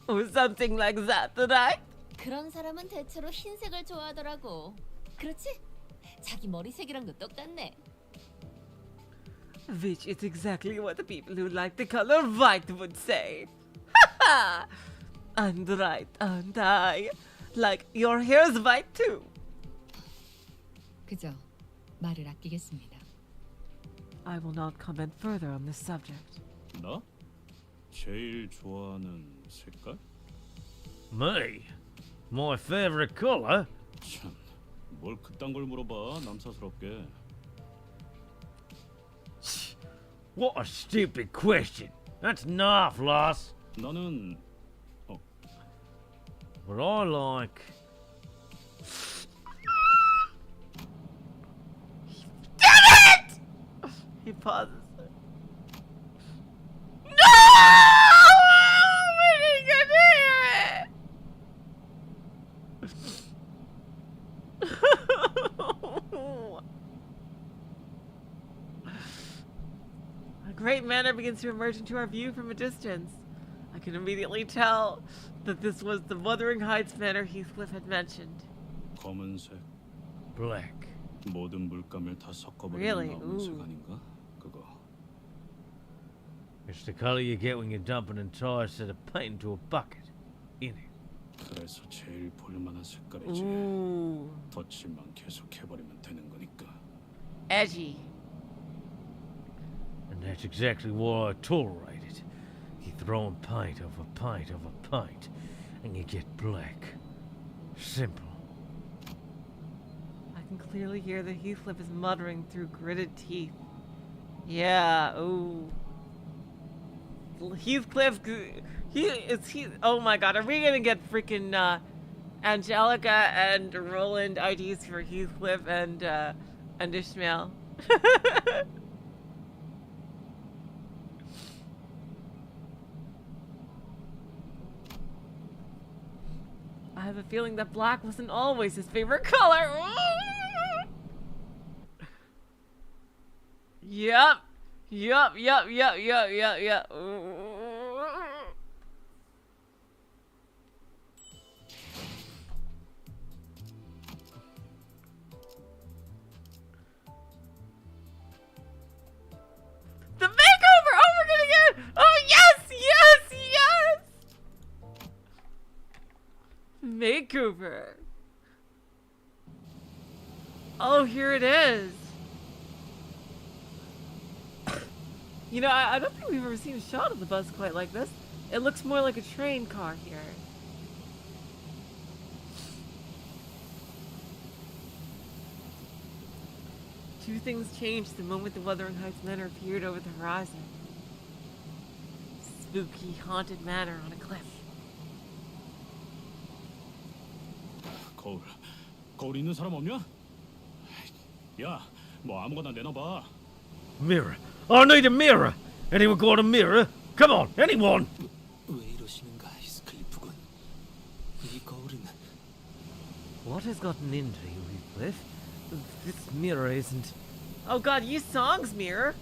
Or something like that, right? 그런 사람은 대체로 흰색을 좋아하더라고. 그렇지? 자기 머리색이랑도 똑같네. Which is exactly what the people who like the color white would say. Ha! I'm right, aren't I? Like your hair's white too. 그저 말을 아끼겠습니다. I will not comment further on this subject. 나? 제일 좋아하는 색깔? Me? My favorite color? 참, 뭘 그딴 걸 물어봐, 남사스럽게. What a stupid question. That's enough, lass. 나는 But I like... He pauses. No! We didn't get to hear it! A great manor begins to emerge into our view from a distance. I can immediately tell that this was the Wuthering Heights manor Heathcliff had mentioned. 검은색. Black. 모든 물감을 다 섞어버리는 Really? 나무색 Ooh. 아닌가? 그거. It's the color you get when you're dumping an entire set of paint into a bucket, innit? 그래서 제일 볼만한 색깔이지. Ooh. 덧칠만 계속 해버리면 되는 거니까. Edgy. And that's exactly what I tolerated. You throw in pint over pint over pint, and you get black. Simple. I can clearly hear that Heathcliff is muttering through gritted teeth. Yeah, ooh. Heathcliff, oh my god, are we gonna get freaking, Angelica and Roland IDs for Heathcliff and Ishmael? I have a feeling that black wasn't always his favorite color. Yep. Yup. The makeover! Oh, we're gonna get it! Oh, yes! Makeover. Oh, here it is. You know, I don't think we've ever seen a shot of the bus quite like this. It looks more like a train car here. Two things changed the moment the Wuthering Heights Manor appeared over the horizon. Spooky, haunted manor on a cliff. 거울 있는 사람 없냐? 야, 뭐 아무거나 내놔봐. Mirror. I need a mirror. Anyone got a mirror? Come on, anyone. 왜 이러시는가, 히스클리프군. 이 거울은 What has gotten into you, Heathcliff? This mirror isn't. Oh god, you songs, Mirror.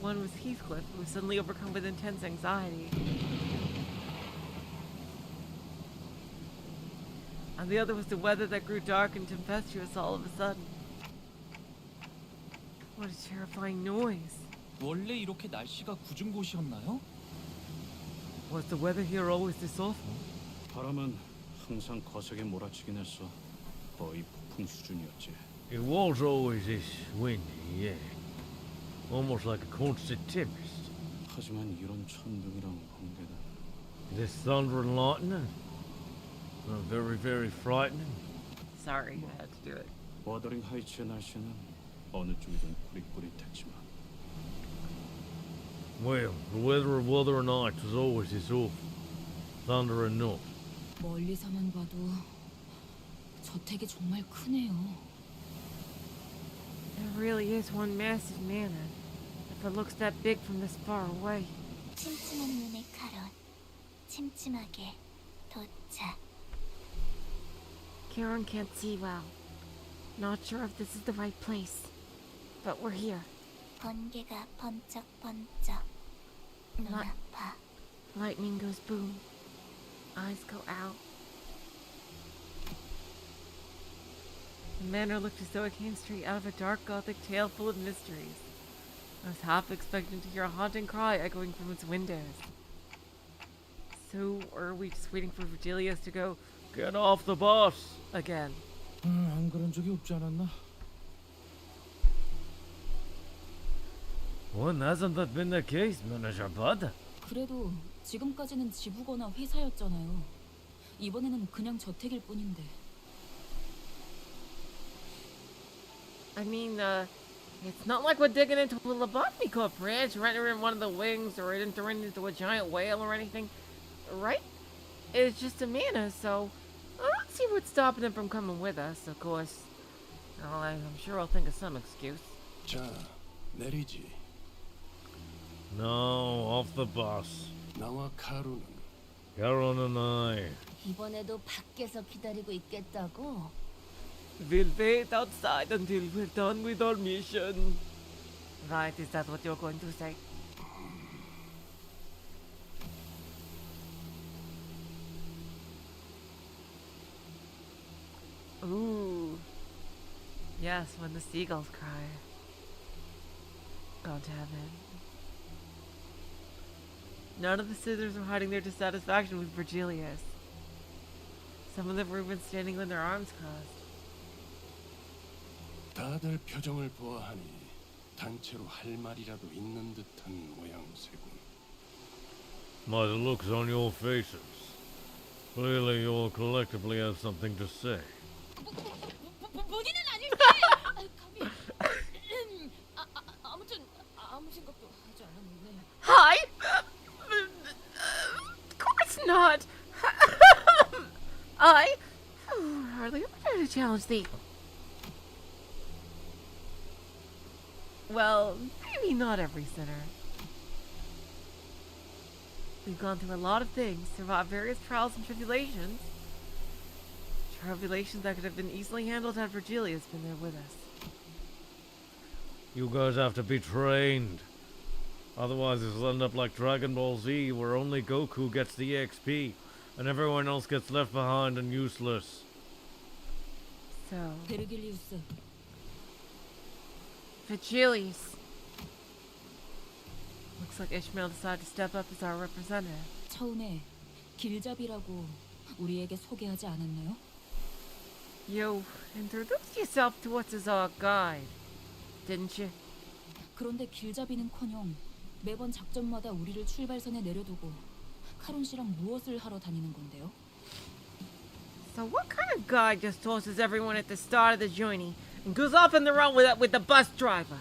One was Heathcliff, who was suddenly overcome with intense anxiety. And the other was the weather that grew dark and tempestuous all of a sudden. What a terrifying noise. 원래 이렇게 날씨가 궂은 곳이었나요? Was the weather here always this awful? 바람은 항상 거세게 몰아치긴 했어. 거의 폭풍 수준이었지. It was always this windy, yeah. Almost like a constant tempest. 하지만 이런 천둥이랑 번개는 This thunder and lightning? Very, very frightening. Sorry, I had to do it. 워더링 하이츠의 날씨는 어느 쪽이든 꾸릿꾸릿했지만 Well, the weather of Wuthering Heights was always this awful. Thunder and not. 멀리서만 봐도 저택이 정말 크네요. It really is one massive manor. If it looks that big from this far away. 침침한 눈의 카론, 침침하게 도착. Karen can't see well. Not sure if this is the right place. But we're here. 번개가 번쩍번쩍. 눈 아파. Lightning goes boom. Eyes go out. The manor looked as though it came straight out of a dark gothic tale full of mysteries. I was half expecting to hear a haunting cry echoing from its windows. So, are we just waiting for Virgilius to go, "Get off the bus!" again? 안 그런 적이 없지 않았나? When hasn't that been the case, Manager Bud? 그래도 지금까지는 지부거나 회사였잖아요. 이번에는 그냥 저택일 뿐인데. I mean, it's not like we're digging into a Limbus Corp ranch, or entering one of the wings, or entering into a giant whale or anything, right? It's just a manor, so I don't see what's stopping him from coming with us, of course. I'm sure I'll think of some excuse. 자, 내리지. No, off the bus. 나와 카루는 Karen and I. 이번에도 밖에서 기다리고 있겠다고? We'll wait outside until we're done with our mission. Right, is that what you're going to say? Ooh. Yes, when the seagulls cry. Gone to heaven. None of the scissors were hiding their dissatisfaction with Virgilius. Some of them were even standing with their arms crossed. 다들 표정을 보아하니 단체로 할 말이라도 있는 듯한 모양새군. By the looks on your faces, clearly you all collectively have something to say. 본인은 아닐게. 감히. 아무튼 아무 생각도 하지 않았는데. Hi? Of course not. I hardly ever try to challenge thee. Well, maybe not every sinner. We've gone through a lot of things, survived various trials and tribulations. Tribulations that could have been easily handled had Virgilius been there with us. You guys have to be trained. Otherwise it'll end up like Dragon Ball Z, where only Goku gets the EXP, and everyone else gets left behind and useless. So... 베르길리우스. Virgilius. Looks like Ishmael decided to step up as our representative. 처음에 길잡이라고 우리에게 소개하지 않았나요? You introduced yourself to us as our guide, didn't you? 그런데 길잡이는커녕 매번 작전마다 우리를 출발선에 내려두고 카론 씨랑 무엇을 하러 다니는 건데요? So what kind of guy just tosses everyone at the start of the journey and goes off on their own with the bus driver?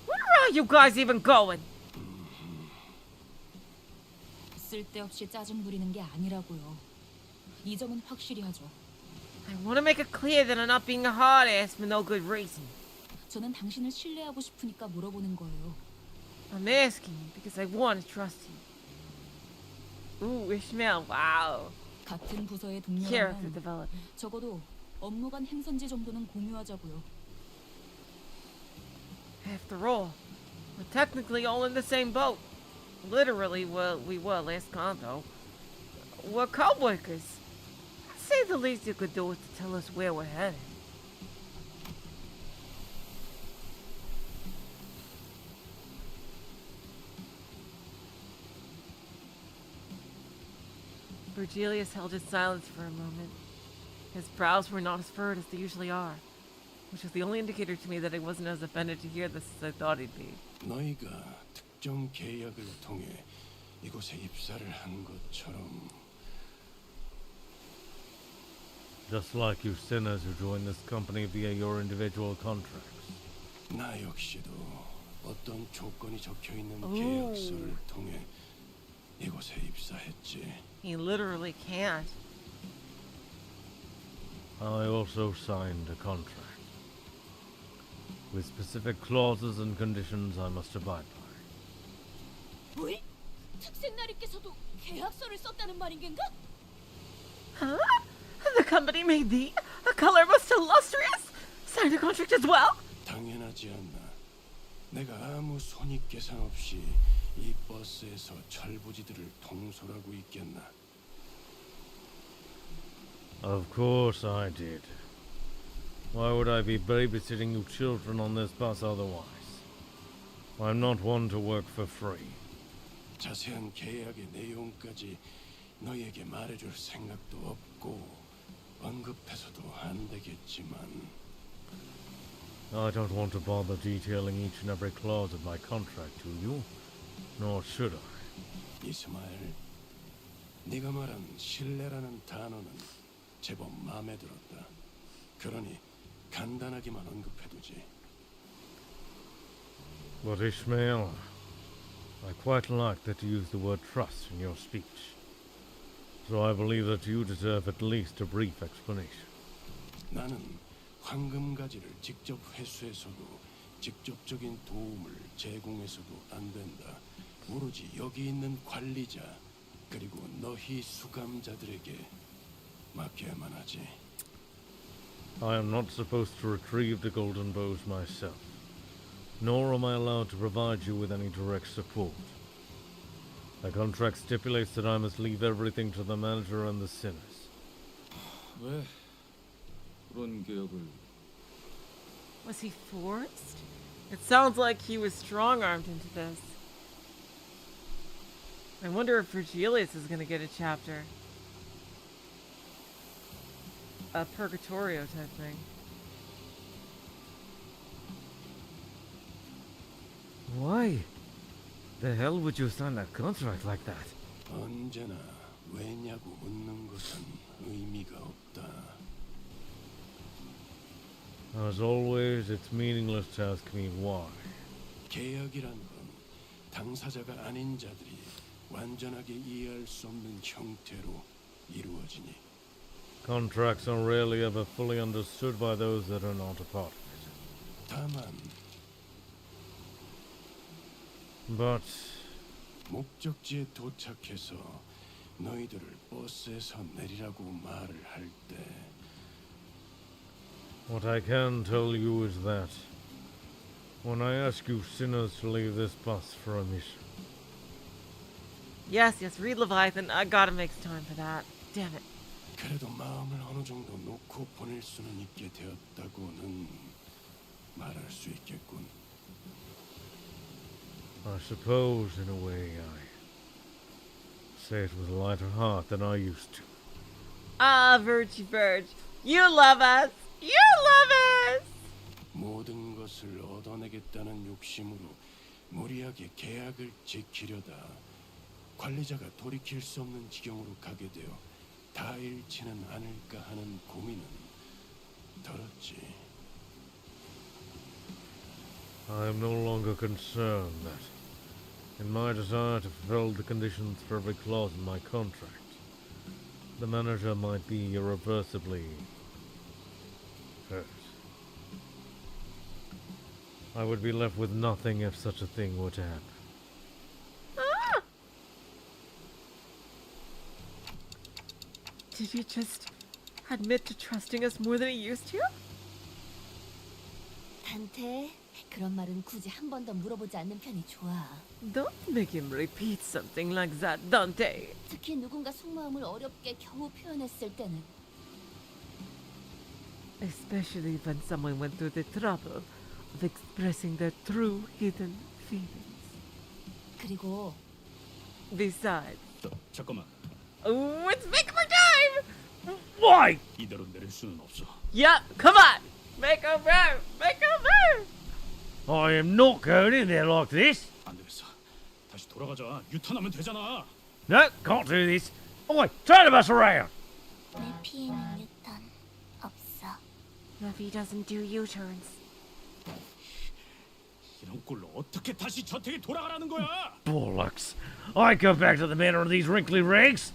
Where are you guys even going? 쓸데없이 짜증 부리는 게 아니라고요. 이 점은 확실히 하죠. I want to make it clear that I'm not being a hard ass for no good reason. 저는 당신을 신뢰하고 싶으니까 물어보는 거예요. I'm asking because I want to trust you. Ooh, Ishmael, wow. 같은 부서의 Character 동료라면 development. 적어도 업무 간 행선지 정도는 공유하자고요. After all, we're technically all in the same boat. Literally, well, we were last condo. We're co-workers. I'd say the least you could do is to tell us where we're headed. Virgilius held his silence for a moment. His brows were not as furrowed as they usually are, which was the only indicator to me that I wasn't as offended to hear this as I thought he'd be. 너희가 특정 계약을 통해 이곳에 입사를 한 것처럼 Just like you sinners who join this company via your individual contracts. 나 역시도 어떤 조건이 적혀있는 Ooh. 계약서를 통해 이곳에 입사했지. He literally can't. I also signed a contract with specific clauses and conditions I must abide by. 왜? 특색나리께서도 계약서를 썼다는 말인 겐가? Huh? The company made thee, a color most illustrious, signed a contract as well? 당연하지 않나. 내가 아무 손익계산 없이 이 버스에서 철부지들을 통솔하고 있겠나. Of course I did. Why would I be babysitting you children on this bus otherwise? I'm not one to work for free. 자세한 계약의 내용까지 너희에게 말해줄 생각도 없고 언급해서도 안 되겠지만 I don't want to bother detailing each and every clause of my contract to you, nor should I. 이스마엘, 네가 말한 신뢰라는 단어는 제법 마음에 들었다. 그러니 간단하게만 언급해두지. But Ishmael, I quite like that you use the word trust in your speech. So I believe that you deserve at least a brief explanation. 나는 황금가지를 직접 회수해서도 직접적인 도움을 제공해서도 안 된다. 오로지 여기 있는 관리자 그리고 너희 수감자들에게 맡겨야만 하지. I am not supposed to retrieve the golden bows myself, nor am I allowed to provide you with any direct support. The contract stipulates that I must leave everything to the manager and the sinners. 왜 그런 계약을? Was he forced? It sounds like he was strong-armed into this. I wonder if Virgilius is gonna get a chapter. A Purgatorio type thing. Why the hell would you sign a contract like that? 언제나 왜냐고 묻는 것은 의미가 없다. As always, it's meaningless to ask me why. 계약이란 건 당사자가 아닌 자들이 완전하게 이해할 수 없는 형태로 이루어지니. Contracts are rarely ever fully understood by those that are not a part of it. 다만 But 목적지에 도착해서 너희들을 버스에서 내리라고 말을 할 때 what I can tell you is that when I ask you sinners to leave this bus for a mission, Yes, read Leviathan. I gotta make time for that. Damn it. 그래도 마음을 어느 정도 놓고 보낼 수는 있게 되었다고는 말할 수 있겠군. I suppose in a way I say it with a lighter heart than I used to. Ah, Virg. You love us. You love us. 모든 것을 얻어내겠다는 욕심으로 무리하게 계약을 지키려다 관리자가 돌이킬 수 없는 지경으로 가게 되어 다 잃지는 않을까 하는 고민은 덜었지. I am no longer concerned that, in my desire to fulfill the conditions for every clause in my contract, the manager might be irreversibly hurt. I would be left with nothing if such a thing were to happen. Ah! Did you just admit to trusting us more than he used to? 단테, 그런 말은 굳이 한 번 더 물어보지 않는 편이 좋아. Don't make him repeat something like that, Dante. 특히 누군가 속마음을 어렵게 겨우 표현했을 때는. Especially when someone went through the trouble of expressing their true hidden feelings. 그리고 Besides, 잠깐만. oh, it's makeover time! Why? 이대로 내릴 수는 없어. Yep, come on! Makeover! Makeover! I am not going in there like this. 안 되겠어. 다시 돌아가자. 유턴하면 되잖아. No, can't do this. Oi, turn the bus around. 내 피에는 유턴 없어. Ruffy doesn't do U-turns. 이런 꼴로 어떻게 다시 저택에 돌아가라는 거야? Bollocks. I go back to the manor of these wrinkly rags.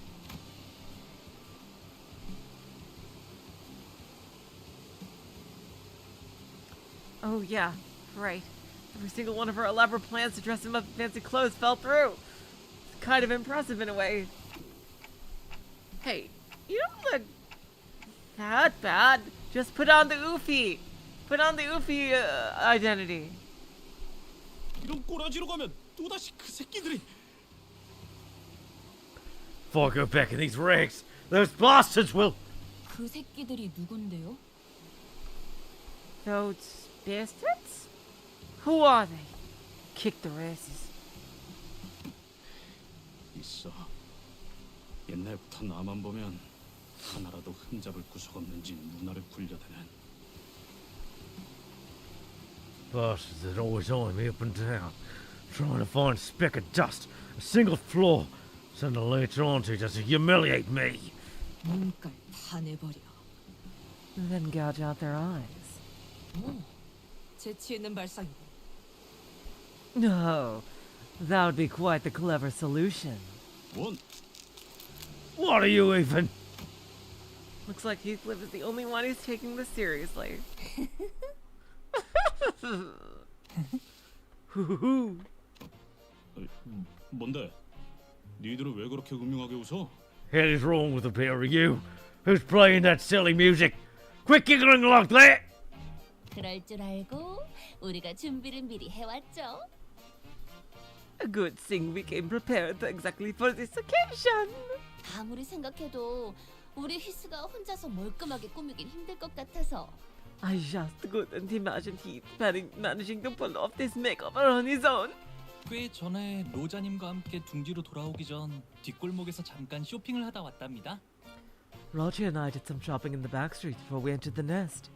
Oh yeah, right. Every single one of our elaborate plans to dress him up in fancy clothes fell through. It's kind of impressive in a way. Hey, you don't look that bad. Just put on the Oofy. Put on the Oofy identity. 이런 꼬라지로 가면 또다시 그 새끼들이. If I go back in these rags, those bastards will. 그 새끼들이 누군데요? Those bastards? Who are they? Kick their asses. 있어. 옛날부터 나만 보면 하나라도 흠잡을 구석 없는지 눈알을 굴려대는. Bastards that always eye me up and down, trying to find a speck of dust, a single flaw, something to latch onto just to humiliate me. 눈깔 다 내버려. Then gouge out their eyes. 재치 있는 발상이고. No, that would be quite the clever solution. What are you even? Looks like Heathcliff is the only one who's taking this seriously. 뭔데? 니들은 왜 그렇게 음흉하게 웃어? Hell is wrong with the pair of you? Who's playing that silly music? Quit giggling like that! 그럴 줄 알고 우리가 준비를 미리 해왔죠. A good thing we came prepared exactly for this occasion. 아무리 생각해도 우리 히스가 혼자서 멀끔하게 꾸미긴 힘들 것 같아서. I just couldn't imagine Heath managing to pull off this makeover on his own. 꽤 전에 로자님과 함께 둥지로 돌아오기 전 뒷골목에서 잠깐 쇼핑을 하다 왔답니다. Roger and I did some shopping in the back streets before we entered the nest.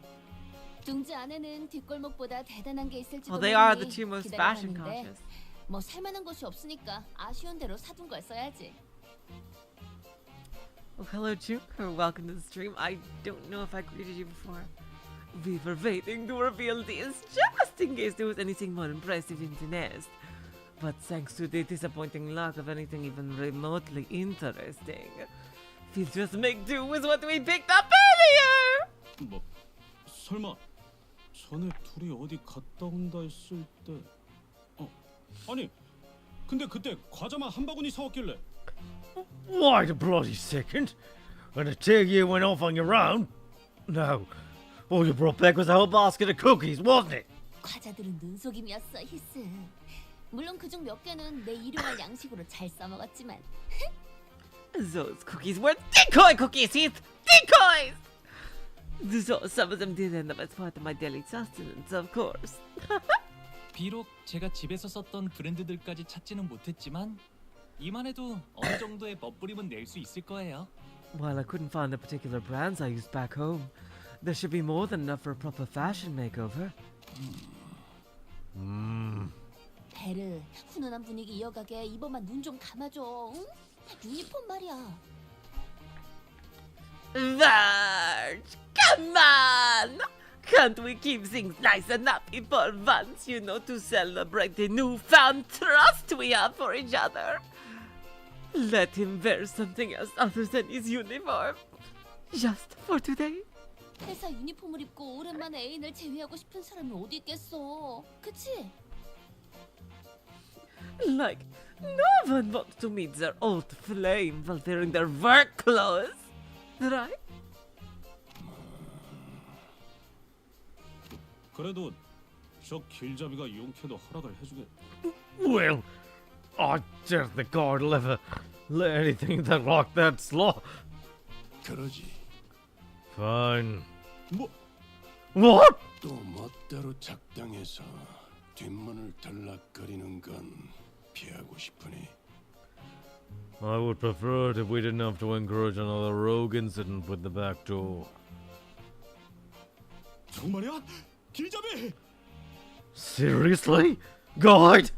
둥지 안에는 뒷골목보다 대단한 게 있을지도 Well, they are the 모르니 two most fashion 기다려봤는데 conscious. 뭐 살만한 곳이 없으니까 아쉬운 대로 사둔 걸 써야지. Oh, hello, Junko. Welcome to the stream. I don't know if I greeted you before. We were waiting to reveal these just in case there was anything more impressive in the nest. But thanks to the disappointing lack of anything even remotely interesting, we'll just make do with what we picked up earlier! 뭐 설마 전에 둘이 어디 갔다 온다 했을 때 아니 근데 그때 과자만 한 바구니 사왔길래 Wait a bloody second. And the two of you went off on your own? No. All you brought back was a whole basket of cookies, wasn't it? 과자들은 눈속임이었어, 히스. 물론 그중 몇 개는 내 일용할 양식으로 잘 써먹었지만. Those cookies were decoy cookies, Heath! Decoys! So some of them did end up as part of my daily sustenance, of course. 비록 제가 집에서 썼던 브랜드들까지 찾지는 못했지만 이만해도 어느 정도의 멋부림은 낼 수 있을 거예요. While I couldn't find the particular brands I used back home, there should be more than enough for a proper fashion makeover. 베르, 훈훈한 분위기 이어가게 이번만 눈 좀 감아줘. 응? 유니폼 말이야. Virg, come on! Can't we keep things nice and happy for once, you know, to celebrate the newfound trust we have for each other? Let him wear something else other than his uniform. Just for today. 회사 유니폼을 입고 오랜만에 애인을 제외하고 싶은 사람이 어디 있겠어. 그치? Like, no one wants to meet their old flame while wearing their work clothes, right? 그래도 저 길잡이가 용케도 허락을 해주겠. Well, I doubt the guard will ever let anything that like that slide. 그러지. Fine. 뭐? What? 또 멋대로 작당해서 뒷문을 들락거리는 건 피하고 싶으니. I would prefer it if we didn't have to encourage another rogue incident with the back door. 정말이야? 길잡이! Seriously? God?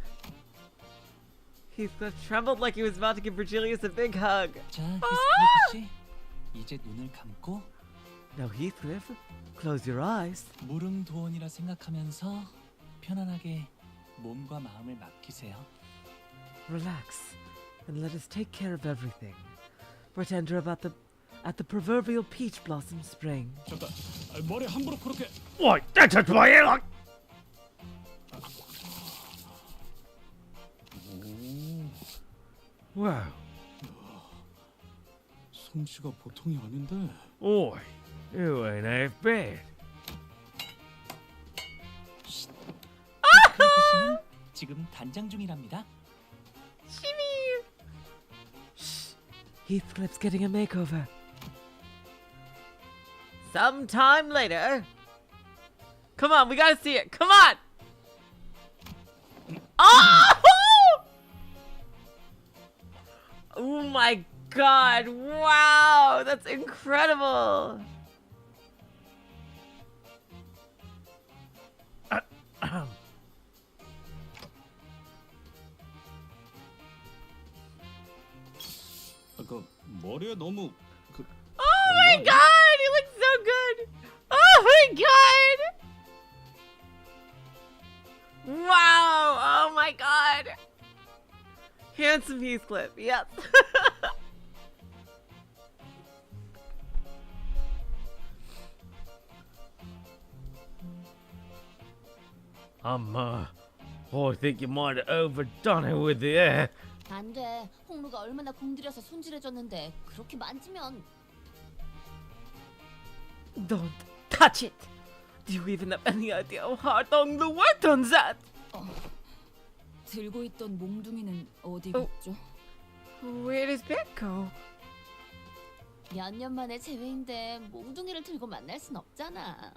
Heathcliff trembled like he was about to give Virgilius a big hug. 자, 히스클리프 씨, 이제 눈을 감고 Now, Heathcliff, close your eyes. 무릉도원이라 생각하면서 편안하게 몸과 마음을 맡기세요. Relax, and let us take care of everything. Pretend you're at the proverbial peach blossom spring. 잠깐, 머리 함부로 그렇게. Wait, that touched my ear like. Wow. 솜씨가 보통이 아닌데. Oi, you ain't half bad. 히스클리프 씨는 지금 단장 중이랍니다. Shimmy! Shh. Heathcliff's getting a makeover. Sometime later. Come on, we gotta see it. Come on! Oh! Oh my god, wow! That's incredible! 아까 머리에 너무 그. Oh my god, he looks so good! Oh my god! Wow! Oh my god! Handsome Heathcliff, yes. I think you might have overdone it with the air. 안 돼. 홍루가 얼마나 공들여서 손질해줬는데 그렇게 만지면. Don't touch it! Do you even have any idea how hard Onglu worked on that? 들고 있던 몽둥이는 어디 갔죠? Where does that go? 몇 년 만에 재회인데 몽둥이를 들고 만날 순 없잖아.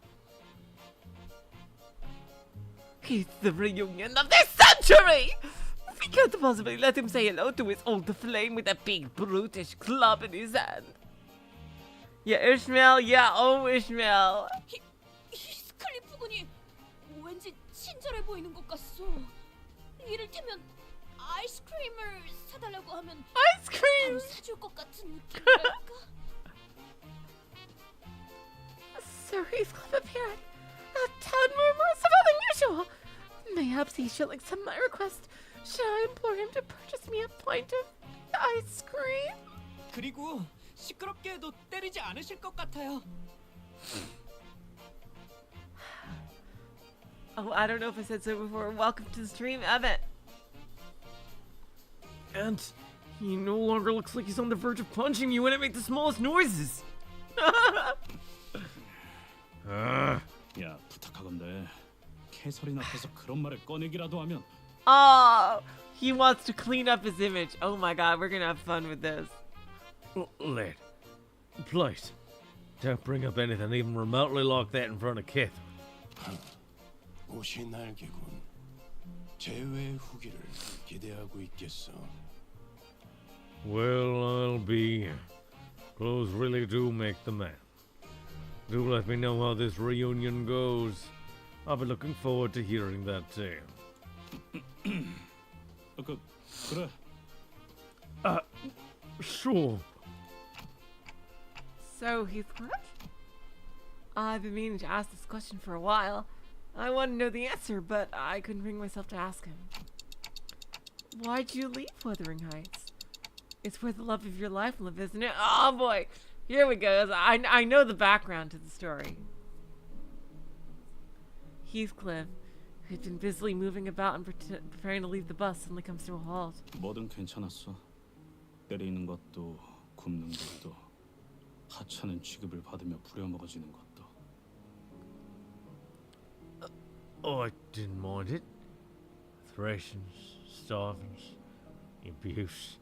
It's the reunion of the century! we can't possibly let him say hello to his old flame with a big brutish club in his hand. Yeah, Ishmael. Yeah, oh, Ishmael. 히스클리프 군이 왠지 친절해 보이는 것 같소. 이를테면 아이스크림을 사달라고 하면 아이스크림 바로 사줄 것 같은 느낌이랄까? Sir Heathcliff appeared. A town murmurs of unusual. Mayhaps he shall accept my request. Shall I implore him to purchase me a pint of ice cream? 그리고 시끄럽게 해도 때리지 않으실 것 같아요. Oh, I don't know if I said so before. Welcome to the stream, Evan. And he no longer looks like he's on the verge of punching you when it makes the smallest noises. 야, 부탁하건대. 캐서린 앞에서 그런 말을 꺼내기라도 하면. Oh, he wants to clean up his image. Oh my god, we're gonna have fun with this. Lad, please, don't bring up anything even remotely like that in front of Catherine. 옷이 날개군. 제외의 후기를 기대하고 있겠어. Well, I'll be. Clothes really do make the man. Do let me know how this reunion goes. I'll be looking forward to hearing that tale. 그래. Sure. So, Heathcliff? I've been meaning to ask this question for a while. I want to know the answer, but I couldn't bring myself to ask him. Why'd you leave Wuthering Heights? It's where the love of your life live, isn't it? Oh boy! Here we go. I know the background to the story. Heathcliff, who'd been busily moving about and preparing to leave the bus, suddenly comes to a halt. 뭐든 괜찮았어. 때리는 것도 굽는 것도 하찮은 취급을 받으며 부려먹어지는 것도. I didn't mind it. Thrashings, starvings, abuse,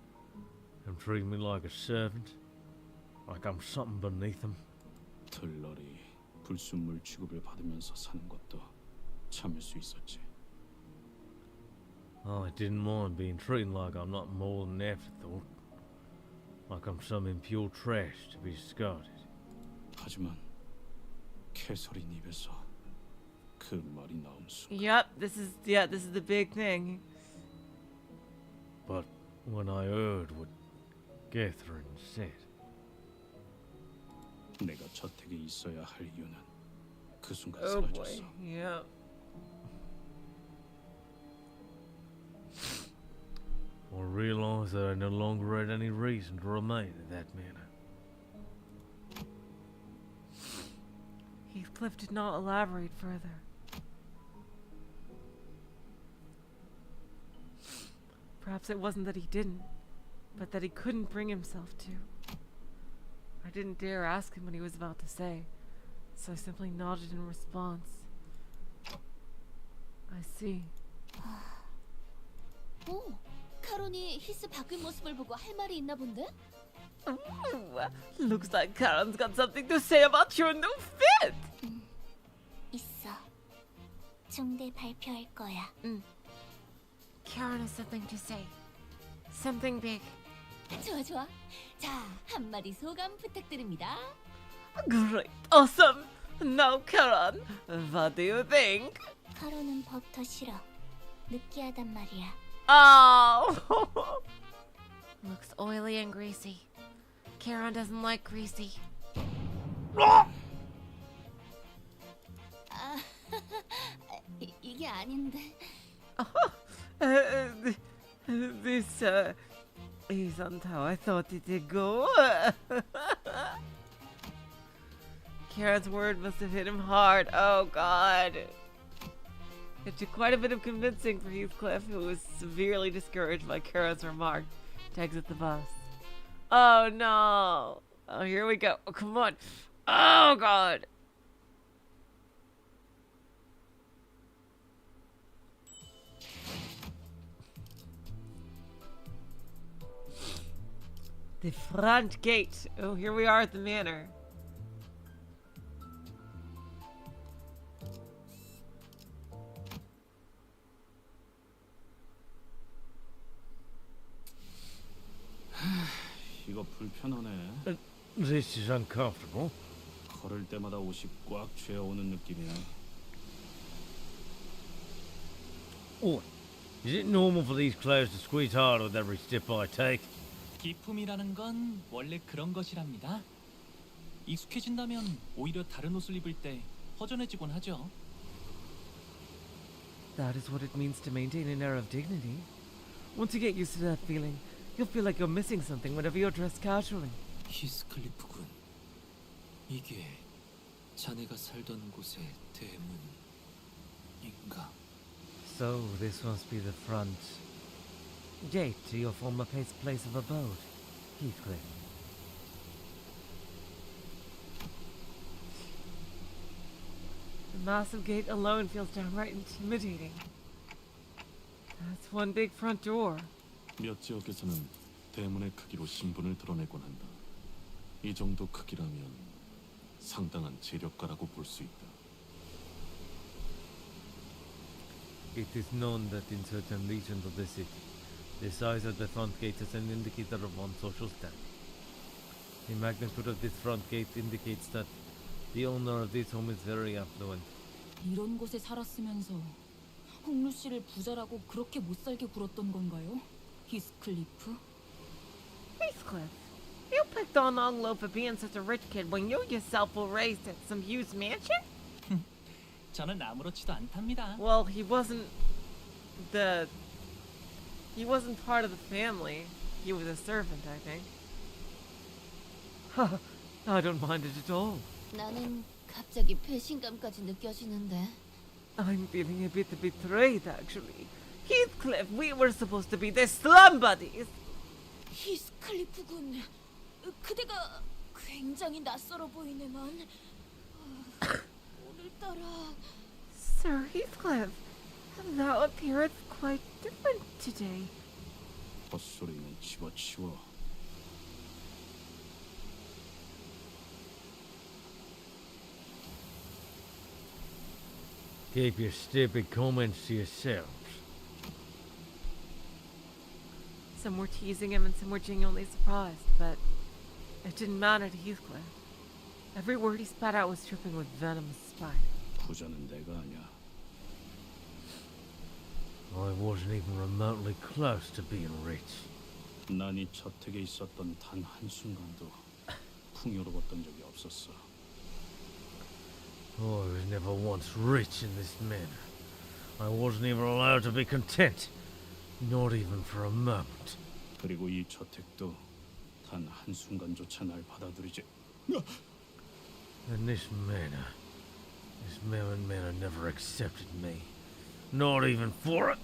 them treating me like a servant, like I'm something beneath them. 들러리 불순물 취급을 받으면서 사는 것도 참을 수 있었지. I didn't mind being treated like I'm not more than an afterthought, like I'm some impure trash to be discarded. 하지만 캐서린 입에서 그 말이 나온 순간. Yep, this is the big thing. But when I heard what Catherine said, 내가 저택에 있어야 할 이유는 그 순간 Oh boy, 사라졌어. yep. I realized that I no longer had any reason to remain in that manor. Heathcliff did not elaborate further. Perhaps it wasn't that he didn't, but that he couldn't bring himself to. I didn't dare ask him what he was about to say, so I simply nodded in response. I see. 오, 카론이 히스 바뀐 모습을 보고 할 말이 있나 본데? Ooh, looks like Karen's got something to say about your new fit. 있어. 중대 발표할 거야. Karen has something to say. Something big. 좋아 좋아. 자, 한마디 소감 부탁드립니다. Great. Awesome. Now, Karen, what do you think? 카로는 법더 싫어. 느끼하단 말이야. Oh! Looks oily and greasy. Karen doesn't like greasy. 이게 아닌데. This isn't how I thought it would go. Karen's word must have hit him hard. Oh God. It took quite a bit of convincing for Heathcliff, who was severely discouraged by Karen's remark, to exit the bus. Oh no. Oh, here we go. Oh, come on. Oh God. The front gate. Oh, here we are at the manor. 이거 불편하네. This is uncomfortable. 걸을 때마다 옷이 꽉 쥐어오는 느낌이야. Oh, is it normal for these clothes to squeeze hard with every step I take? 기품이라는 건 원래 그런 것이랍니다. 익숙해진다면 오히려 다른 옷을 입을 때 허전해지곤 하죠. That is what it means to maintain an air of dignity. Once you get used to that feeling, you'll feel like you're missing something whenever you're dressed casually. 히스클리프군. 이게 자네가 살던 곳의 대문인가? So this must be the front gate to your former place of abode, Heathcliff. The massive gate alone feels downright intimidating. That's one big front door. 몇 지역에서는 대문의 크기로 신분을 드러내곤 한다. 이 정도 크기라면 상당한 재력가라고 볼 수 있다. It is known that in certain regions of the city, the size of the front gate is an indicator of one's social standing. The magnitude of this front gate indicates that the owner of this home is very affluent. 이런 곳에 살았으면서 홍루 씨를 부자라고 그렇게 못 살게 굴었던 건가요? 히스클리프? Heathcliff, you picked on Onglo for being such a rich kid when you yourself were raised at some huge mansion? 저는 아무렇지도 않답니다. Well, he wasn't part of the family. He was a servant, I think. I don't mind it at all. 나는 갑자기 배신감까지 느껴지는데. I'm feeling a bit betrayed, actually. Heathcliff, we were supposed to be the slum buddies. 히스클리프군. 그대가 굉장히 낯설어 보이네만. 오늘따라. Sir Heathcliff, thou appeareth quite different today. 헛소리는 집어치워. Keep your stupid comments to yourselves. Some were teasing him and some were genuinely surprised, but it didn't matter to Heathcliff. Every word he spat out was dripping with venomous spite. 부자는 내가 아니야. I wasn't even remotely close to being rich. 난 이 저택에 있었던 단 한순간도 풍요로웠던 적이 없었어. I was never once rich in this manner. I wasn't even allowed to be content. Not even for a moment. 그리고 이 저택도 단 한순간조차 날 받아들이지. And this manor never accepted me. Not even for it.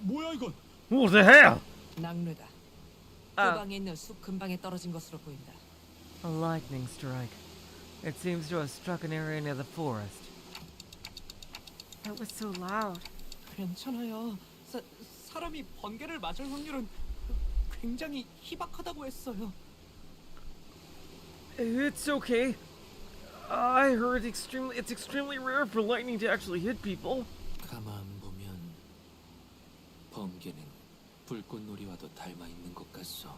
뭐야 이건? What the hell? 낙뢰다. 후방에 있는 숲 근방에 떨어진 것으로 보인다. A lightning strike. It seems to have struck an area near the forest. That was so loud. 괜찮아요. 사람이 번개를 맞을 확률은 굉장히 희박하다고 했어요. It's okay. I heard it's extremely rare for lightning to actually hit people. 가만 보면 번개는 불꽃놀이와도 닮아 있는 것 같소.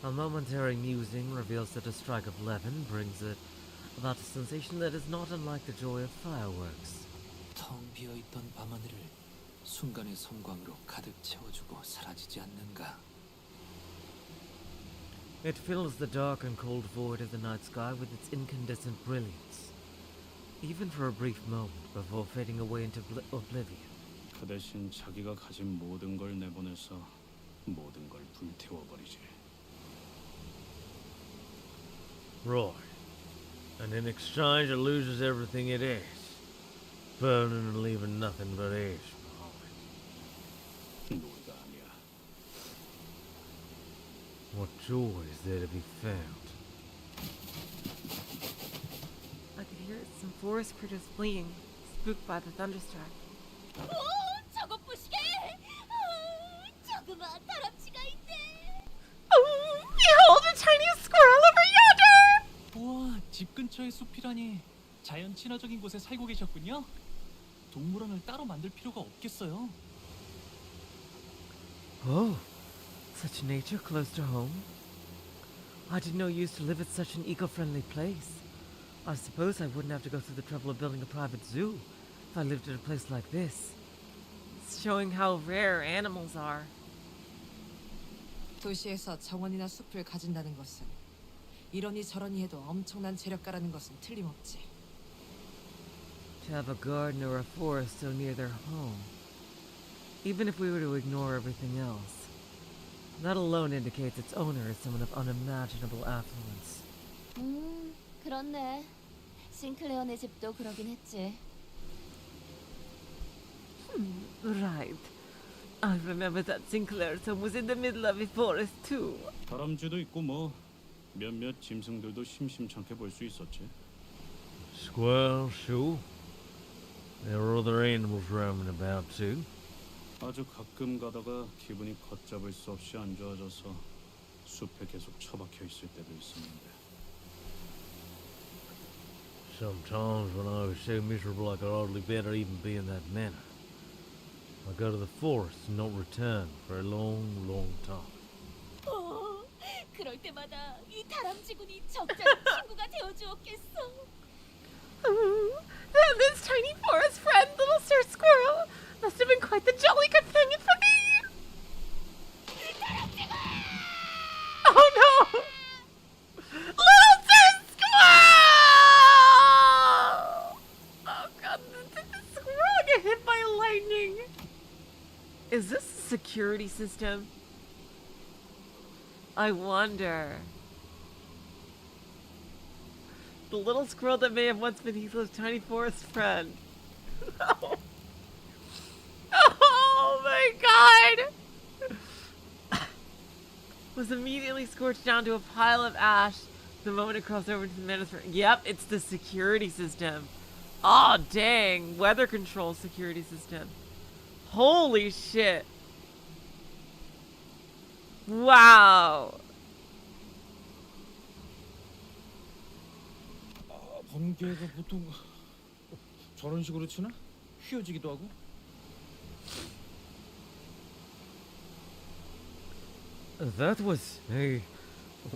A momentary musing reveals that a strike of 11 brings it about a sensation that is not unlike the joy of fireworks. 텅 비어있던 밤하늘을 순간의 섬광으로 가득 채워주고 사라지지 않는가. It fills the dark and cold void of the night sky with its incandescent brilliance, even for a brief moment before fading away into oblivion. 그 대신 자기가 가진 모든 걸 내보내서 모든 걸 불태워버리지. Right. And in exchange it loses everything it is, burning and leaving nothing but ash behind. 놀가 아니야. What joy is there to be found? I could hear some forest critters fleeing, spooked by the thunderstruck. 저것 보시게! 조그마한 다람쥐가 있네! Oh, behold a tiny squirrel over yonder! 우와, 집 근처에 숲이라니. 자연 친화적인 곳에 살고 계셨군요. 동물원을 따로 만들 필요가 없겠어요. Oh, Such nature close to home. I didn't know you used to live at such an eco-friendly place. I suppose I wouldn't have to go through the trouble of building a private zoo if I lived at a place like this. It's showing how rare animals are. 도시에서 정원이나 숲을 가진다는 것은 이러니 저러니 해도 엄청난 재력가라는 것은 틀림없지. To have a garden or a forest so near their home. Even if we were to ignore everything else, that alone indicates its owner is someone of unimaginable affluence. 그렇네. 싱클레어네 집도 그러긴 했지. Right. I remember that Sinclair's home was in the middle of a forest too. 다람쥐도 있고 뭐 몇몇 짐승들도 심심찮게 볼 수 있었지. Squirrel, sure. There are other animals roaming about too. 아주 가끔 가다가 기분이 걷잡을 수 없이 안 좋아져서 숲에 계속 처박혀 있을 때도 있었는데. Sometimes when I was so miserable I could hardly bear to even be in that manor. I go to the forest and not return for a long, long time. 그럴 때마다 이 다람쥐군이 적절한 친구가 되어주었겠어. And this tiny forest friend, little Sir Squirrel, must have been quite the jolly companion for me. Oh no! Little Sir Squirrel! Oh god, did the squirrel get hit by lightning? Is this a security system? I wonder. The little squirrel that may have once been Heathcliff's tiny forest friend. Oh my god! Was immediately scorched down to a pile of ash the moment it crossed over to the Manor's. Yep, it's the security system. Aw, dang. Weather control security system. Holy shit. Wow. 번개가 보통 저런 식으로 치나? 휘어지기도 하고? That was a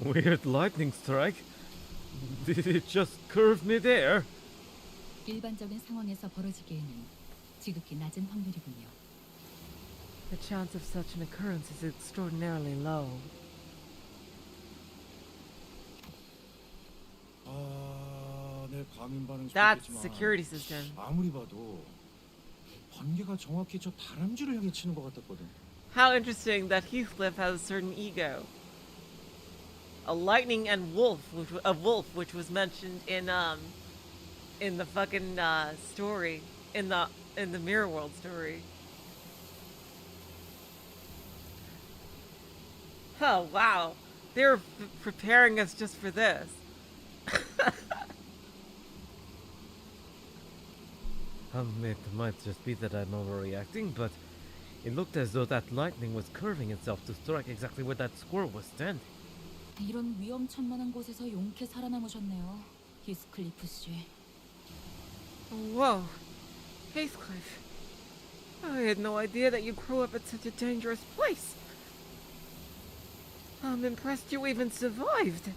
weird lightning strike. Did it just curve midair? 일반적인 상황에서 벌어지기에는 지극히 낮은 확률이군요. The chance of such an occurrence is extraordinarily low. 내 과민 반응 That's 수도 있겠지만 security system. 아무리 봐도 번개가 정확히 저 다람쥐를 향해 치는 것 같았거든. How interesting that Heathcliff has a certain ego. A lightning and wolf, which was mentioned in the fucking story, in the Mirror World story. Oh wow, they're preparing us just for this. It might just be that I'm overreacting, but it looked as though that lightning was curving itself to strike exactly where that squirrel was standing. 이런 위험천만한 곳에서 용케 살아남으셨네요, 히스클리프 씨. Whoa, Heathcliff. I had no idea that you grew up at such a dangerous place. I'm impressed you even survived.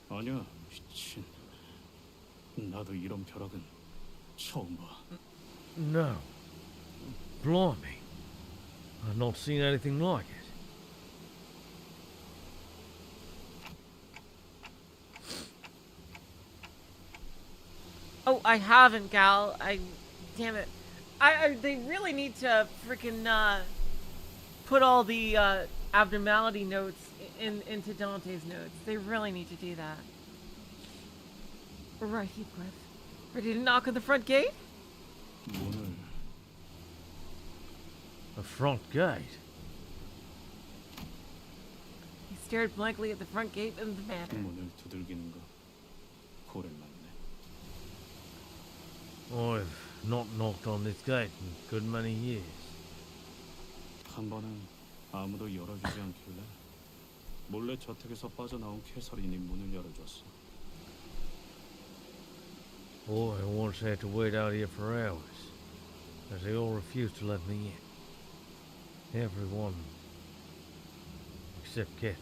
아니야, 미친. 나도 이런 벼락은 처음 봐. No. Blimey. I've not seen anything like it. Oh, I haven't, Gal. Damn it. They really need to freaking put all the abnormality notes into Dante's notes. They really need to do that. Right, Heathcliff. Ready to knock on the front gate? 문을. A front gate? He stared blankly at the front gate of the manor. 문을 두들기는 거 고를만네. I've not knocked on this gate in a good many years. 한 번은 아무도 열어주지 않길래 몰래 저택에서 빠져나온 캐서린이 문을 열어줬어. Boy, I once had to wait out here for hours. But they all refused to let me in. Everyone. Except Catherine.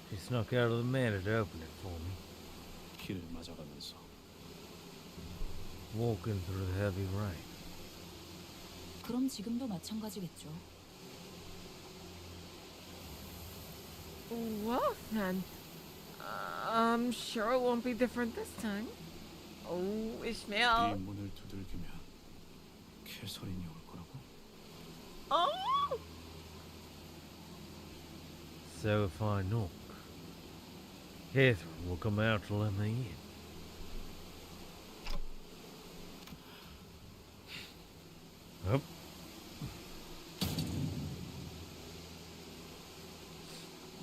She snuck out of the manor to open it for me. 길을 맞아가면서 Walking through the heavy rain. 그럼 지금도 마찬가지겠죠. Well then, I'm sure it won't be different this time. Oh, 이 Ishmael. 문을 두들기면 캐서린이 올 거라고? Oh! So if I knock, Catherine will come out to let me in. Up.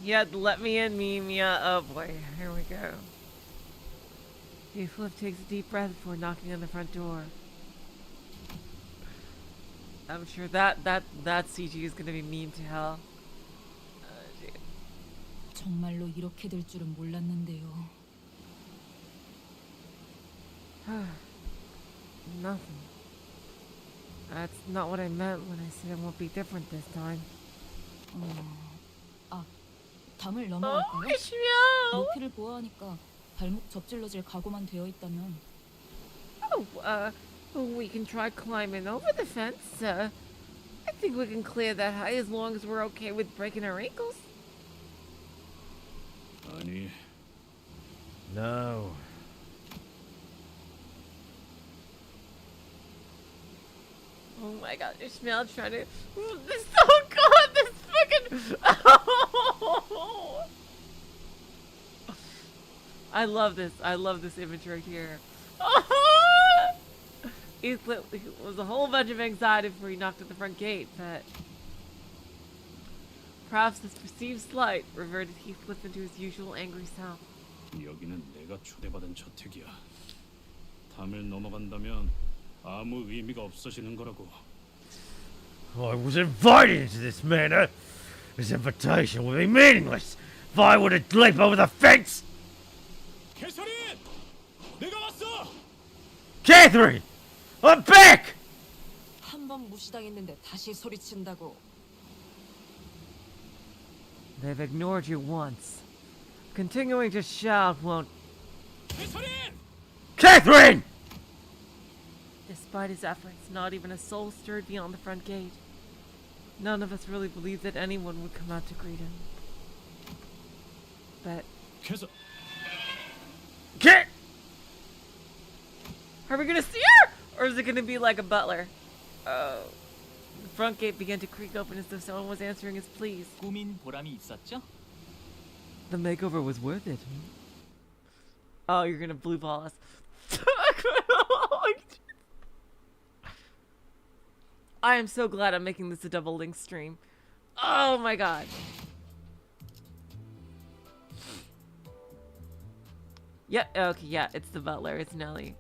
Yeah, let me in, meme. Yeah, oh boy, here we go. Heathcliff takes a deep breath before knocking on the front door. I'm sure that CG is gonna be mean to hell. 정말로 이렇게 될 줄은 몰랐는데요. Nothing. That's not what I meant when I said it won't be different this time. 담을 넘어갈까요? Ishmael! 높이를 보아하니까 발목 접질러질 각오만 되어 있다면. We can try climbing over the fence. I think we can clear that high as long as we're okay with breaking our ankles. 아니, No. Oh my god, Ishmael trying to. This, oh god, this fucking. Oh. I love this. I love this image right here. It was a whole bunch of anxiety before he knocked at the front gate, but perhaps this perceived slight reverted Heathcliff into his usual angry self. 여기는 내가 초대받은 저택이야. 담을 넘어간다면 아무 의미가 없어지는 거라고. I was invited into this manor. This invitation would be meaningless if I were to leap over the fence. 캐서린! 내가 왔어! Catherine! I'm back! 한 번 무시당했는데 다시 소리친다고. They've ignored you once. Continuing to shout won't. 캐서린! Catherine! Despite his efforts, not even a soul stirred beyond the front gate. None of us really believed that anyone would come out to greet him. But 캐서. Get! Are we gonna see her? Or is it gonna be like a butler? Oh. The front gate began to creak open as though someone was answering his pleas. 꾸민 보람이 있었죠? The makeover was worth it. Oh, you're gonna blue ball us. I am so glad I'm making this a double link stream. Oh my god. Yeah, okay, yeah, it's the butler. It's Nelly.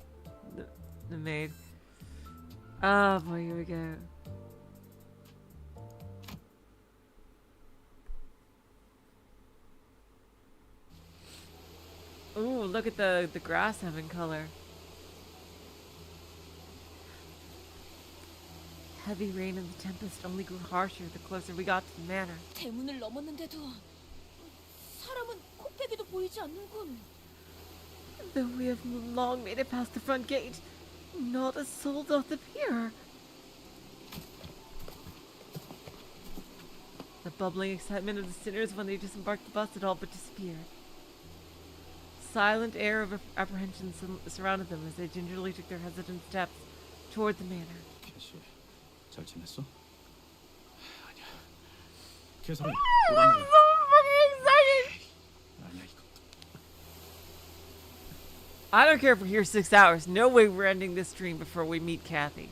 The maid. Oh boy, here we go. Ooh, look at the grass having color. Heavy rain and the tempest only grew harsher the closer we got to the manor. 대문을 넘었는데도 사람은 코빼기도 보이지 않는군. Though we have long made it past the front gate, not a soul doth appear. The bubbling excitement of the sinners when they disembarked the bus had all but disappeared. Silent air of apprehension surrounded them as they gingerly took their hesitant steps toward the manor. 캐시, 잘 지냈어? 아니야. 캐서린, I'm so fucking excited! 아니야 이거. I don't care if we're here 6 hours. No way we're ending this stream before we meet Kathy.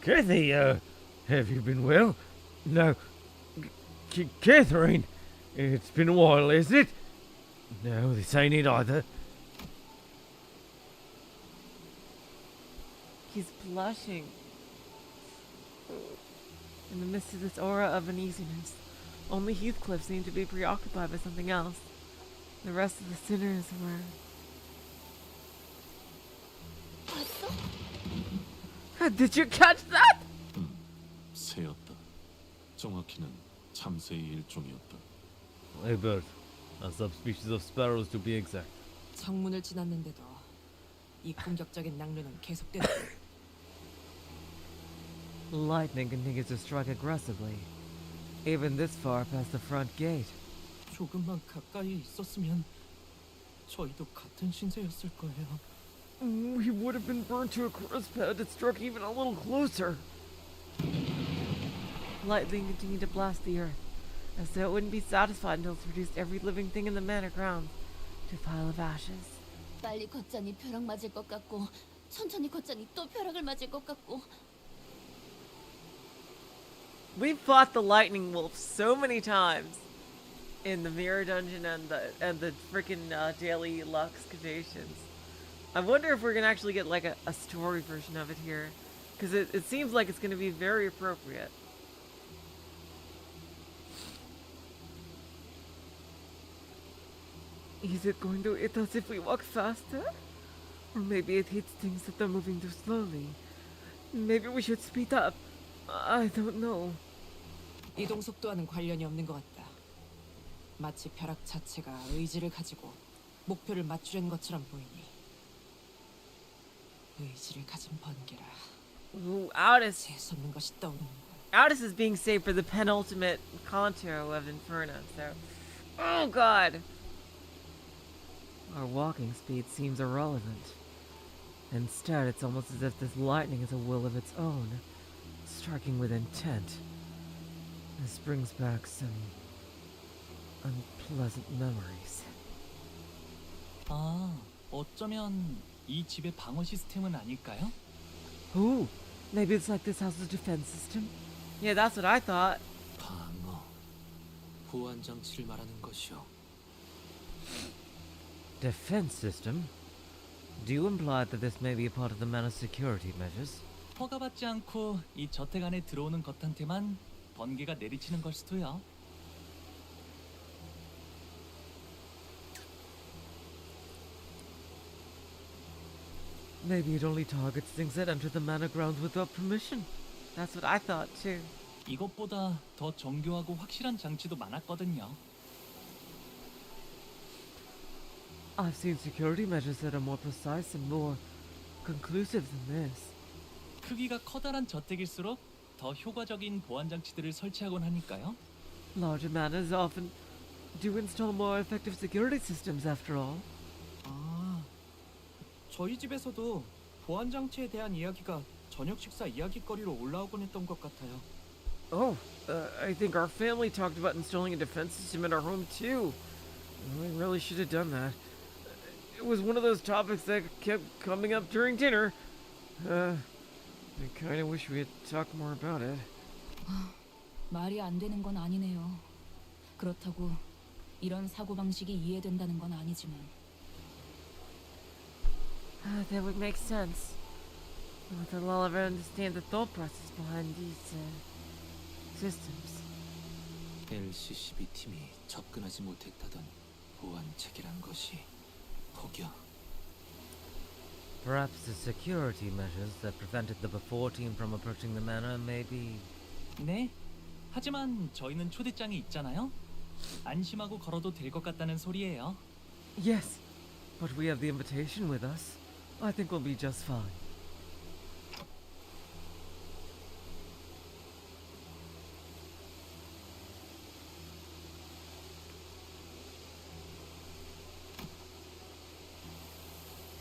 Kathy, have you been well? No. Catherine, it's been a while, isn't it? No, this ain't it either. He's blushing. In the midst of this aura of uneasiness, only Heathcliff seemed to be preoccupied by something else. The rest of the sinners were... 봤어? Did you catch that? 새였다. 정확히는 참새의 일종이었다. A bird. A subspecies of sparrows to be exact. 정문을 지났는데도 이 공격적인 낙뢰는 계속된다. Lightning continues to strike aggressively, even this far past the front gate. 조금만 가까이 있었으면 저희도 같은 신세였을 거예요. We would have been burned to a crisp had it struck even a little closer. Lightning continued to blast the earth, as though it wouldn't be satisfied until it's reduced every living thing in the manor grounds to a pile of ashes. 빨리 걷자니 벼락 맞을 것 같고 천천히 걷자니 또 벼락을 맞을 것 같고. We fought the lightning wolf so many times in the mirror dungeon and the freaking daily luxcations. I wonder if we're gonna actually get like a story version of it here, because it seems like it's gonna be very appropriate. Is it going to hit us if we walk faster? Or maybe it hits things that are moving too slowly. Maybe we should speed up. I don't know. 이동 속도와는 관련이 없는 것 같다. 마치 벼락 자체가 의지를 가지고 목표를 맞추려는 것처럼 보이니. 의지를 가진 번개라. Ooh, Aldous. 재수없는 것이 떠오르는. Aldous is being saved for the penultimate contour of Inferno, so... Oh god! Our walking speed seems irrelevant. Instead, it's almost as if this lightning has a will of its own, striking with intent. This brings back some unpleasant memories. 아, 어쩌면 이 집의 방어 시스템은 아닐까요? Ooh, maybe it's like this house's defense system? Yeah, that's what I thought. 방어, 보안 장치를 말하는 것이오. Defense system? Do you imply that this may be a part of the manor's security measures? 허가받지 않고 이 저택 안에 들어오는 것한테만 번개가 내리치는 걸 수도요. Maybe it only targets things that enter the manor grounds without permission. That's what I thought too. 이것보다 더 정교하고 확실한 장치도 많았거든요. I've seen security measures that are more precise and more conclusive than this. 크기가 커다란 저택일수록 더 효과적인 보안 장치들을 설치하곤 하니까요. Larger manors often do install more effective security systems after all. 아, 저희 집에서도 보안 장치에 대한 이야기가 저녁 식사 이야기거리로 올라오곤 했던 것 같아요. Oh, I think our family talked about installing a defense system in our home too. We really should have done that. It was one of those topics that kept coming up during dinner. I kind of wish we had talked more about it. 말이 안 되는 건 아니네요. 그렇다고 이런 사고방식이 이해된다는 건 아니지만. That would make sense. But I'll ever understand the thought process behind these systems. LCCB 팀이 접근하지 못했다던 보안 체계란 것이 혹여 Perhaps the security measures that prevented the before team from approaching the manor may be... 네. 하지만 저희는 초대장이 있잖아요. 안심하고 걸어도 될 것 같다는 소리예요. Yes, but we have the invitation with us. I think we'll be just fine.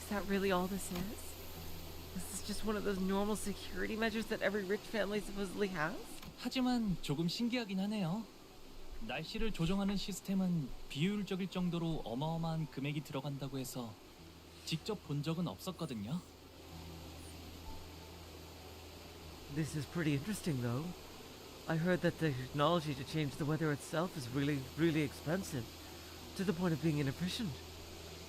Is that really all this is? Is this just one of those normal security measures that every rich family supposedly has? 하지만 조금 신기하긴 하네요. 날씨를 조정하는 시스템은 비효율적일 정도로 어마어마한 금액이 들어간다고 해서 직접 본 적은 없었거든요. This is pretty interesting though. I heard that the technology to change the weather itself is really expensive, to the point of being inefficient.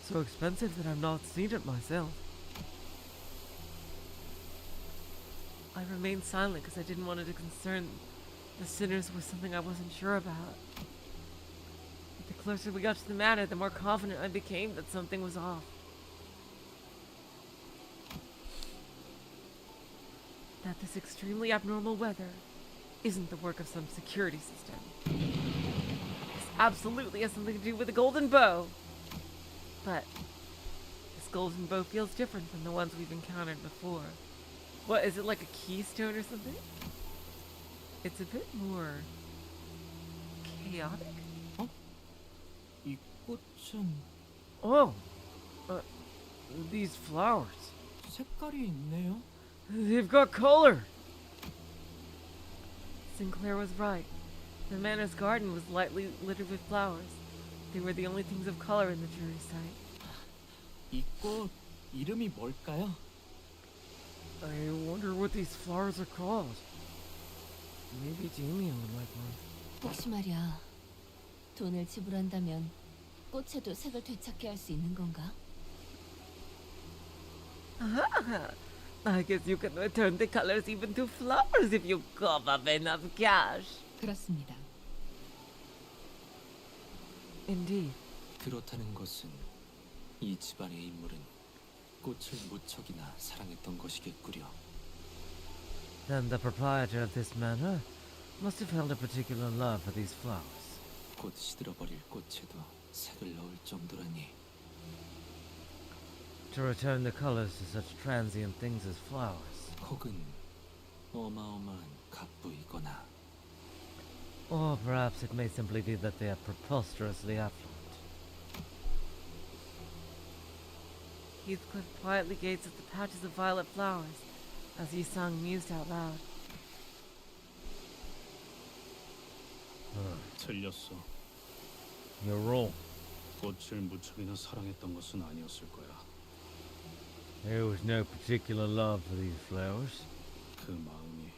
So expensive that I've not seen it myself. I remained silent because I didn't want it to concern the sinners with something I wasn't sure about. But the closer we got to the manor, the more confident I became that something was off. that this extremely abnormal weather isn't the work of some security system. This absolutely has something to do with the golden bow. But this golden bow feels different from the ones we've encountered before. What, is it like a keystone or something? It's a bit more chaotic? 이 꽃은 Oh! These flowers. 색깔이 있네요. They've got color! Sinclair was right. The Manor's garden was lightly littered with flowers. They were the only things of color in the dreary sight. 이 꽃 이름이 뭘까요? I wonder what these flowers are called. Maybe Damien would like one. 혹시 말이야, 돈을 지불한다면 꽃에도 색을 되찾게 할 수 있는 건가? I guess you can return the colors even to flowers if you cough up enough cash. 그렇습니다. Indeed. 그렇다는 것은 이 집안의 인물은 꽃을 무척이나 사랑했던 것이겠구려. Then the proprietor of this manor must have held a particular love for these flowers. 곧 시들어버릴 꽃에도 색을 넣을 정도라니. To return the colors to such transient things as flowers. 혹은 어마어마한 갑부이거나. Or perhaps it may simply be that they are preposterously affluent. Heathcliff quietly gazed at the patches of violet flowers as Yi Sang mused out loud. 틀렸어. You're wrong. 꽃을 무척이나 사랑했던 것은 아니었을 거야. There was no particular love for these flowers. 그 마음이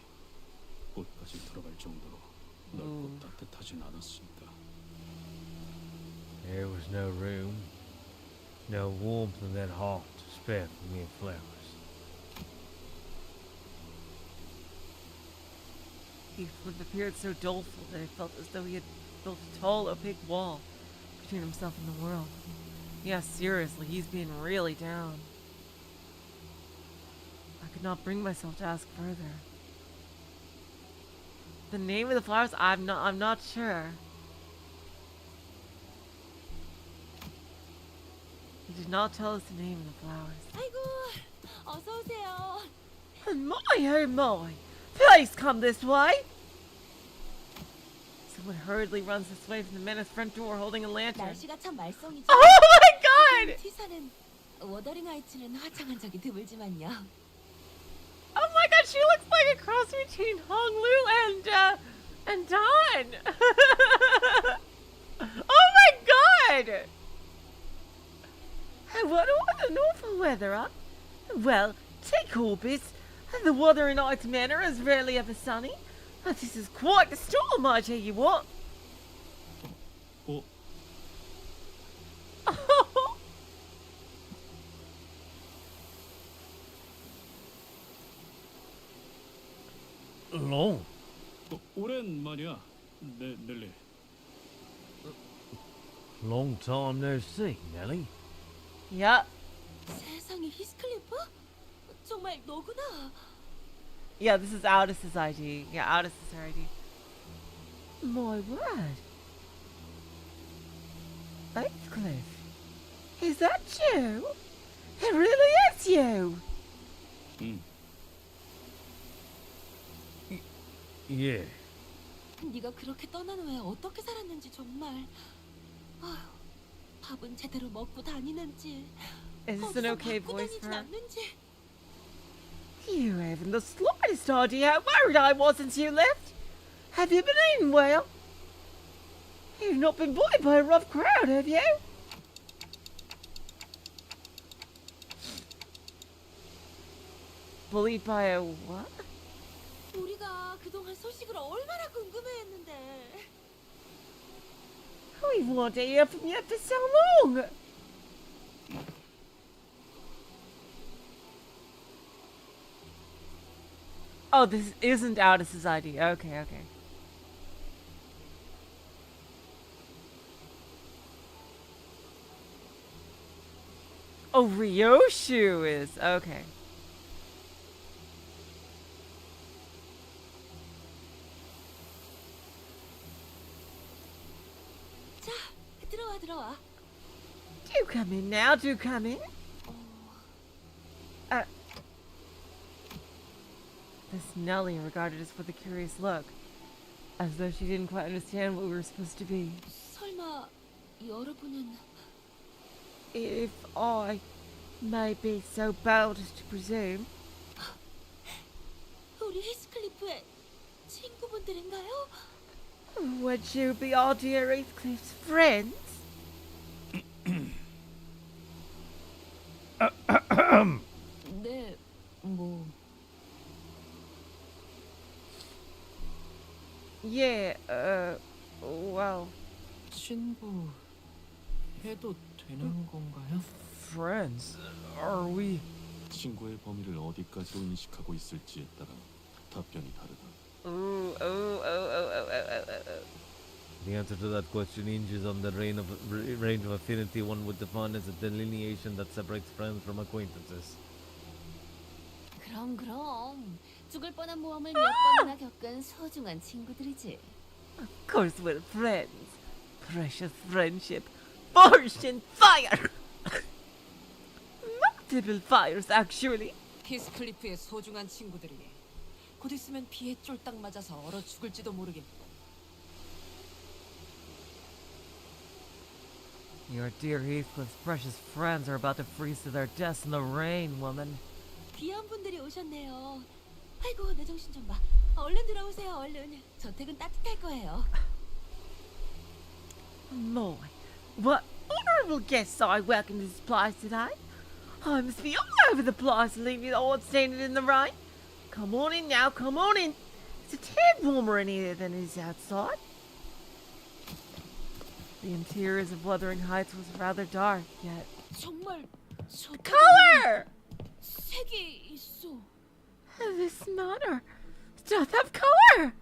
꽃까지 들어갈 정도로 넓고 따뜻하진 않았으니까. There was no room, no warmth in that heart to spare for mere flowers. Heathcliff appeared so doleful that I felt as though he had built a tall, opaque wall between himself and the world. Yeah, seriously, he's being really down. I could not bring myself to ask further. The name of the flowers, I'm not sure. He did not tell us the name of the flowers. 아이고, 어서 오세요. Oh my, please come this way. Someone hurriedly runs this way from the Manor's front door holding a lantern. 날씨가 참 말썽이죠. Oh my god! 티사는 워더링 하이츠는 화창한 적이 드물지만요. Oh my god, she looks like a cross between Hong Lu and Dawn. Oh my god! What an awful weather, huh? Well, take Orbis. The Wuthering Heigths Manor is rarely ever sunny. This is quite the storm, I tell you what. 어? Long. 오랜만이야, 넬리. Long time no see, Nelly. Yep. 세상에 히스클리프? 정말 너구나. Yeah, this is Aldous' ID. Yeah, Aldous is her ID. My word. Heathcliff. Is that you? It really is you. Yeah. 네가 그렇게 떠난 후에 어떻게 살았는지 정말. 아휴, 밥은 제대로 먹고 다니는지. Is this an okay voice for her? 않는지. You haven't the slightest idea how worried I was since you left. Have you been eating well? You've not been bullied by a rough crowd, have you? Bullied by a what? 우리가 그동안 소식을 얼마나 궁금해했는데. We wanted to hear from you for so long. Oh, this isn't Aldous' ID. Okay. Oh, Ryoshu is. Okay. 들어와. Do come in now, do come in. This Nelly regarded us with a curious look, as though she didn't quite understand what we were supposed to be. 설마 여러분은 If I may be so bold as to presume, 우리 히스클리프의 친구분들인가요? would you be our dear Heathcliff's friends? 네, 뭐 Yeah, well, 친구 해도 되는 건가요? Friends? Are we? 친구의 범위를 어디까지로 인식하고 있을지에 따라 답변이 다르다. The answer to that question hinges on the range of affinity one would define as a delineation that separates friends from acquaintances. 그럼 죽을 뻔한 모험을 몇 번이나 겪은 소중한 친구들이지. Of course we're friends. Precious friendship. Forged in fire! Multiple fires, actually. 히스클리프의 소중한 친구들이니 곧 있으면 비에 쫄딱 맞아서 얼어 죽을지도 모르겠네. Your dear Heathcliff's precious friends are about to freeze to their deaths in the rain, woman. 귀한 분들이 오셨네요. 아이고 내 정신 좀 봐. 얼른 들어오세요, 얼른. 저택은 따뜻할 거예요. My, what honorable guests I welcome to this place today. I must be all over the place and leave you all standing in the rain. Come on in now, come on in. It's a tad warmer in here than it is outside. The interiors of Wuthering Heights was rather dark, yet... 정말 저 Color! 색이 있어. This manor doth have color!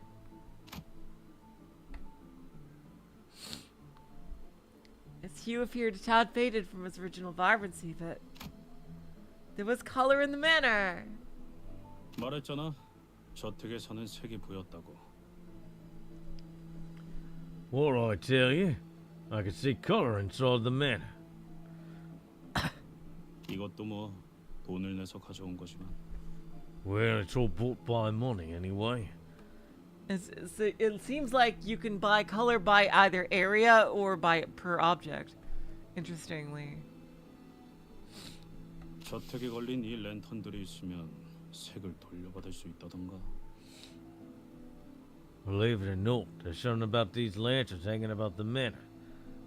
Its hue appeared a tad faded from its original vibrancy, but there was color in the manor. 말했잖아. 저택에서는 색이 보였다고. What I tell you, I could see color inside the manor. 이것도 뭐 돈을 내서 가져온 거지만. Well, it's all bought by money anyway. It seems like you can buy color by either area or by per object. Interestingly. 저택에 걸린 이 랜턴들이 있으면 색을 돌려받을 수 있다던가. Believe it or not, there's something about these lanterns hanging about the manor.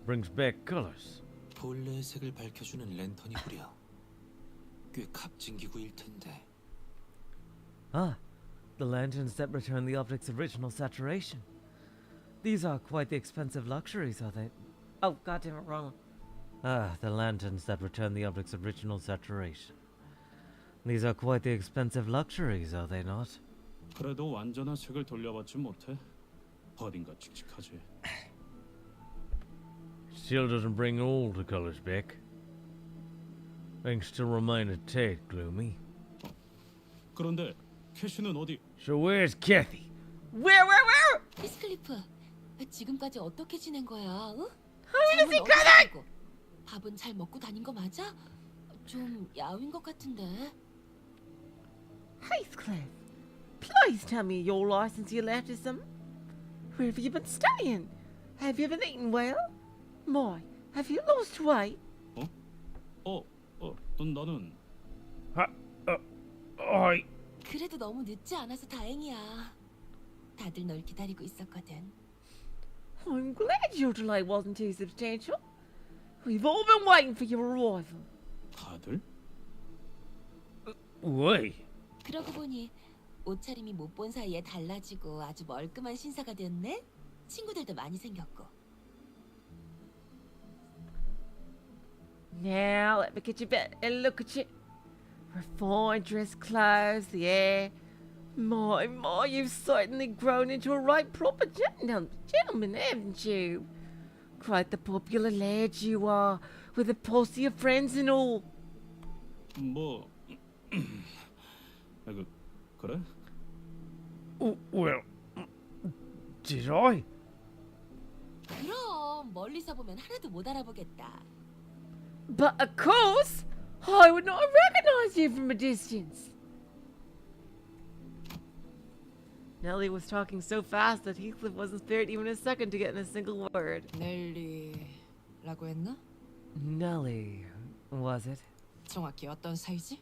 Brings back colors. 본래의 색을 밝혀주는 랜턴이구려. 꽤 값진 기구일 텐데. Ah, the lanterns that return the object's original saturation. These are quite the expensive luxuries, are they? Oh, goddamn it, wrong one. Ah, the lanterns that return the object's original saturation. These are quite the expensive luxuries, are they not? 그래도 완전한 색을 돌려받지 못해. 어딘가 칙칙하지. Still doesn't bring all the colors back. Things still remain a tad gloomy. 그런데 캐시는 어디? So where's Kathy? Where? 히스클리프, 지금까지 어떻게 지낸 거야? 응? How is he gonna? 밥은 잘 먹고 다닌 거 맞아? 좀 야윈 것 같은데. Heathcliff, please tell me your life since you left us. Where have you been staying? Have you been eating well? My, have you lost weight? 나는 그래도 너무 늦지 않아서 다행이야. 다들 널 기다리고 있었거든. I'm glad your delay wasn't too substantial. We've all been waiting for your arrival. 다들? 왜? 그러고 보니 옷차림이 못 본 사이에 달라지고 아주 멀끔한 신사가 됐네. 친구들도 많이 생겼고. Now let me get you better look at you. Refined dress clothes, the hair. My, you've certainly grown into a right proper gentleman, haven't you? Quite the popular lad you are, with a posse of friends and all. 뭐 그래? Well, did I? 그럼 것처럼 멀리서 보면 하나도 못 알아보겠다. But of course, I would not recognize you from a distance. Nelly was talking so fast that Heathcliff wasn't spared even a second to get in a single word. 넬리라고 했나? Nelly, was it? 정확히 어떤 사이지?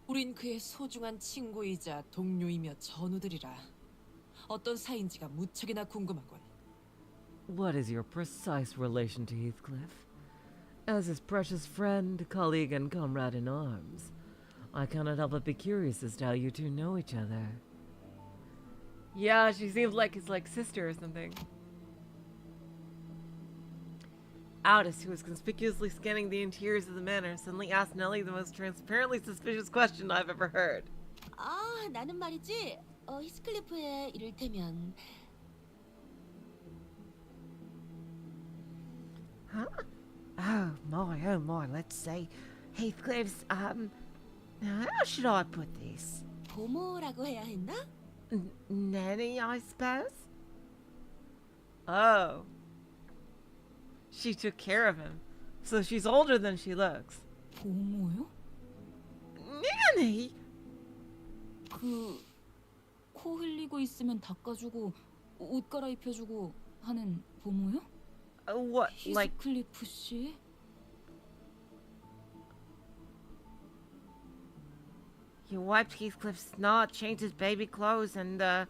우린 그의 소중한 친구이자 동료이며 전우들이라 어떤 사이인지가 무척이나 궁금하군. What is your precise relation to Heathcliff? As his precious friend, colleague, and comrade in arms, I cannot help but be curious as to how you two know each other. Yeah, she seems like his sister or something. Aldous, who was conspicuously scanning the interiors of the manor, suddenly asked Nelly the most transparently suspicious question I've ever heard. 아, 나는 말이지. 히스클리프의 이를테면 Huh? Oh my, let's say Heathcliff's, now how should I put this? 보모라고 해야 했나? Nanny, I suppose? Oh. She took care of him. So she's older than she looks. 보모요? Nanny? 코 흘리고 있으면 닦아주고 옷 갈아입혀주고 하는 보모요? What, like... 히스클리프 씨? You wiped Heathcliff's snot, changed his baby clothes, and, am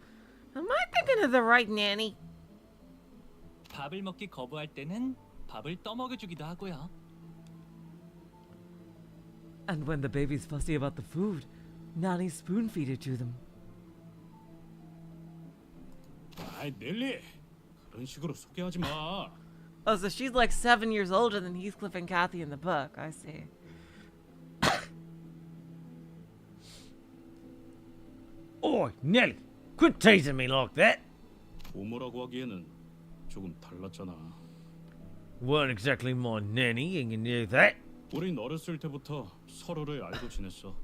I thinking of the right nanny? 밥을 먹기 거부할 때는 밥을 떠먹여주기도 하고요. And when the baby's fussy about the food, Nanny spoon-feed it to them. 아이, 넬리. 그런 식으로 소개하지 마. Oh, so she's like 7 years older than Heathcliff and Kathy in the book. I see. Oi, Nelly, quit teasing me like that. 부모라고 하기에는 조금 달랐잖아. Weren't exactly my nanny, and you knew that. 우린 어렸을 때부터 서로를 알고 지냈어.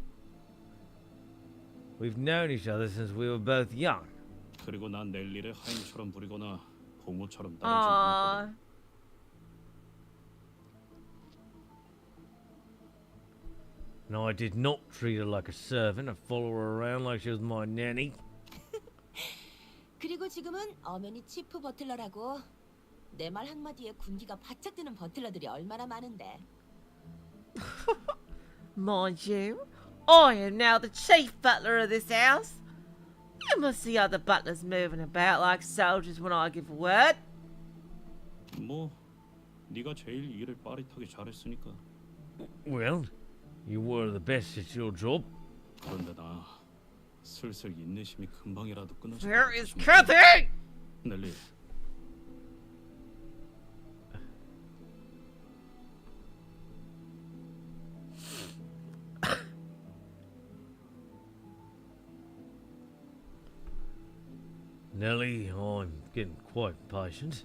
We've known each other since we were both young. 그리고 난 넬리를 하인처럼 부리거나 부모처럼 따르지 Aww. 않았거든. And I did not treat her like a servant or follow her around like she was my nanny. 그리고 지금은 엄연히 치프 버틀러라고. 내 말 한마디에 군기가 바짝 드는 버틀러들이 얼마나 많은데. Mind you, I am now the chief butler of this house. You must see other butlers moving about like soldiers when I give a word. 뭐, 네가 제일 일을 빠릿하게 잘했으니까. Well, you were the best at your job. 그런데 나 슬슬 인내심이 금방이라도 끊어져. Where is Kathy? 넬리. Nelly, I'm getting quite impatient,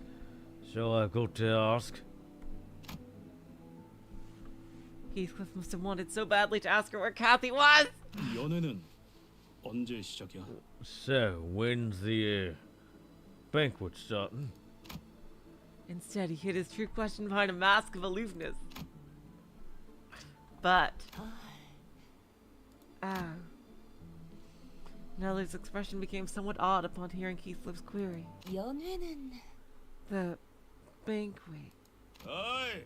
so I've got to ask. Heathcliff must have wanted so badly to ask her where Kathy was. 연애는 언제 시작이야? So, when's the banquet starting? Instead, he hid his true question behind a mask of aloofness. But... Nelly's expression became somewhat odd upon hearing Heathcliff's query. 연회는... The banquet. 어이,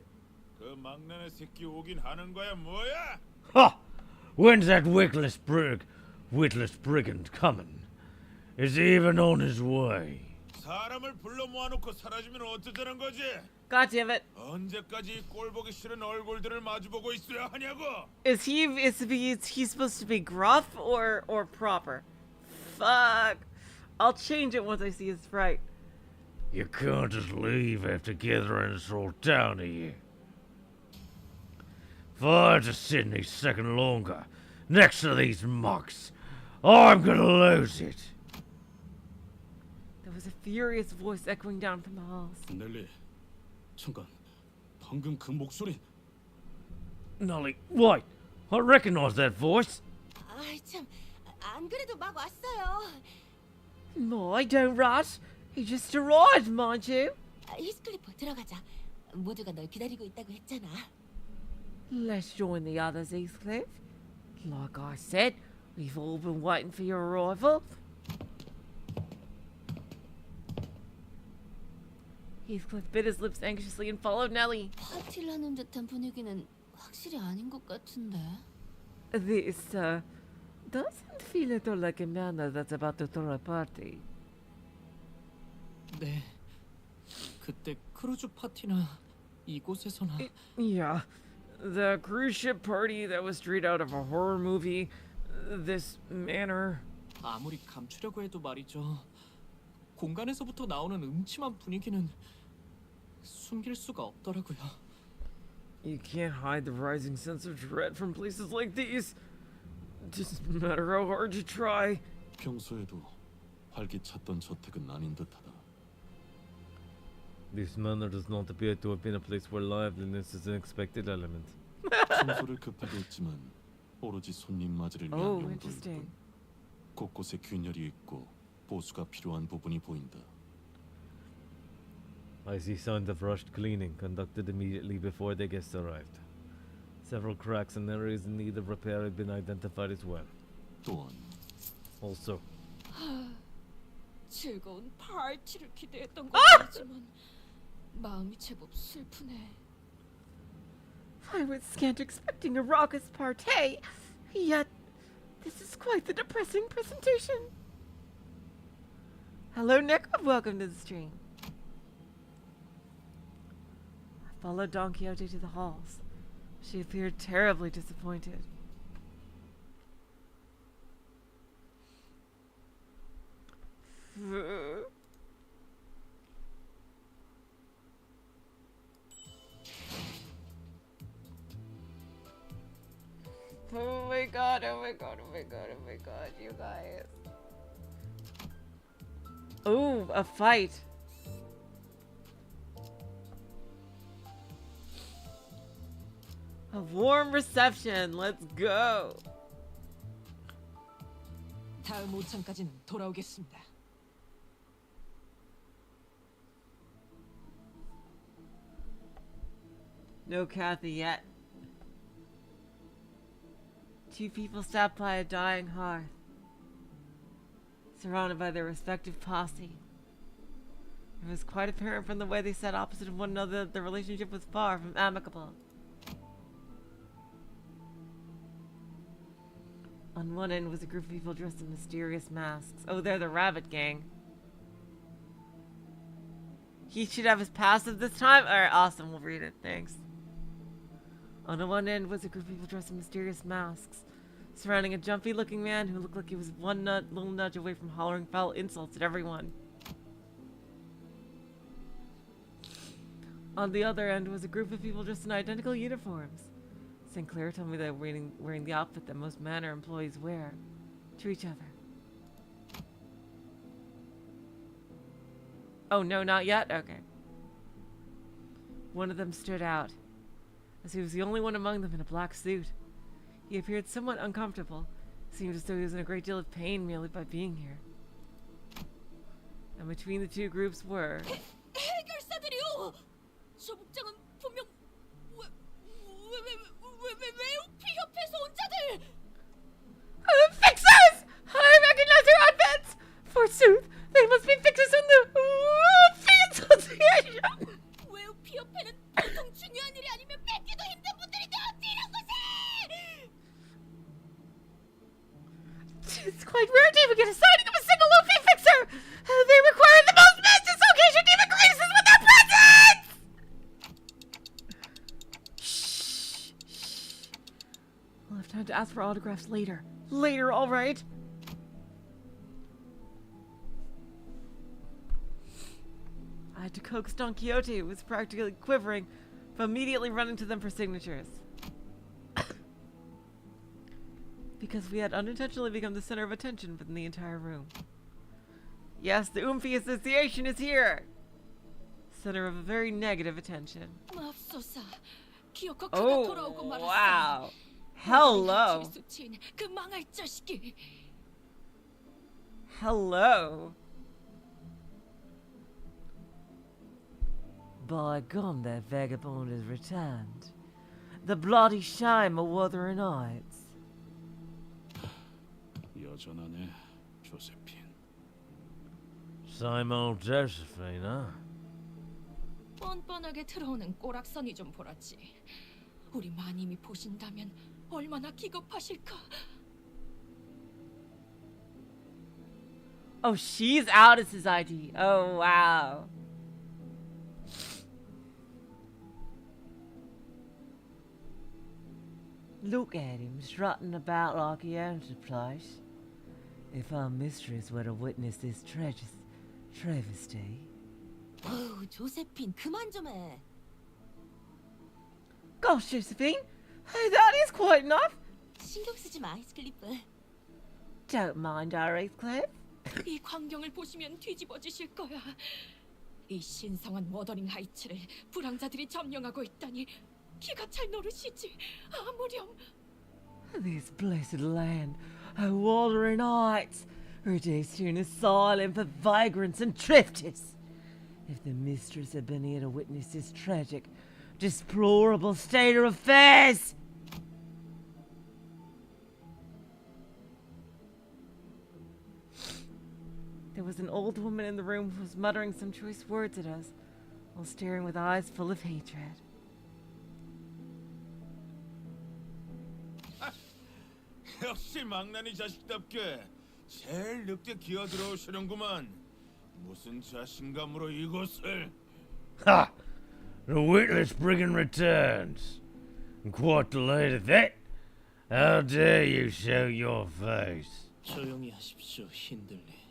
그 막내네 새끼 오긴 하는 거야 뭐야? Ha! When's that witless brigand coming? Is he even on his way? 사람을 불러 모아놓고 사라지면 어쩌자는 거지? God damn it. 언제까지 꼴 보기 싫은 얼굴들을 마주보고 있어야 하냐고? Is he supposed to be gruff or proper? Fuck. I'll change it once I see his sprite. You can't just leave after gathering us all down here. If I had to sit any second longer next to these mucks, I'm gonna lose it. There was a furious voice echoing down from the halls. 넬리, 잠깐. 방금 그 목소리. Nelly, wait. I recognize that voice. 아이 참, 안 그래도 막 왔어요. My, don't rush. He just arrived, mind you. 히스클리프 들어가자. 모두가 널 기다리고 있다고 했잖아. Let's join the others, Heathcliff. Like I said, we've all been waiting for your arrival. Heathcliff bit his lips anxiously and followed Nelly. 파티를 하는 듯한 분위기는 확실히 아닌 것 같은데. This, doesn't feel at all like a manor that's about to throw a party. 네. 그때 크루즈 파티나 이곳에서나. Yeah. The cruise ship party that was straight out of a horror movie. This manor. 아무리 감추려고 해도 말이죠. 공간에서부터 나오는 음침한 분위기는 숨길 수가 없더라고요. You can't hide the rising sense of dread from places like these. Doesn't matter how hard you try. 평소에도 활기찼던 저택은 아닌 듯하다. This manor does not appear to have been a place where liveliness is an expected element. 청소를 급하게 했지만 오로지 손님 맞이를 위한 용도일 뿐. 곳곳에 균열이 있고 보수가 필요한 부분이 보인다. I see signs of rushed cleaning conducted immediately before the guests arrived. Several cracks and areas in need of repair have been identified as well. 또한 Also, 즐거운 파티를 기대했던 것이지만 마음이 제법 슬프네. I was scant expecting a raucous party, yet this is quite the depressing presentation. Hello, Nick. Welcome to the stream. I followed Don Quixote to the halls. She appeared terribly disappointed. Oh my god, oh my god, oh my god, oh my god, you guys. Oh, a fight. A warm reception, let's go. 다음 오찬까지는 돌아오겠습니다. No Kathy yet. Two people sat by a dying hearth, surrounded by their respective posse. It was quite apparent from the way they sat opposite of one another that the relationship was far from amicable. On one end was a group of people dressed in mysterious masks. Oh, they're the Rabbit Gang. He should have his passive this time? Alright, awesome, we'll read it, thanks. On the one end was a group of people dressed in mysterious masks, surrounding a jumpy-looking man who looked like he was one little nudge away from hollering foul insults at everyone. On the other end was a group of people dressed in identical uniforms. Sinclair told me they were wearing the outfit that most Manor employees wear to each other. Oh, no, not yet? Okay. One of them stood out, as he was the only one among them in a black suit. He appeared somewhat uncomfortable, seemed as though he was in a great deal of pain merely by being here. And between the two groups were... 해결사들이요! 저 복장은 분명 외우피 협회에서 온 자들! Fixers! I recognize their outfits! Forsooth, they must be fixers from the Fee Association! 외우피 협회는 보통 중요한 일이 아니면 뺏기도 힘든 분들인데 어찌 이런 곳에! It's quite rare to even get a sighting of a single low-fee fixer! They require the most massive occasion even graces with their presence! Shh. We'll have time to ask for autographs later. Later, all right? I had to coax Don Quixote, who was practically quivering, from immediately running to them for signatures. Because we had unintentionally become the center of attention within the entire room. Yes, the Oomphy Association is here! Center of a very negative attention. Oh, wow. Hello. Hello. By gum, that vagabond has returned. The bloody shame of Wuthering Heights. 여전하네, 조세핀. Same old Josephine, huh? 뻔뻔하게 들어오는 꼬락서니 좀 보라지. 우리 마님이 보신다면 얼마나 기겁하실까. Oh, she's out as his ID. Oh, wow. Look at him strutting about like he owns the place. If our mistress were to witness this travesty. 어우, 조세핀 그만 좀 해. Gosh, Josephine, that is quite enough. 신경 쓰지 마, 히스클리프. Don't mind our Heathcliff. 이 광경을 보시면 뒤집어지실 거야. 이 신성한 워더링 하이츠를 불황자들이 점령하고 있다니 기가 찰 노릇이지. 아무렴. This blessed land, of Wuthering Heights, reduced to an asylum for vagrants and drifters. If the mistress had been here to witness this tragic, deplorable state of affairs. There was an old woman in the room who was muttering some choice words at us, while staring with eyes full of hatred. 역시 망나니 자식답게 제일 늦게 기어 들어오시는구만. 무슨 자신감으로 이곳을? Ha! The witless brigand returns. And quite delayed at that. How dare you show your face? 조용히 하십시오, 힌들리.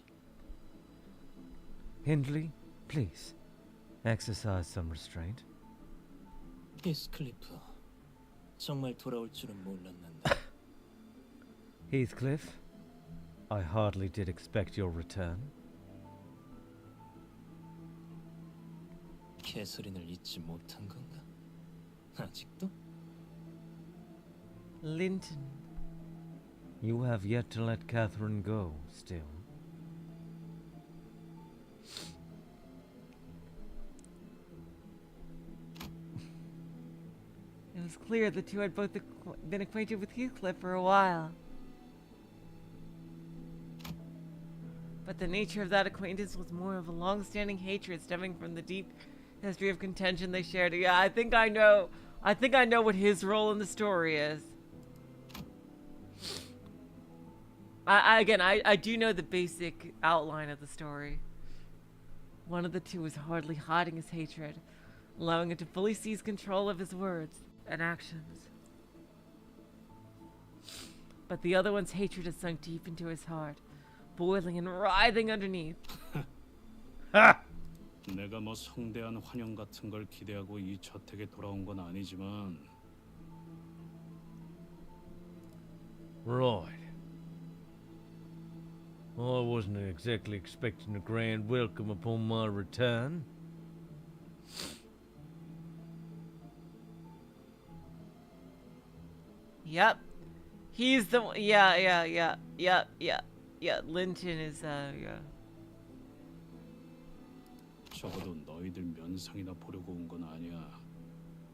Hindley, please, exercise some restraint. 히스클리프, 정말 돌아올 줄은 몰랐는데. Heathcliff, I hardly did expect your return. 캐서린을 잊지 못한 건가? 아직도? Linton. You have yet to let Catherine go, still. It was clear the two had both been acquainted with Heathcliff for a while. But the nature of that acquaintance was more of a long-standing hatred stemming from the deep history of contention they shared. Yeah, I think I know what his role in the story is. I do know the basic outline of the story. One of the two was hardly hiding his hatred, allowing it to fully seize control of his words and actions. But the other one's hatred had sunk deep into his heart, boiling and writhing underneath. 하! 내가 뭐 성대한 환영 같은 걸 기대하고 이 저택에 돌아온 건 아니지만. Right. I wasn't exactly expecting a grand welcome upon my return. Yep. He's the one. Yeah. Linton is, yeah. 적어도 너희들 면상이나 보려고 온 건 아니야.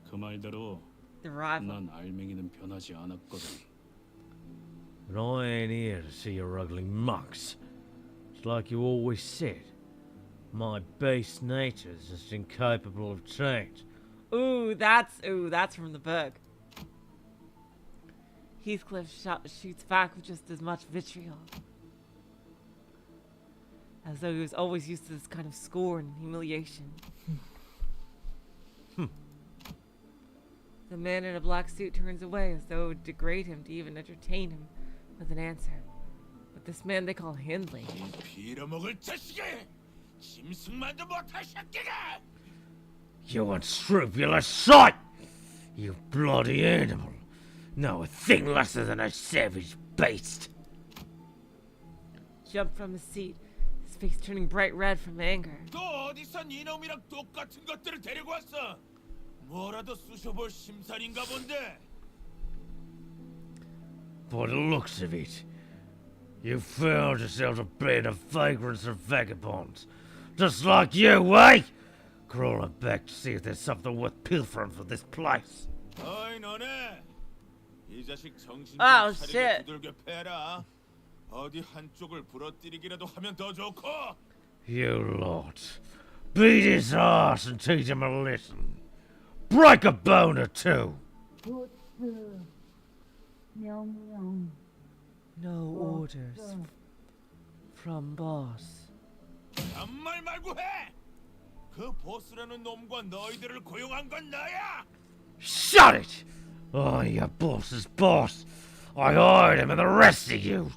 그 말대로 The rival. 난 알맹이는 변하지 않았거든. But I ain't here to see your ugly mucks. It's like you always said. My base nature is just incapable of change. Ooh, that's from the book. Heathcliff shoots back with just as much vitriol, as though he was always used to this kind of scorn and humiliation. The man in a black suit turns away as though it would degrade him to even entertain him with an answer. But this man they call Hindley. 빌어먹을 자식이! 짐승만도 못할 새끼가! You unscrupulous sight! You bloody animal! No, a thing lesser than a savage beast! Jumped from his seat, his face turning bright red from anger. 또 어디서 이놈이랑 똑같은 것들을 데리고 왔어? 뭐라도 쑤셔볼 심산인가 본데. By the looks of it, you found yourself a band of vagrants and vagabonds, just like you, eh? Crawling back to see if there's something worth pilfering for this place. 어이 너네 이 자식 정신 좀 Oh, 차리게 shit. 두들겨 패라. 어디 한쪽을 부러뜨리기라도 하면 더 좋고. You lot. Beat his ass and teach him a lesson. Break a bone or two. 보스 명령. No orders from boss. 잔말 말고 해. 그 보스라는 놈과 너희들을 고용한 건 나야. Shut it! Oh, your boss's boss. I hired him and the rest of you.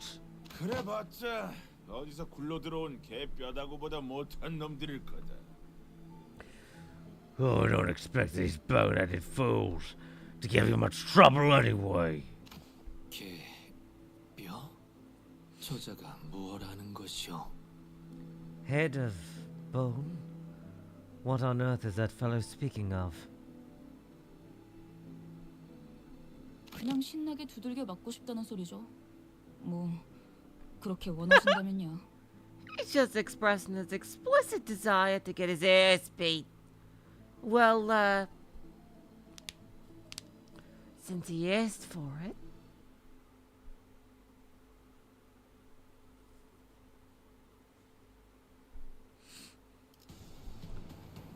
그래봤자 어디서 굴러 들어온 개 뼈다구보다 못한 놈들일 거다. Oh, I don't expect these bone-headed fools to give you much trouble anyway. 개, 뼈? 저자가 무엇 하는 것이오? Head of bone? What on earth is that fellow speaking of? 그냥 신나게 두들겨 맞고 싶다는 소리죠. 뭐 그렇게 원하신다면요. He's just expressing his explicit desire to get his ass beat. Well, since he asked for it.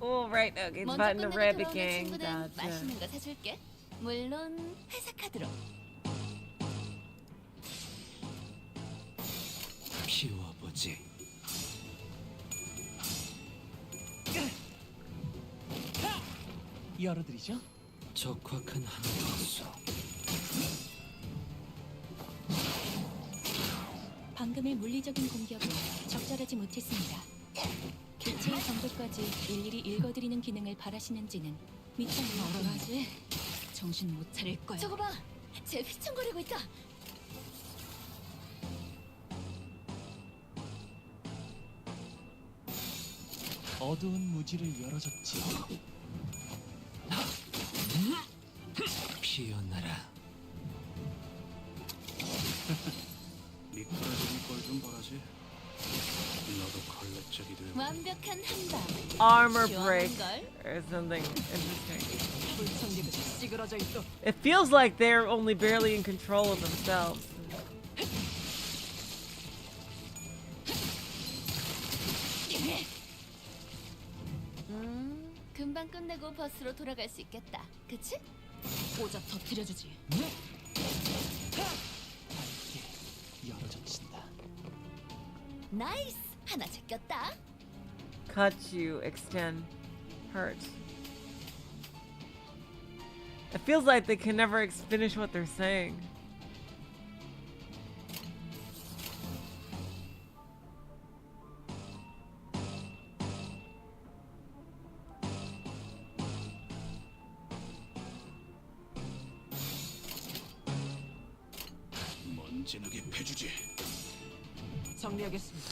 Oh, right, okay, it's 먼저 fighting the 끝내고 rabbit 돌아오는 gang. 친구는 Gotcha. 맛있는 거 사줄게. 물론 회사 카드로. 비워보지. 열어드리죠? 적확한 한국수. 방금의 물리적인 공격은 적절하지 못했습니다. 개체의 정보까지 일일이 읽어드리는 기능을 바라시는지는 미처 뭐라지? 정신 못 차릴 거야. 저거 봐, 쟤 휘청거리고 있다. 어두운 무지를 열어줬지. 피어나라. 미끄러지는 걸 좀 보라지. 너도 걸레짝이 되고. 완벽한 한방. Armor 시원한 break 걸. or something interesting. 불청객이 찌그러져 있어. It feels like they're only barely in control of themselves. 금방 끝내고 버스로 돌아갈 수 있겠다. 그치? 오자 터뜨려주지. 열어젖힌다. 나이스! 하나 제꼈다. Cut you, extend, hurt. It feels like they can never finish what they're saying. 먼지나게 패주지. 정리하겠습니다.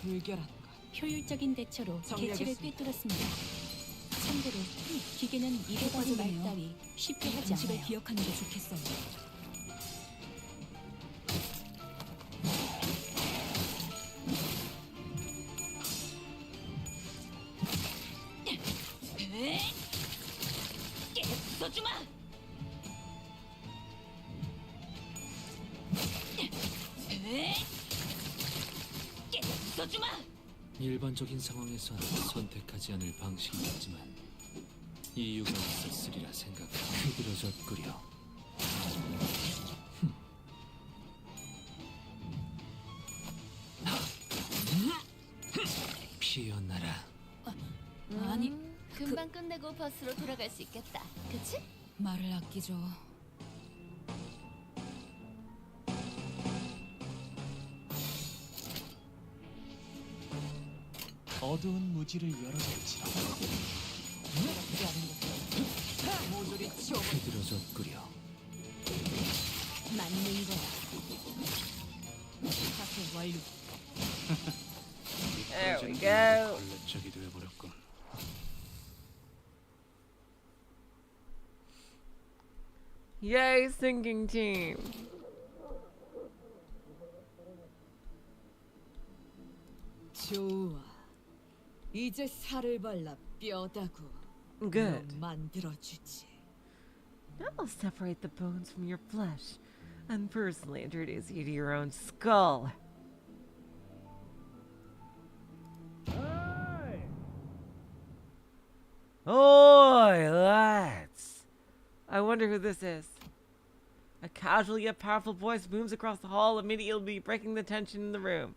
불결한 효율적인 대처로 개체를 정리하겠습니다. 꿰뚫었습니다. 참고로 기계는 잃어버린 말 따위 쉽게 하지 않아요. 기억하는 게 좋겠어요. 써주마! 써주마! 일반적인 상황에선 선택하지 않을 방식이었지만 이유가 있었으리라 생각해 휘들어졌구려. 피어나라. 아니, 금방 끝내고 버스로 돌아갈 수 있겠다. 그치? 말을 아끼죠. 어두운 무지를 열어줬지. 모조리 치워. 휘들어졌구려. 맞는 거야. 자세 완료. There we go. 걸레짝이 되어버렸군. Yay, singing team. 좋아. 이제 살을 발라 뼈다구 Good. 만들어주지. Now I'll separate the bones from your flesh and personally introduce you to your own skull. Oi, lads! I wonder who this is. A casual yet powerful voice booms across the hall, immediately breaking the tension in the room.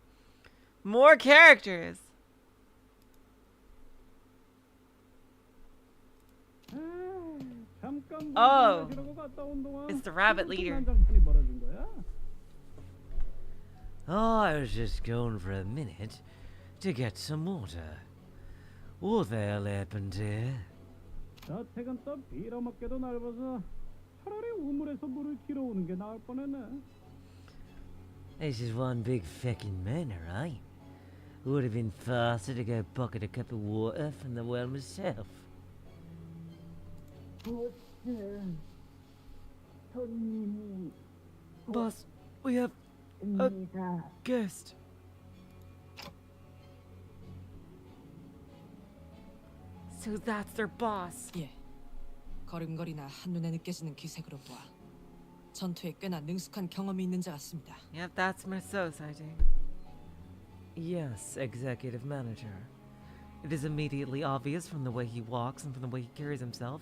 More characters! Oh, it's the rabbit leader. Oh, I was just going for a minute to get some water. What the hell happened here? 저택은 또 빌어먹게도 넓어서 차라리 우물에서 물을 길어오는 게 나을 뻔했네. This is one big fucking manor, eh? Would have been faster to go bucket a cup of water from the well myself. Boss, we have a guest. So that's their boss. 예. 걸음걸이나 한눈에 느껴지는 기색으로 보아 전투에 꽤나 능숙한 경험이 있는 자 같습니다. Yep, that's my society. Yes, executive manager. It is immediately obvious from the way he walks and from the way he carries himself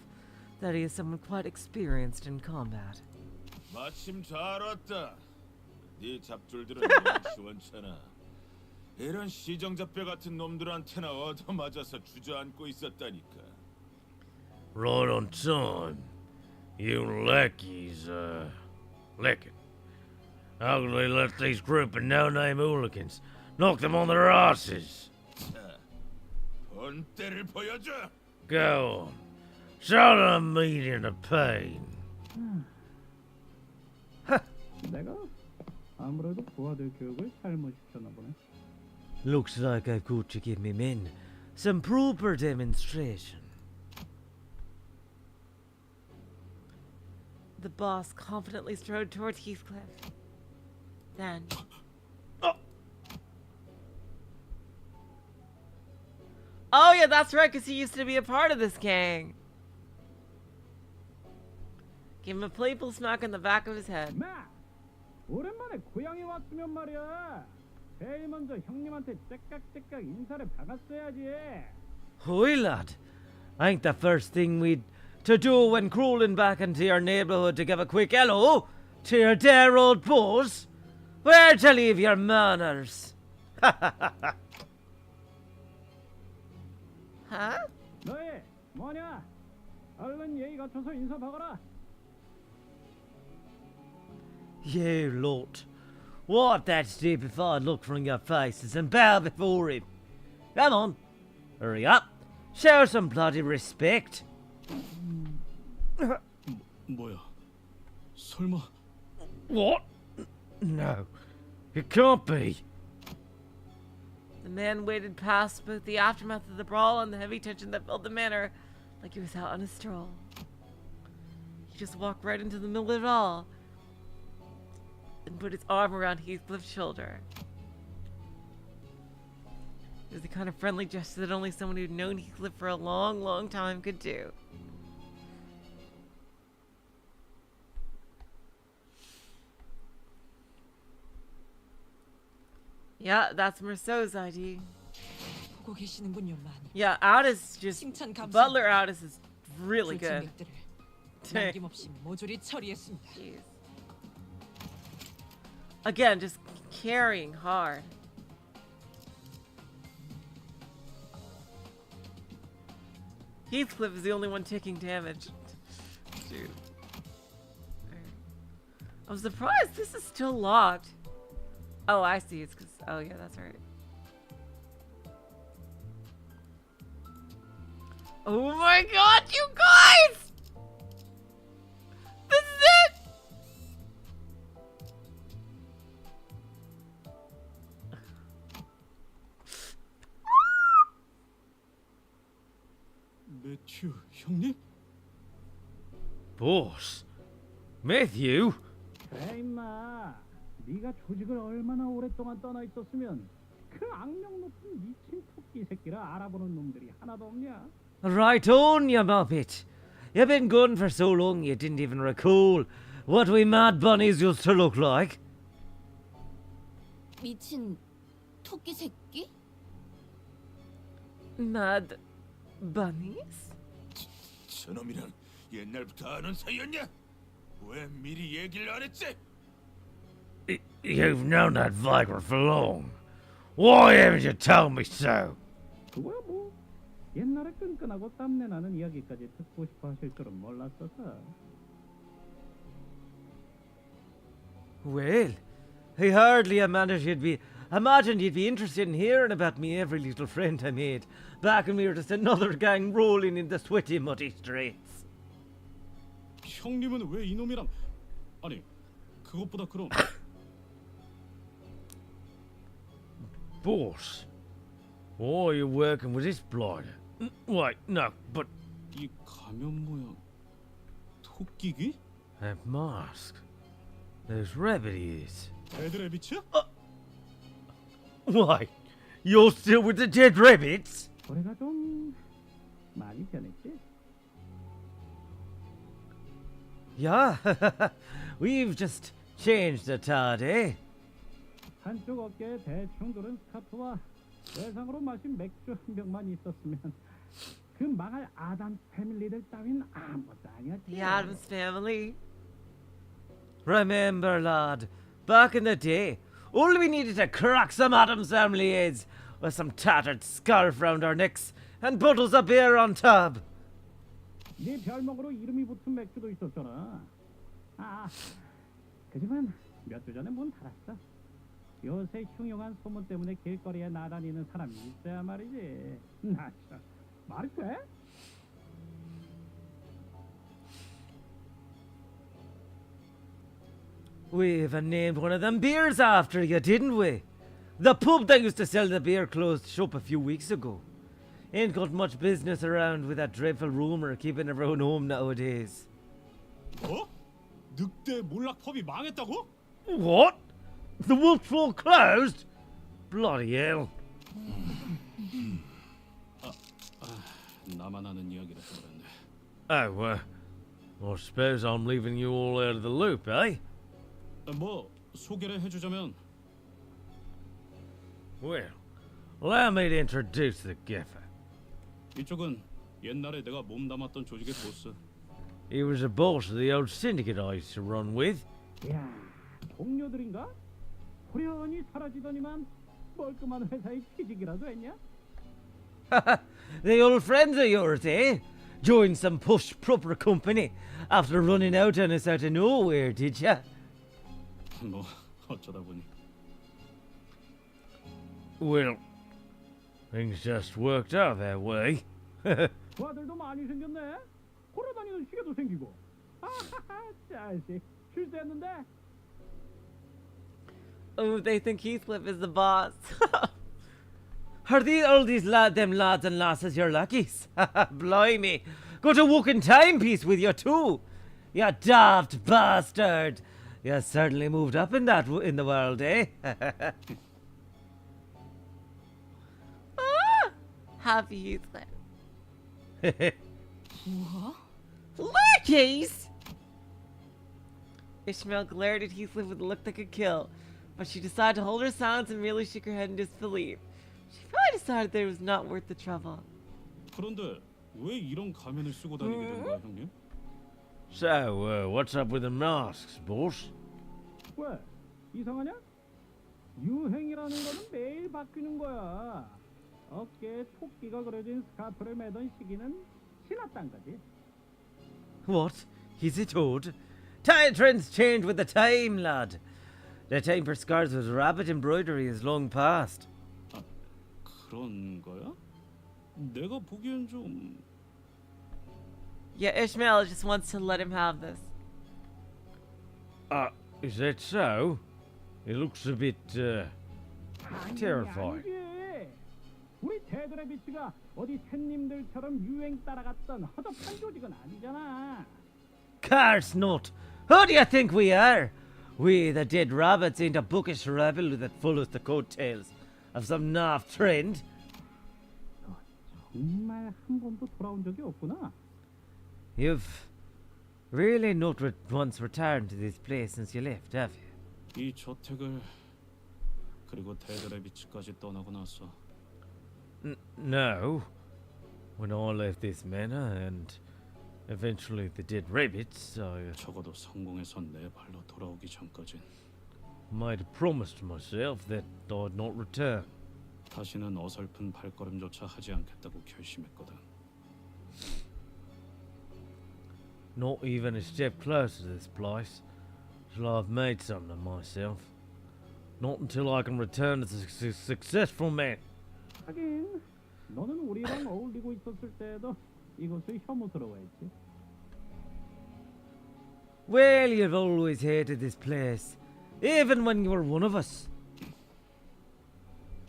that he is someone quite experienced in combat. 마침 잘 왔다. 네 잡줄들은 너무 시원찮아. 이런 시정잡배 같은 놈들한테나 얻어맞아서 주저앉고 있었다니까. Right on time. You lackeys, licking. How could they let these group of no-name hooligans knock them on their asses? 자, 본때를 보여줘. Go on. Show them meeting the pain. 내가 아무래도 부하들 교육을 잘못 시켰나 보네. Looks like I've got to give me men some proper demonstration. The boss confidently strode towards Heathcliff. Then... Oh yeah, that's right, because he used to be a part of this gang. Give him a playful smack on the back of his head. 오랜만에 고향에 왔으면 말이야. 제일 먼저 형님한테 째깍째깍 인사를 박았어야지. Hoy, lad. Ain't the first thing we'd to do when crawling back into your neighborhood to give a quick hello to your dear old boss? Where to leave your manners? Huh? 너희 뭐냐? 얼른 예의 갖춰서 인사 박아라. You lot. Wipe that stupefied look from your faces and bow before him. Come on. Hurry up. Show some bloody respect. 뭐야? 설마? What? No. It can't be. The man waded past both the aftermath of the brawl and the heavy tension that filled the manor like he was out on a stroll. He just walked right into the middle of it all and put his arm around Heathcliff's shoulder. It was the kind of friendly gesture that only someone who'd known Heathcliff for a long, long time could do. Yeah, that's Merceau's ID. 보고 계시는군요만. Yeah, Aldous just... 칭찬 감사합니다. Butler Aldous is really good. 불청객들을 남김없이 모조리 처리했습니다. Jeez. Again, just carrying hard. Heathcliff is the only one taking damage. Dude. I'm surprised this is still locked. Oh, I see. It's because... Oh, yeah, that's right. Oh my god, you guys! This is it! 매튜 형님? Boss? Matthew? 그래 임마. 네가 조직을 얼마나 오랫동안 떠나 있었으면 그 악명 높은 미친 토끼 새끼를 알아보는 놈들이 하나도 없냐? Right on, you muppet. You've been gone for so long you didn't even recall what we mad bunnies used to look like. 미친 토끼 새끼? Mad bunnies? 저놈이랑 옛날부터 아는 사이였냐? 왜 미리 얘기를 안 했지? You've known that viper for long. Why haven't you told me so? 그거야 뭐 옛날에 끈끈하고 땀내 나는 이야기까지 듣고 싶어 하실 줄은 몰랐었어. Well, I hardly imagined you'd be interested in hearing about me every little friend I made back when we were just another gang rolling in the sweaty, muddy streets. 형님은 왜 이놈이랑 아니 그것보다 그럼 Boss, why are you working with this blood? Wait, no, but 이 가면 모양 토끼기? that mask, those rabbit ears. 데드 레비츠야? Why, you're still with the dead rabbits? 거래가 좀 많이 변했지? Yeah, we've just changed a tad, eh? 한쪽 어깨에 대충 두른 스카프와 외상으로 마신 맥주 한 병만 있었으면 그 망할 아담 패밀리들 따윈 아무것도 아니었지. The Addams family. Remember, lad, back in the day, all we needed to crack some Addams family heads was some tattered scarf round our necks and bottles of beer on top. 네 별명으로 이름이 붙은 맥주도 있었잖아. 그지만 몇 주 전에 문 닫았어. 요새 흉흉한 소문 때문에 길거리에 나다니는 사람이 있어야 말이지. 나 참 말이 돼? We even named one of them beers after you, didn't we? The pub that used to sell the beer closed shop a few weeks ago. Ain't got much business around with that dreadful rumour keeping everyone home nowadays. 뭐? 늑대 몰락 펍이 망했다고? What? The Wolf Hall closed? Bloody hell. 나만 아는 이야기라 그랬네. Oh, I suppose I'm leaving you all out of the loop, eh? 뭐 소개를 해주자면 Well, allow me to introduce the gaffer. 이쪽은 옛날에 내가 몸담았던 조직의 보스. He was the boss of the old syndicate I used to run with. 야, 동료들인가? 호련히 사라지더니만 멀끔한 회사에 취직이라도 했냐? The old friends of yours, eh? Joined some push proper company after running out on us out of nowhere, did ya? 뭐 어쩌다 보니. Well, things just worked out that way. 그 아들도 많이 생겼네. 걸어다니는 시계도 생기고. 아하하, 자식 출세했는데. Oh, they think Heathcliff is the boss. Are them lads and lasses your lackeys? Blimey. Got a walking timepiece with you too. You daft bastard. You certainly moved up in the world, eh? Happy Heathcliff. What? Lackeys! Ishmael glared at Heathcliff with a look that could kill, but she decided to hold her silence and merely shook her head in disbelief. She probably decided that it was not worth the trouble. 그런데 왜 이런 가면을 쓰고 다니게 된 거야, 형님? So, what's up with the masks, boss? 왜? 이상하냐? 유행이라는 거는 매일 바뀌는 거야. 어깨에 토끼가 그려진 스카프를 매던 시기는 지났단 거지. What? Is it odd? Trends change with the time, lad. The time for scarves with rabbit embroidery is long past. 그런 거야? 내가 보기엔 좀... Yeah, Ishmael just wants to let him have this. Is that so? It looks a bit, terrifying. 아니지. 우리 데드레비츠가 어디 샌님들처럼 유행 따라갔던 허접한 조직은 아니잖아. Course not. Who do you think we are? We, the dead rabbits, ain't a bookish rabble that follows the coattails of some naff trend. 정말 한 번도 돌아온 적이 없구나. You've really not once returned to this place since you left, have you? 이 저택을 그리고 데드레비츠까지 떠나고 나서. No. When I left this manor and eventually the dead rabbits, I 적어도 성공해서 내 발로 돌아오기 전까진 made a promise to myself that I'd not return. 다시는 어설픈 발걸음조차 하지 않겠다고 결심했거든. Not even a step closer to this place till I've made something of myself. Not until I can return as a successful man. 하긴 너는 우리랑 어울리고 있었을 때도 이곳을 혐오스러워했지. Well, you've always hated this place, even when you were one of us.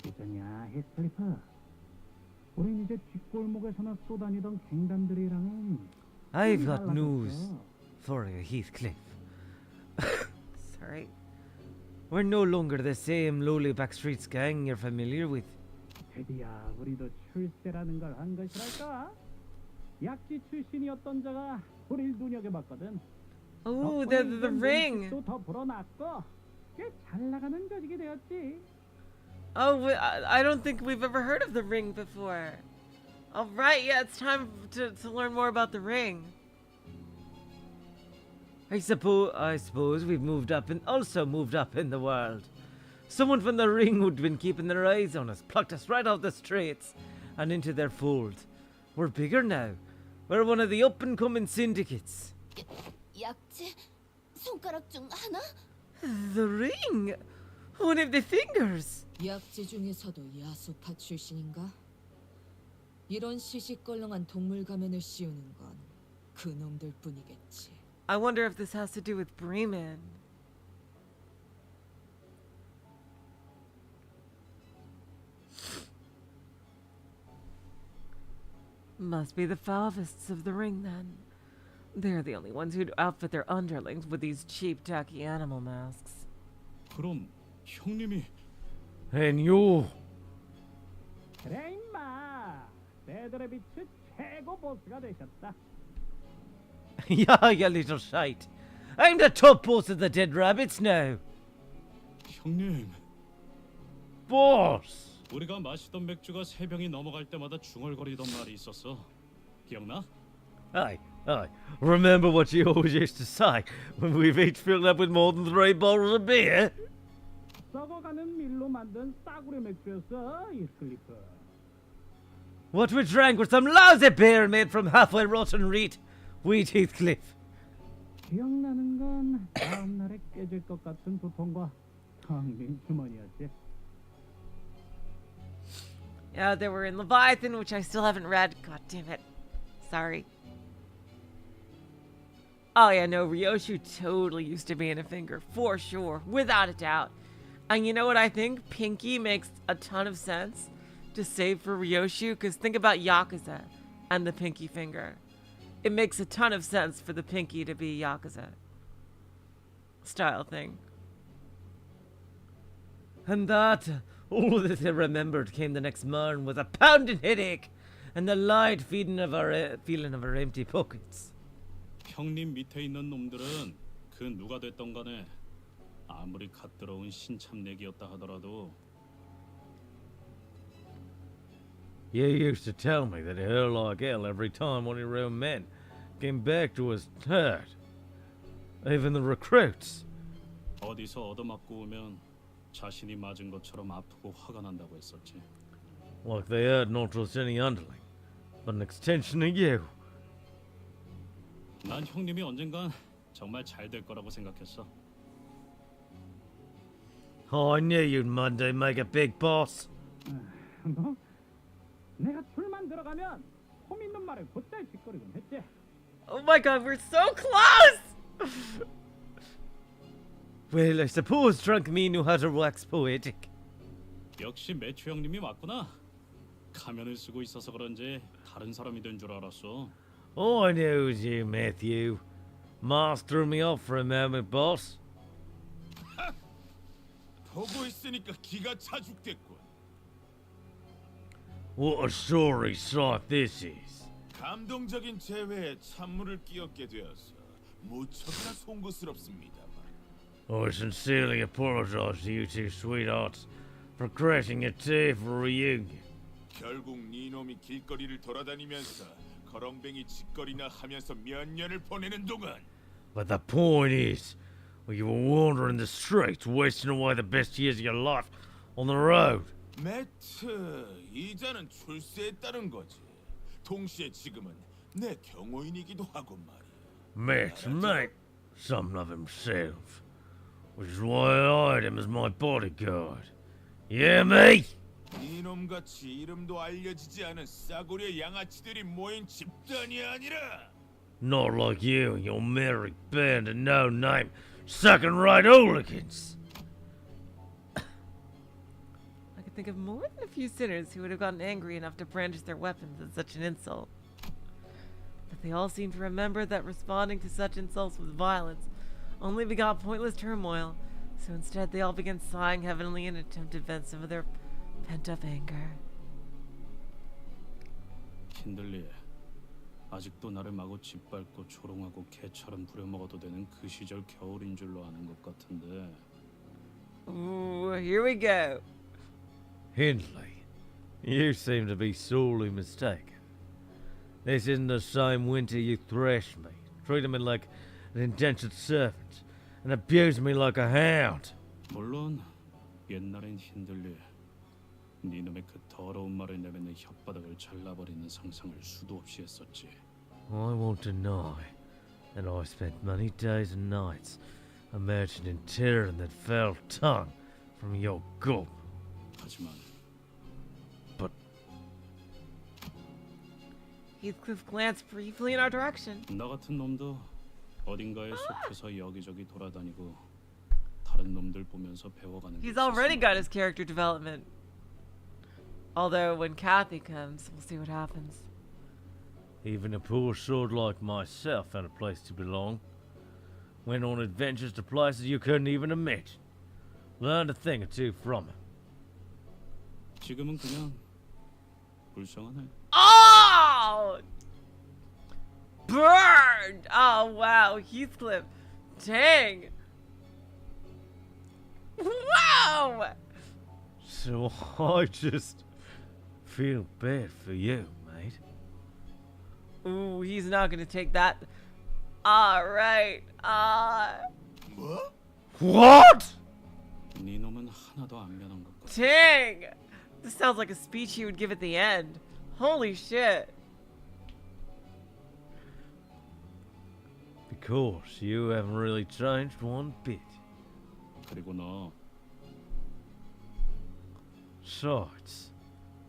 어떠냐, 히스클리프? 우린 이제 뒷골목에서나 쏘다니던 갱단들이랑은 I've got news for you, Heathcliff. Sorry. We're no longer the same lowly backstreets gang you're familiar with. 드디어 우리도 출세라는 걸 한 것이랄까? 약지 출신이었던 자가 우릴 눈여겨봤거든. Oh, the ring. 또 더 불어났고 꽤 잘 나가는 조직이 되었지. Oh, I don't think we've ever heard of the ring before. All right, yeah, it's time to learn more about the ring. I suppose we've moved up and also moved up in the world. Someone from the ring who'd been keeping their eyes on us plucked us right off the streets and into their fold. We're bigger now. We're one of the up-and-coming syndicates. 약지? 손가락 중 하나? The ring? One of the fingers. 약지 중에서도 야수파 출신인가? 이런 시시껄렁한 동물 가면을 씌우는 건 그놈들 뿐이겠지. I wonder if this has to do with Bremen. Must be the Falvists of the ring then. They're the only ones who'd outfit their underlings with these cheap, tacky animal masks. 그럼 형님이 And you. 그래 임마. 데드레비츠 최고 보스가 되셨다. Yeah, you little shite. I'm the top boss of the dead rabbits now. 형님. Boss. 우리가 마시던 맥주가 3병이 넘어갈 때마다 중얼거리던 말이 있었어. 기억나? Aye. Remember what you always used to say when we've each filled up with more than 3 bottles of beer? 썩어가는 밀로 만든 싸구려 맥주였어, 히스클리프. What we drank was some lousy beer made from halfway rotten wheat, Heathcliff. 기억나는 건 다음 날에 깨질 것 같은 두통과 텅빈 주머니였지. Yeah, they were in Leviathan, which I still haven't read. God damn it. Sorry. Oh yeah, no, Ryoshu totally used to be in a finger, for sure, without a doubt. And you know what I think? Pinky makes a ton of sense to save for Ryoshu, because think about Yakuza and the pinky finger. It makes a ton of sense for the pinky to be Yakuza style thing. And that, all that I remembered came the next morning with a pounding headache and the light feeling of our empty pockets. 형님 밑에 있는 놈들은 그 누가 됐던 간에 아무리 갓들어온 신참내기였다 하더라도 You used to tell me that it hurt like hell every time one of your own men came back to us hurt. Even the recruits. 어디서 얻어맞고 오면 자신이 맞은 것처럼 아프고 화가 난다고 했었지. Like they hurt not just any underling, but an extension of you. 난 형님이 언젠간 정말 잘 될 거라고 생각했어. Oh, I knew you'd Monday make a big boss. 뭐? 내가 줄만 들어가면 폼 있는 말을 곧잘 짓거리곤 했지. Oh my god, we're so close! Well, I suppose drunk me knew how to wax poetic. 역시 매튜 형님이 맞구나. 가면을 쓰고 있어서 그런지 다른 사람이 된 줄 알았어. Oh, I knew it was you, Matthew. Mars threw me off for a moment, boss. 보고 있으니까 기가 차 죽겠군. what a sorry sight this is. 감동적인 재회에 찬물을 끼얹게 되어서 무척이나 송구스럽습니다만. I sincerely apologize to you two sweethearts for crashing your tearful reunion. 결국 네 놈이 길거리를 돌아다니면서 거렁뱅이 짓거리나 하면서 몇 년을 보내는 동안. But the point is, well, you were wandering the streets, wasting away the best years of your life on the road. 매트, 이자는 출세했다는 거지. 동시에 지금은 내 경호인이기도 하고 말이야. Matt, mate, something of himself. Which is why I hired him as my bodyguard. Yeah, me? 이놈같이 이름도 알려지지 않은 싸구려 양아치들이 모인 집단이 아니라. Not like you and your merry band of no-name, second-rate hooligans. I could think of more than a few sinners who would have gotten angry enough to brandish their weapons at such an insult. But they all seem to remember that responding to such insults with violence only begot pointless turmoil, so instead they all began sighing heavenly in an attempt to vent some of their pent-up anger. 힌들리, 아직도 나를 마구 짓밟고 조롱하고 개처럼 부려먹어도 되는 그 시절 겨울인 줄로 아는 것 같은데. Ooh, here we go. Hindley, you seem to be sorely mistaken. This isn't the same winter you thrashed me, treated me like an indentured servant, and abused me like a hound. 물론 옛날엔 힌들리, 네 놈의 그 더러운 말을 내뱉는 혓바닥을 잘라버리는 상상을 수도 없이 했었지. I won't deny that I spent many days and nights immersed in terror in that foul tongue from your gulp. 하지만 Heathcliff glanced briefly in our direction. 나 같은 놈도 어딘가에 속해서 여기저기 돌아다니고 다른 놈들 보면서 배워가는 게 He's already got his character development. Although when Kathy comes, we'll see what happens. Even a poor sword like myself found a place to belong. Went on adventures to places you couldn't even imagine. Learned a thing or two from him. 지금은 그냥 불쌍하네. Oh! Burned! Oh, wow. Heathcliff. Dang. Wow! So I just feel bad for you, mate. Ooh, he's not gonna take that. Alright. 뭐? What? 네 놈은 하나도 안 변한 것 같아. Dang! This sounds like a speech he would give at the end. Holy shit. Because you haven't really changed one bit. 그리고 너 Swords.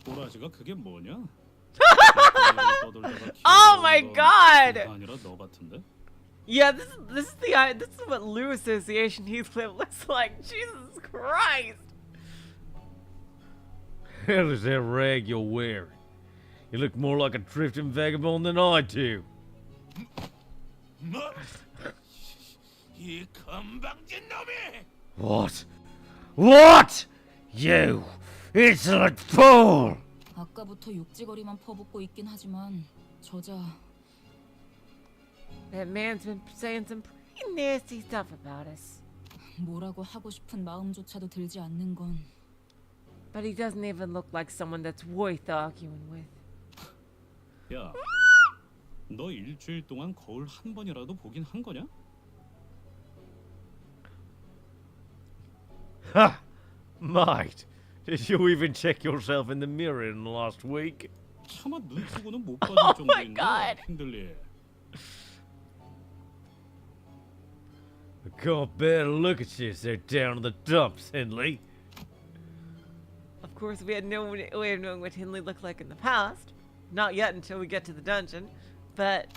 꼬라지가 그게 뭐냐? Oh my god! 아니라 너 같은데? Yeah, this is what Lou Association Heathcliff looks like. Jesus Christ! Hell is that rag you're wearing? You look more like a drifting vagabond than I do. 뭐? 이 건방진 놈이! What? What? You insolent fool! 아까부터 욕지거리만 퍼붓고 있긴 하지만 저자 That man's been saying some pretty nasty stuff about us. 뭐라고 하고 싶은 마음조차도 들지 않는 건 But he doesn't even look like someone that's worth arguing with. 야, 너 일주일 동안 거울 한 번이라도 보긴 한 거냐? Ha! Mate, did you even check yourself in the mirror in the last week? 차마 눈 뜨고는 못 Oh 받을 my 정도인데 God. 힘들리. I can't bear to look at you so down in the dumps, Henley. Of course, we had no way of knowing what Hindley looked like in the past. Not yet until we get to the dungeon. But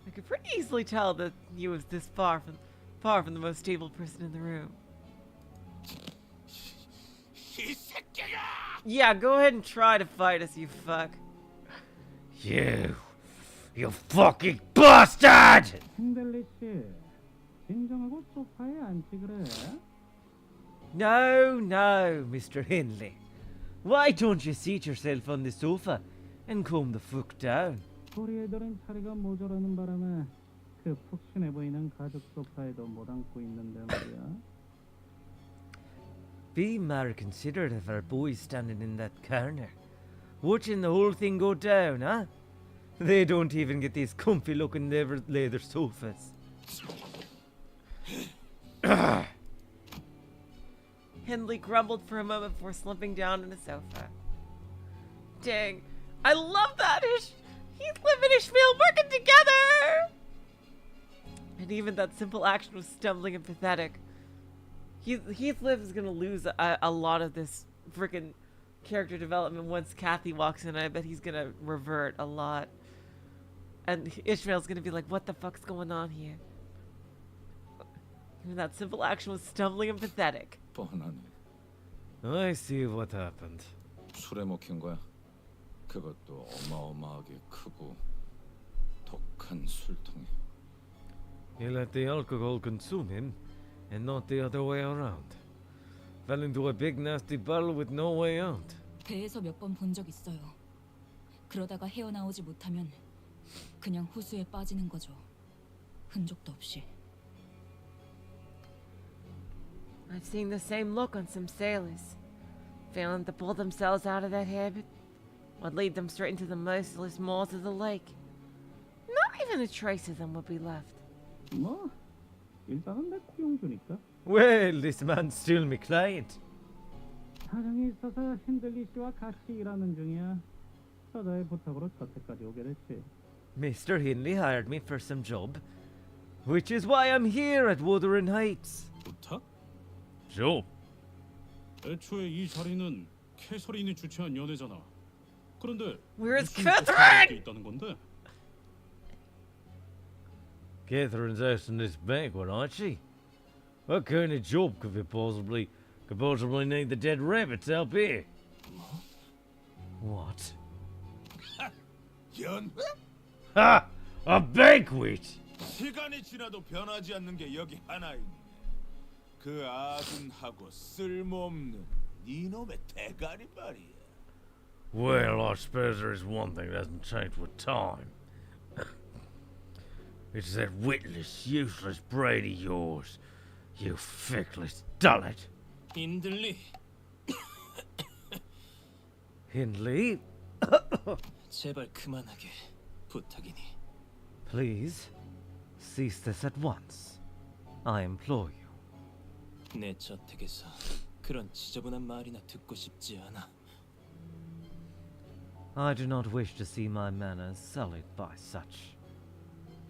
I could pretty easily tell that he was this far from the most stable person in the room. Yeah, go ahead and try to fight us, you fuck. You fucking bastard! 힌들리 씨, 진정하고 소파에 앉지 그래. No, Mr. Hindley. Why don't you seat yourself on the sofa and calm the fuck down? 우리 애들은 자리가 모자라는 바람에 그 푹신해 보이는 가죽 소파에도 못 앉고 있는데 말이야. Be more considerate of our boys standing in that corner, watching the whole thing go down, huh? They don't even get these comfy-looking leather sofas. Hindley grumbled for a moment before slumping down on the sofa. Dang, I love that! Heathcliff and Ishmael working together! And even that simple action was stumbling and pathetic. Heathcliff is gonna lose a lot of this freaking character development once Kathy walks in. I bet he's gonna revert a lot. And Ishmael's gonna be like, what the fuck's going on here? Even that simple action was stumbling and pathetic. 뻔하네. I see what happened. 술에 먹힌 거야. 그것도 어마어마하게 크고 독한 술통에. You let the alcohol consume him, and not the other way around. Fell into a big nasty bottle with no way out. 배에서 몇 번 본 적 있어요. 그러다가 헤어나오지 못하면 그냥 호수에 빠지는 거죠. 흔적도 없이. I've seen the same look on some sailors, failing to pull themselves out of that habit, would lead them straight into the merciless maws of the lake. Not even a trace of them would be left. 뭐 일단은 내 고용주니까. Well, this man's still my client. 사정이 있어서 힌들리 씨와 같이 일하는 중이야. 저자의 부탁으로 저택까지 오게 됐지. Mr. Hindley hired me for some job, which is why I'm here at Wuthering Heights. 부탁? Job? 애초에 이 자리는 캐서린이 주최한 연애잖아. 그런데 Where's 무슨 Catherine? 게 있다는 건데? Catherine's out in this banquet, aren't she? What kind of job could possibly need the dead rabbits out here? What? 연회? Ha! A banquet! 시간이 지나도 변하지 않는 게 여기 하나이네. 그 아둔하고 쓸모없는 니놈의 대가리 말이야. Well, I suppose there is one thing that hasn't changed with time. It's that witless, useless brain of yours. You fickless dullard. Hindley. Hindley? 제발 그만하게 부탁이니. Please, cease this at once. I implore you. 내 저택에서 그런 지저분한 말이나 듣고 싶지 않아. I do not wish to see my manners sullied by such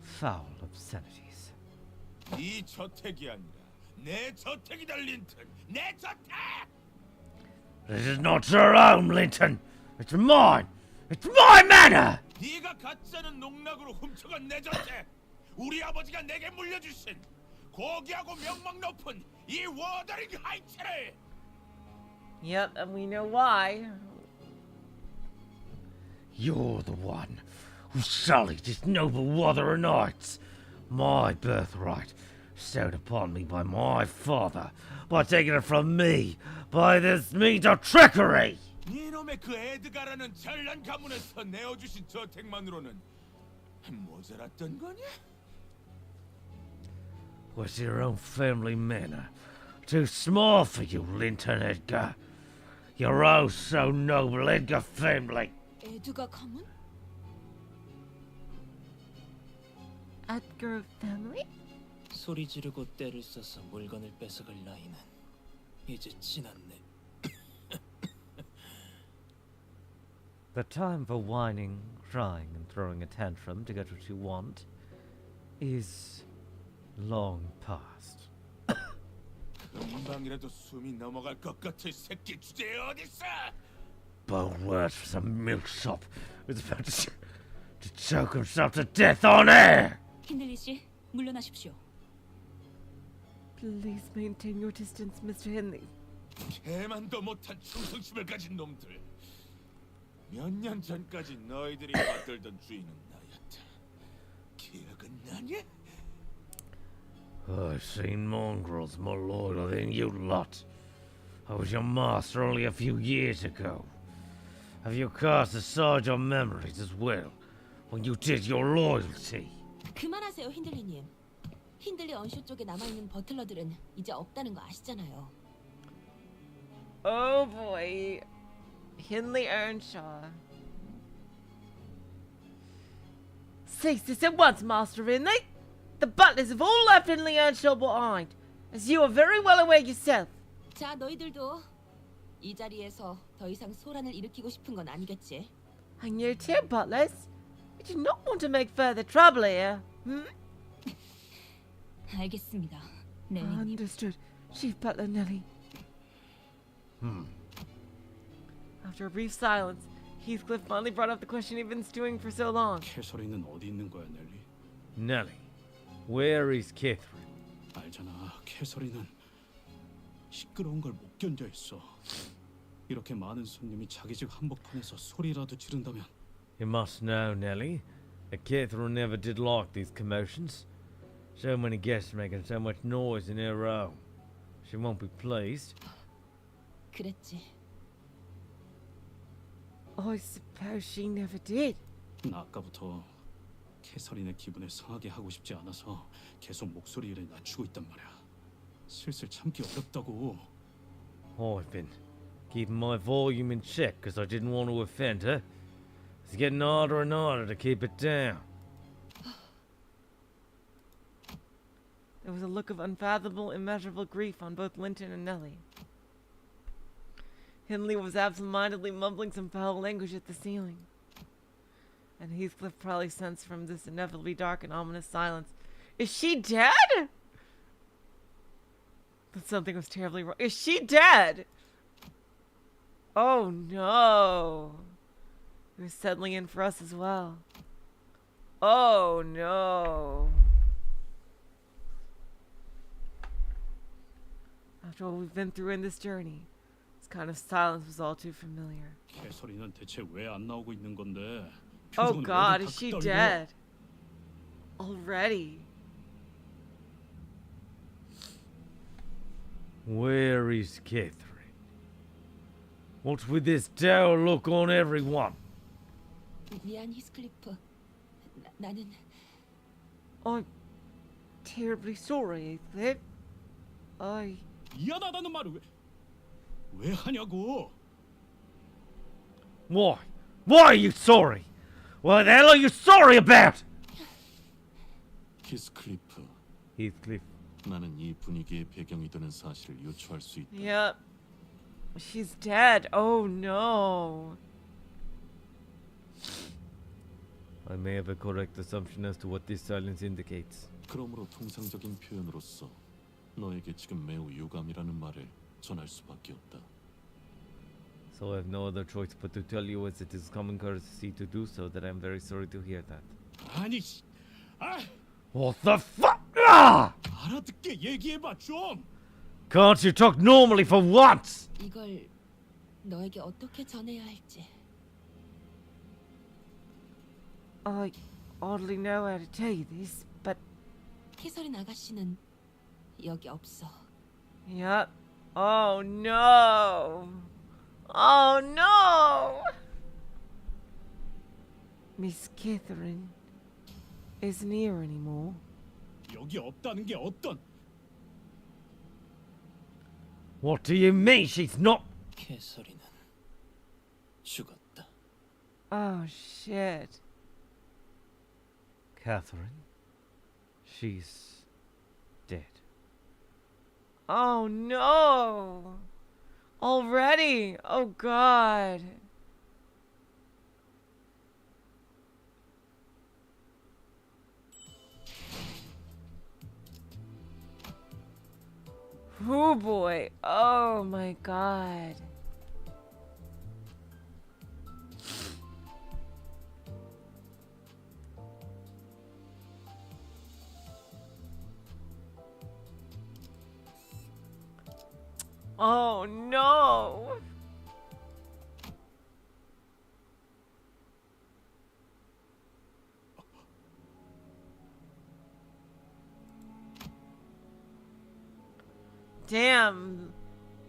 foul obscenities. 이 저택이 아니라 내 저택이다, 린튼. 내 저택! This is not your own, Linton. It's mine. It's my manor. 네가 가짜는 농락으로 훔쳐간 내 저택. 우리 아버지가 내게 물려주신 고귀하고 명망 높은 이 워더링 하이츠를. Yep, and we know why. You're the one who sullied this noble Wuthering Heights. My birthright, bestowed upon me by my father, by taking it from me by this means of trickery. 네놈의 그 에드가라는 잘난 가문에서 내어주신 저택만으로는 모자랐던 거냐? Was your own family manor too small for you, Linton Edgar? Your oh so noble Edgar family. 에드가 가문? Edgar family? 소리 지르고 때를 써서 물건을 뺏어갈 나이는 이제 지났네. The time for whining, crying, and throwing a tantrum to get what you want is long past. 금방이라도 숨이 넘어갈 것 같은 새끼 주제에 어딨어? Bold words for some milksop who's about to choke himself to death on air. 힌들리 씨, 물러나십시오. Please maintain your distance, Mr. Hindley. 개만도 못한 충성심을 가진 놈들. 몇 년 전까지 너희들이 받들던 주인은 나였다. 기억은 나냐? I've seen mongrels more loyal than you lot. I was your master only a few years ago. Have you cast aside your memories as well when you did your loyalty? 그만하세요, 힌들리님. 힌들리 언쇼 쪽에 남아있는 버틀러들은 이제 없다는 거 아시잖아요. Oh boy. Hindley Earnshaw. Cease this at once, Master Hindley. The butlers have all left Hindley Earnshaw behind, as you are very well aware yourself. 자, 너희들도 이 자리에서 더 이상 소란을 일으키고 싶은 건 아니겠지? And you too, butlers. You do not want to make further trouble here, hmm? 알겠습니다, 넬리님. Understood, Chief Butler Nelly. After a brief silence, Heathcliff finally brought up the question he'd been stewing for so long. 캐서린은 어디 있는 거야, 넬리? Nelly, where is Catherine? 알잖아, 캐서린은 시끄러운 걸 못 견뎌 있어. 이렇게 많은 손님이 자기 집 한복판에서 소리라도 지른다면. You must know, Nelly, that Catherine never did like these commotions. So many guests making so much noise in her row. She won't be pleased. 그랬지. I suppose she never did. 나 아까부터 캐서린의 기분을 상하게 하고 싶지 않아서 계속 목소리를 낮추고 있단 말이야. 슬슬 참기 어렵다고. I've been keeping my volume in check because I didn't want to offend her. It's getting harder and harder to keep it down. There was a look of unfathomable, immeasurable grief on both Linton and Nelly. Hindley was absent-mindedly mumbling some foul language at the ceiling. And Heathcliff probably sensed from this inevitably dark and ominous silence, is she dead? That something was terribly wrong. Is she dead? Oh no. It was settling in for us as well. Oh no. After what we've been through in this journey, this kind of silence was all too familiar. 캐서린은 대체 왜 안 나오고 있는 건데? Oh 표정은 God, 왜 is she 떨려? dead? Already? Where is Catherine? What's with this dour look on everyone? 미안, 히스클리프. 나는... I'm terribly sorry, Heathcliff. 미안하다는 말을 왜 하냐고? Why? Why are you sorry? What the hell are you sorry about? 히스클리프. Heathcliff. 나는 이 분위기의 배경이 되는 사실을 유추할 수 있다. Yep. She's dead. Oh no. I may have a correct assumption as to what this silence indicates. 그러므로 통상적인 표현으로서 너에게 지금 매우 유감이라는 말을 전할 수밖에 없다. So I have no other choice but to tell you, as it is common courtesy to do so, that I am very sorry to hear that. 아니, What the fuck? Ah! 알아듣게 얘기해봐 좀. Can't you talk normally for once? 이걸 너에게 어떻게 전해야 할지. I hardly know how to tell you this, but 캐서린 아가씨는 여기 없어. yep. Oh no. Oh no. Miss Catherine isn't here anymore. 여기 없다는 게 어떤? What do you mean she's not? 캐서린은 죽었다. Oh shit. Catherine. She's dead. Oh no. Already. Oh God. Oh boy. Oh my God. Oh no. Damn.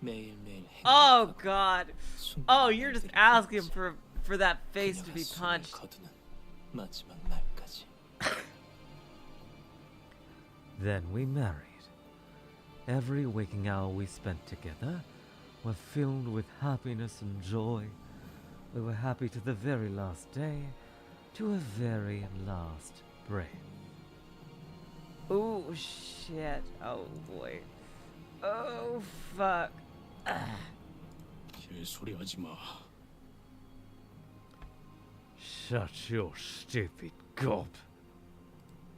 매일매일 Oh God. Oh, you're just asking for that face to be punched. 거두는 마지막 날까지. Then we married. Every waking hour we spent together were filled with happiness and joy. We were happy to the very last day, to a very last breath. Oh shit. Oh boy. Oh fuck. 개소리 하지 마. Shut your stupid gob.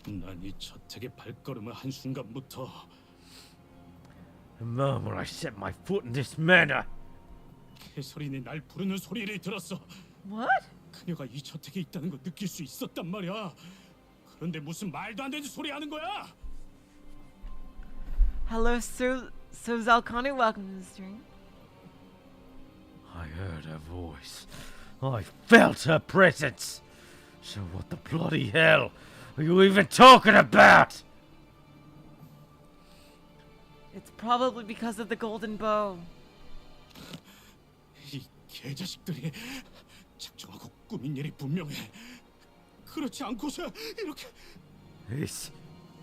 난 이 저택의 발걸음을 한 순간부터 The moment I set my foot in this manor. 개소리네 날 부르는 소리를 들었어. What? 그녀가 이 저택에 있다는 거 느낄 수 있었단 말이야. 그런데 무슨 말도 안 되는 소리 하는 거야? Hello, so Zalkanu, welcome to the stream. I heard her voice. I felt her presence. So what the bloody hell are you even talking about? It's probably because of the golden bow. 이 개자식들이 작정하고 꾸민 일이 분명해. 그렇지 않고서 이렇게. It's...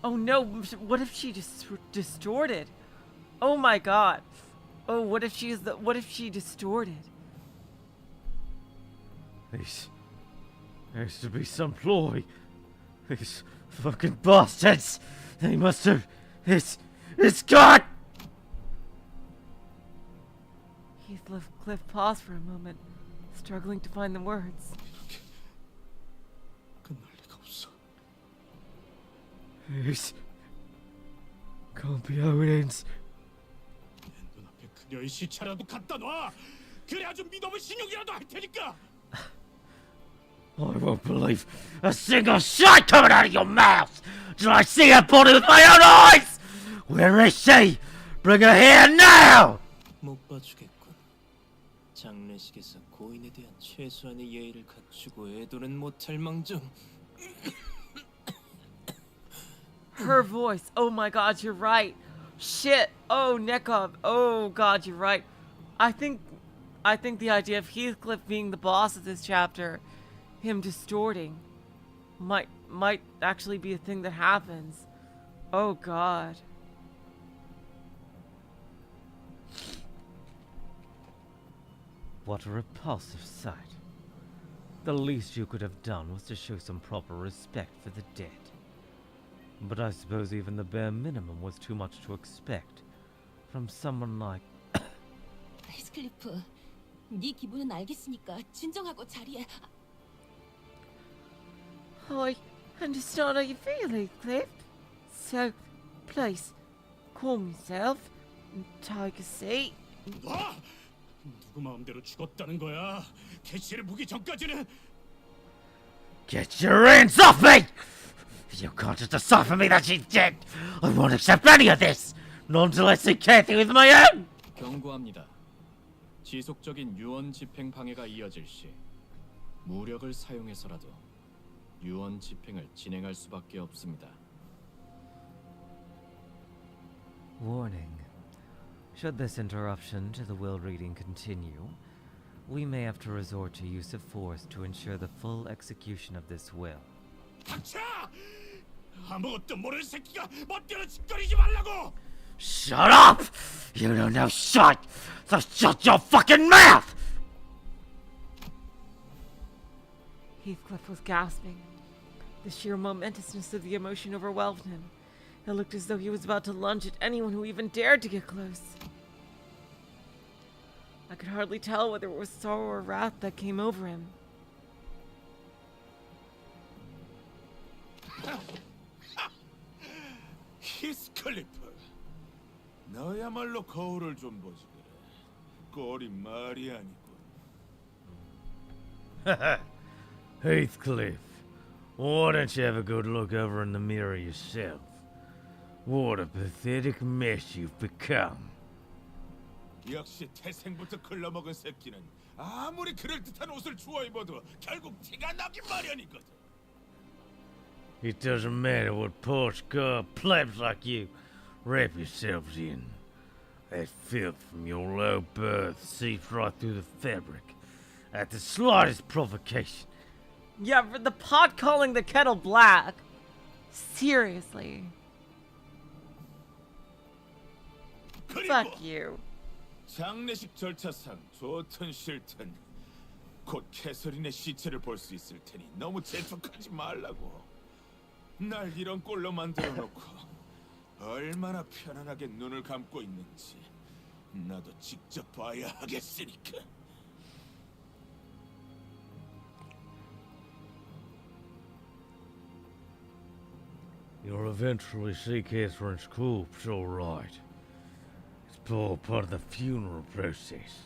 Oh no! What if she just distorted? Oh my God! Oh, what if she distorted? There's to be some ploy. These fucking bastards. They must have. It's got. Heathcliff paused for a moment, struggling to find the words. This can't be how it ends. 내 눈앞에 그녀의 시체라도 갖다 놔. 그래야 좀 믿어볼 신용이라도 할 테니까. I won't believe a single shot coming out of your mouth till I see her body with my own eyes. Where is she? Bring her here now. 못 봐주겠군. 장례식에서 고인에 대한 최소한의 예의를 갖추고 애도는 못할 망정. Her voice. Oh my God, you're right. Shit. Oh, Nekov. Oh God, you're right. I think the idea of Heathcliff being the boss of this chapter, him distorting, might actually be a thing that happens. Oh God. What a repulsive sight. The least you could have done was to show some proper respect for the dead. But I suppose even the bare minimum was too much to expect from someone like... 헤스클리프, 네 기분은 알겠으니까 진정하고 자리에... I understand how you feel, Heathcliff. So, please, calm yourself and take a seat. 와! 누구 마음대로 죽었다는 거야? 개치를 보기 전까지는. Get your hands off me! You can't just decide for me that she's dead. I won't accept any of this. Not until I see Kathy with my own. 경고합니다. 지속적인 유언 집행 방해가 이어질 시 무력을 사용해서라도 유언 집행을 진행할 수밖에 없습니다. Warning. Should this interruption to the will reading continue, we may have to resort to use of force to ensure the full execution of this will. 닥쳐! 아무것도 모르는 새끼가 멋대로 짓거리지 말라고! Shut up! You don't know shit! So shut your fucking mouth! Heathcliff was gasping. The sheer momentousness of the emotion overwhelmed him. It looked as though he was about to lunge at anyone who even dared to get close. I could hardly tell whether it was sorrow or wrath that came over him. 히스클리프, 너야말로 거울을 좀 보지 그래. 꼴이 말이 아니고. Heathcliff, why don't you have a good look over in the mirror yourself? What a pathetic mess you've become. 역시 태생부터 글러먹은 새끼는 아무리 그럴듯한 옷을 주워 입어도 결국 티가 나긴 마련이거든. It doesn't matter what posh god plebs like you wrap yourselves in. That filth from your low berth seeps right through the fabric at the slightest provocation. Yeah, for the pot calling the kettle black. Seriously. Fuck you. 장례식 절차상 좋든 싫든 곧 캐서린의 시체를 볼 수 있을 테니 너무 재촉하지 말라고. 날 이런 꼴로 만들어 놓고 얼마나 편안하게 눈을 감고 있는지 나도 직접 봐야 하겠으니까. You'll eventually see Catherine's corpse, all right. It's all part of the funeral process,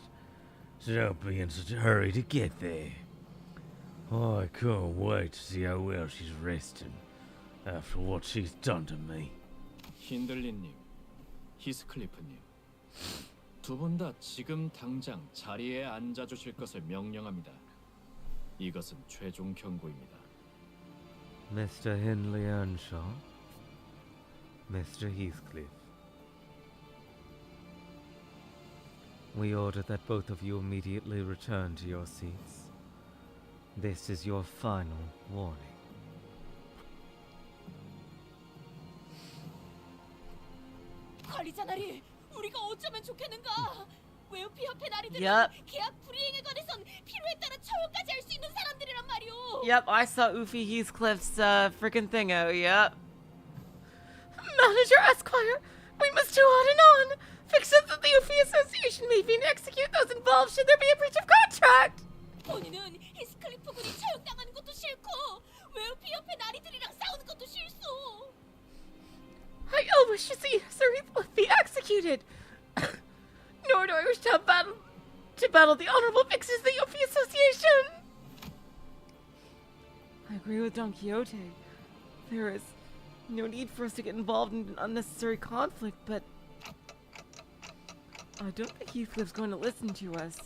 so don't be in such a hurry to get there. I can't wait to see how well she's resting after what she's done to me. 힌들리님, 히스클리프님, 두 분 다 지금 당장 자리에 앉아주실 것을 명령합니다. 이것은 최종 경고입니다. Mr. Hindley Earnshaw, Mr. Heathcliff. We order that both of you immediately return to your seats. This is your final warning. 관리자 나리, 우리가 어쩌면 좋겠는가? 웨어피 협회 나리들은 Yep. 계약 불이행에 관해선 필요에 따라 처형까지 할 수 있는 사람들이란 말이오. Yep, I saw Oofy Heathcliff's freaking thingo, yep. Manager Esquire, we must do on and on. Fix it that the Oofy Association may be and execute those involved should there be a breach of contract. 본인은 히스클리프 군이 처형당하는 것도 싫고 웨어피 협회 나리들이랑 싸우는 것도 싫소. I ill wish to see Sir Heathcliff be executed. Nor do I wish to battle the honorable fixes of the Oofy Association. I agree with Don Quixote. There is no need for us to get involved in an unnecessary conflict, but I don't think Heathcliff's going to listen to us.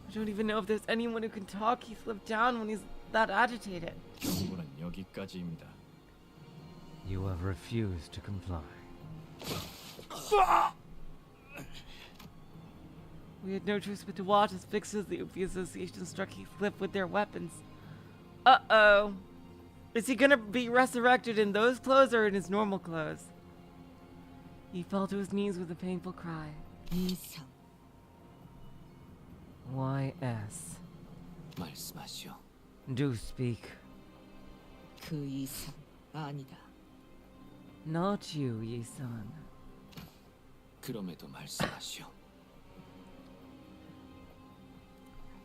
I don't even know if there's anyone who can talk Heathcliff down when he's that agitated. 경고는 여기까지입니다. You have refused to comply. We had no choice but to watch as fixes of the Oofy Association struck Heathcliff with their weapons. Uh-oh. Is he gonna be resurrected in those clothes or in his normal clothes? He fell to his knees with a painful cry. 이상. YS. 말씀하시오. Do speak. 그 이상 아니다. Not you, Yi-san. 그럼에도 말씀하시오.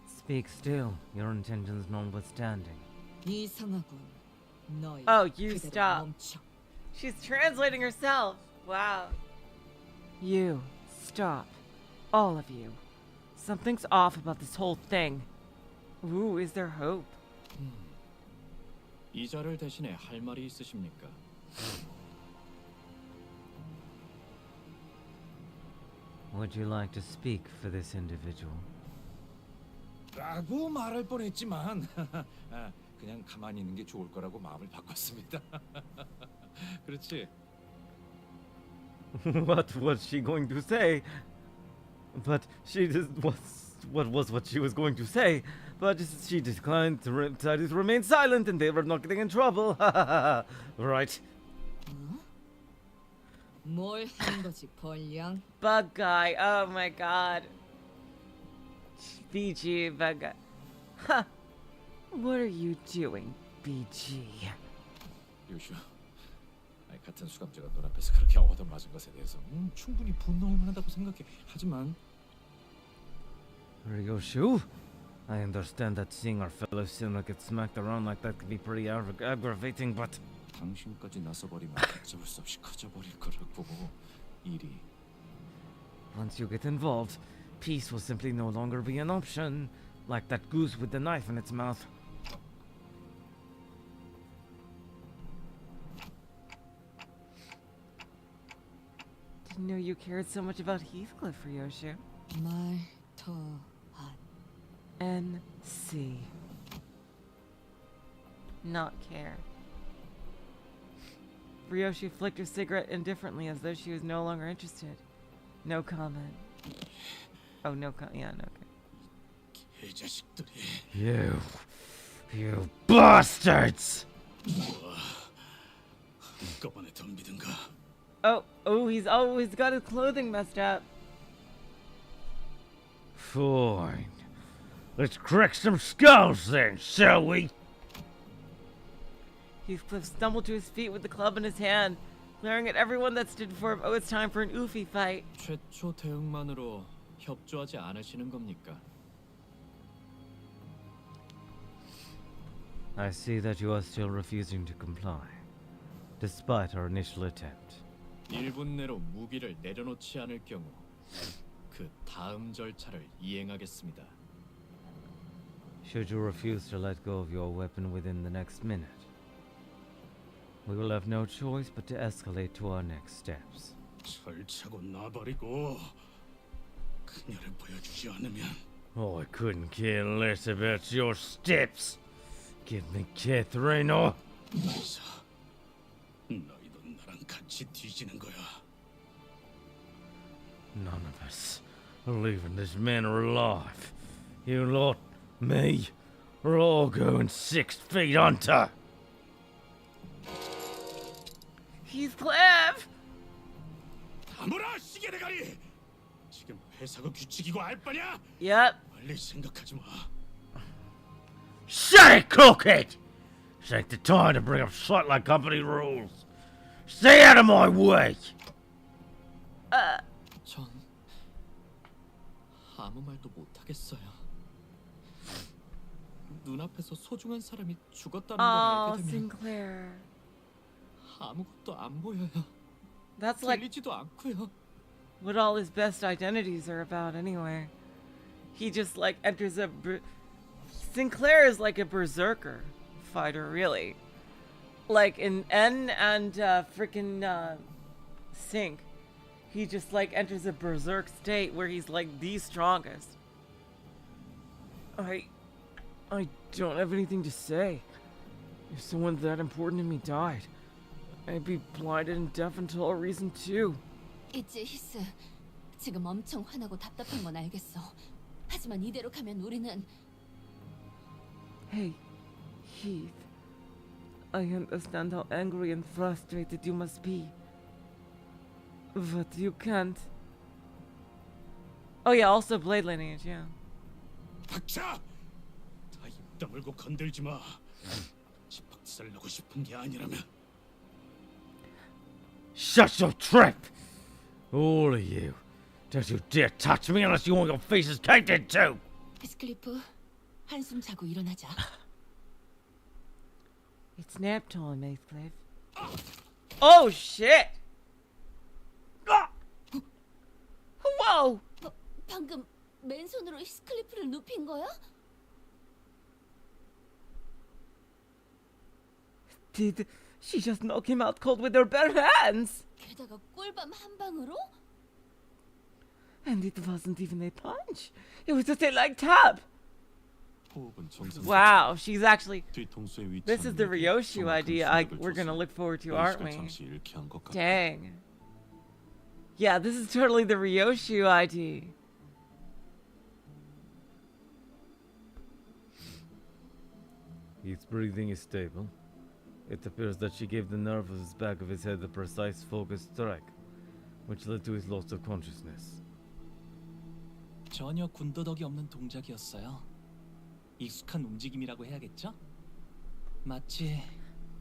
Speak still, your intentions notwithstanding. 이상하군. 너희 Oh, you 그대로 stop. 멈춰. She's translating herself. Wow. You, stop. All of you. Something's off about this whole thing. Ooh, is there hope? 이자를 대신에 할 말이 있으십니까? Would you like to speak for this individual? 라고 말할 뻔했지만 그냥 가만히 있는 게 좋을 거라고 마음을 바꿨습니다. 그렇지. What was she going to say? But she what she was going to say? But she declined to remain silent, and they were not getting in trouble. Right. 뭘 한 거지, 벌량? Bug guy. Oh my god. BG, bug guy. Huh. What are you doing, BG? 요슈, 같은 수감자가 눈앞에서 그렇게 얻어맞은 것에 대해서 충분히 분노할 만하다고 생각해. 하지만 Ryoshu, I understand that seeing our fellow sinner get smacked around like that can be pretty aggravating, but 당신까지 나서버리면 잡을 수 없이 커져버릴 거라고. 일이. Once you get involved, peace will simply no longer be an option, like that goose with the knife in its mouth. Didn't know you cared so much about Heathcliff, Ryoshu. 말더 NC. Not care. Ryoshi flicked her cigarette indifferently as though she was no longer interested. No comment. Oh, no comment. Yeah, no. Okay. You bastards! He's always got his clothing messed up. Fine. Let's crack some skulls then, shall we? Heathcliff stumbled to his feet with the club in his hand, glaring at everyone that stood before him. Oh, it's time for an oofy fight. 최초 대응만으로 협조하지 않으시는 겁니까? I see that you are still refusing to comply, despite our initial attempt. 1분 내로 무기를 내려놓지 않을 경우 그 다음 절차를 이행하겠습니다. Should you refuse to let go of your weapon within the next minute, we will have no choice but to escalate to our next steps. 절차고 놔버리고 그녀를 보여주지 않으면 I couldn't care less about your steps. Give me Catherine or... 그래서 너희도 나랑 같이 뒤지는 거야. None of us are leaving this manor alive. You lot, me, we're all going 6 feet under. Heathcliff! 다물어 시계 대가리! 지금 회사가 규칙이고 알 바냐? Yep. 빨리 생각하지 마. Shut it, cokehead! This ain't the time to bring up slightly company rules. Stay out of my way! 전 아무 말도 못 하겠어요. 눈앞에서 소중한 사람이 죽었다는 걸 알게 되면 Sinclair. 아무것도 안 보여요. That's like 들리지도 않고요. what all his best identities are about anyway. He just like enters a... Sinclair is like a berserker fighter, really. Like in N and Sync, he just like enters a berserk state where he's like the strongest. I don't have anything to say. If someone that important to me died, I'd be blinded and deaf until a reason too. 있지, 히스. 지금 엄청 화나고 답답한 건 알겠어. 하지만 이대로 가면 우리는... Hey, Heath. I understand how angry and frustrated you must be. But you can't. Oh yeah, also Blade Lineage, yeah. 닥쳐! 다 입 다물고 건들지 마. 집박살 나고 싶은 게 아니라면. Shut your trap! All of you. Don't you dare touch me unless you want your faces caved in too! 헤스클리프, 한숨 자고 일어나자. It's nap time, Heathcliff. Oh shit! Whoa! 방금 맨손으로 히스클리프를 눕힌 거야? Did she just knock him out cold with her bare hands? 게다가 꿀밤 한 방으로? And it wasn't even a punch. It was just a light tap. Wow, she's actually... This is the Ryoshu idea we're gonna look forward to, aren't we? Dang. Yeah, this is totally the Ryoshu ID. His breathing is stable. It appears that she gave the nerve of his back of his head a precise focused strike, which led to his loss of consciousness. 전혀 군더더기 없는 동작이었어요. 익숙한 움직임이라고 해야겠죠? 마치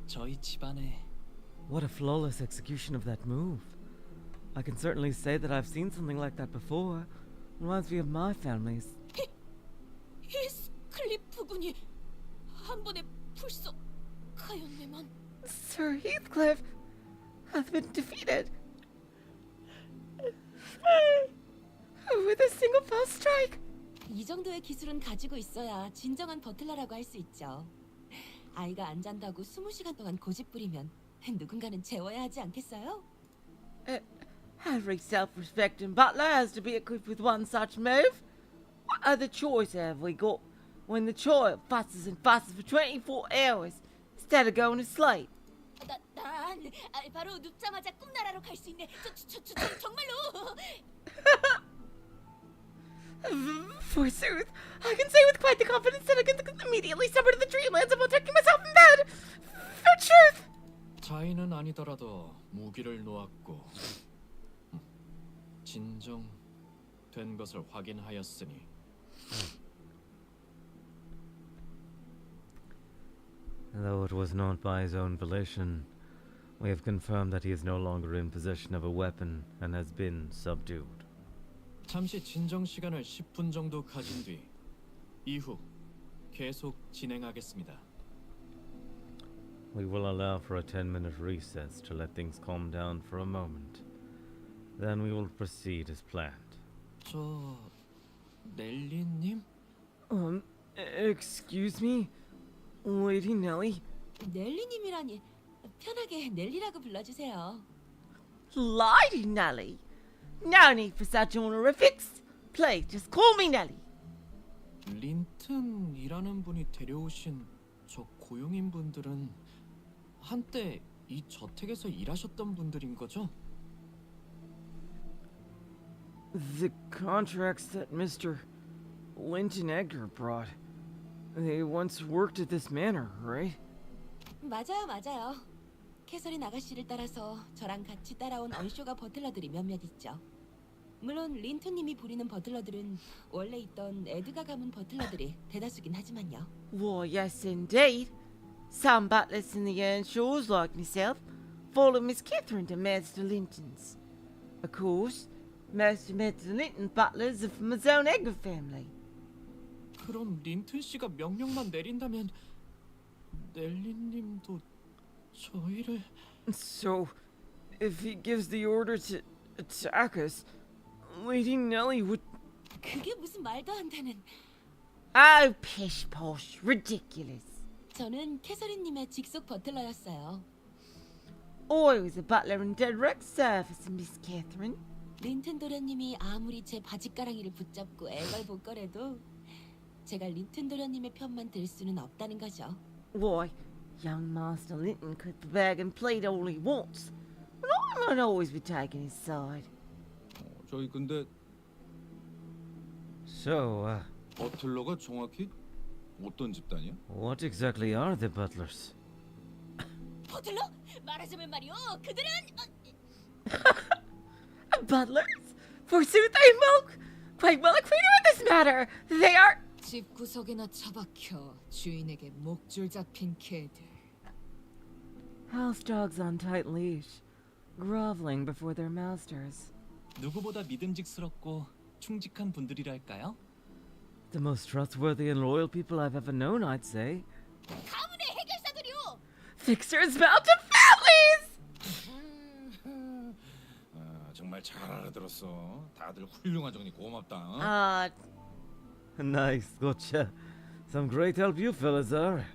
저희 집안에... What a flawless execution of that move. I can certainly say that I've seen something like that before. Reminds me of my family's. 히스클리프군이 한 번에 불써 가였네만. Sir Heathcliff has been defeated. With a single fell strike. 이 정도의 기술은 가지고 있어야 진정한 버틀러라고 할 수 있죠. 아이가 안 잔다고 20시간 동안 고집 부리면 누군가는 재워야 하지 않겠어요? Every self-respecting butler has to be equipped with one such move. What other choice have we got when the child fusses and fusses for 24 hours instead of going to sleep? 난 바로 눕자마자 꿈나라로 갈 수 있네. 정말로. Forsooth, I can say with quite the confidence that I can immediately summer to the dreamlands upon tucking myself in bed. For truth. 자인은 아니더라도 무기를 놓았고 진정된 것을 확인하였으니 Though it was not by his own volition, we have confirmed that he is no longer in possession of a weapon and has been subdued. 잠시 진정 시간을 10분 정도 가진 뒤 이후 계속 진행하겠습니다. We will allow for a 10-minute recess to let things calm down for a moment. Then we will proceed as planned. 저 넬리님? Excuse me? Lady Nelly? 넬리님이라니 편하게 넬리라고 불러주세요. Lady Nelly? No need for such honorifics. Please, just call me Nelly. 린튼이라는 분이 데려오신 저 고용인 분들은 한때 이 저택에서 일하셨던 분들인 거죠? The contracts that Mr. Linton Edgar brought. They once worked at this manor, right? 맞아요. 캐서린 아가씨를 따라서 저랑 같이 따라온 언쇼가 버틀러들이 몇몇 있죠. 물론 린튼님이 부리는 버틀러들은 원래 있던 에드가 가문 버틀러들이 대다수긴 하지만요. Why, yes, indeed. Some butlers in the Earnshaws, like myself, follow Miss Catherine to Master Linton's. Of course, most of Master Linton's butlers are from his own Edgar family. 그럼 린튼 씨가 명령만 내린다면 넬리님도 저희를... So, if he gives the order to attack us, Lady Nelly would... 그게 무슨 말도 안 되는... Oh, pish posh, ridiculous. 저는 캐서린님의 직속 버틀러였어요. I was a butler in direct service, Miss Catherine. 린튼 도련님이 아무리 제 바지가랑이를 붙잡고 애걸복걸해도 제가 린튼 도련님의 편만 들 수는 없다는 거죠. Why, young Master Linton could beg and plead all he wants, but I might always be taking his side. 저희 근데 So, 버틀러가 정확히 어떤 집단이야? what exactly are the butlers? 버틀러? 말하자면 말이요. 그들은... Butlers? Forsooth, I am quite well acquainted with this matter. They are... 집 구석에나 처박혀 주인에게 목줄 잡힌 개들. House dogs on tight leash, groveling before their masters. 누구보다 믿음직스럽고 충직한 분들이랄까요? The most trustworthy and loyal people I've ever known, I'd say. 가문의 해결사들이요. Fixers bound to families! 정말 잘 알아들었어. 다들 훌륭한 정리 고맙다. Nice, gotcha. Some great help you fellas are.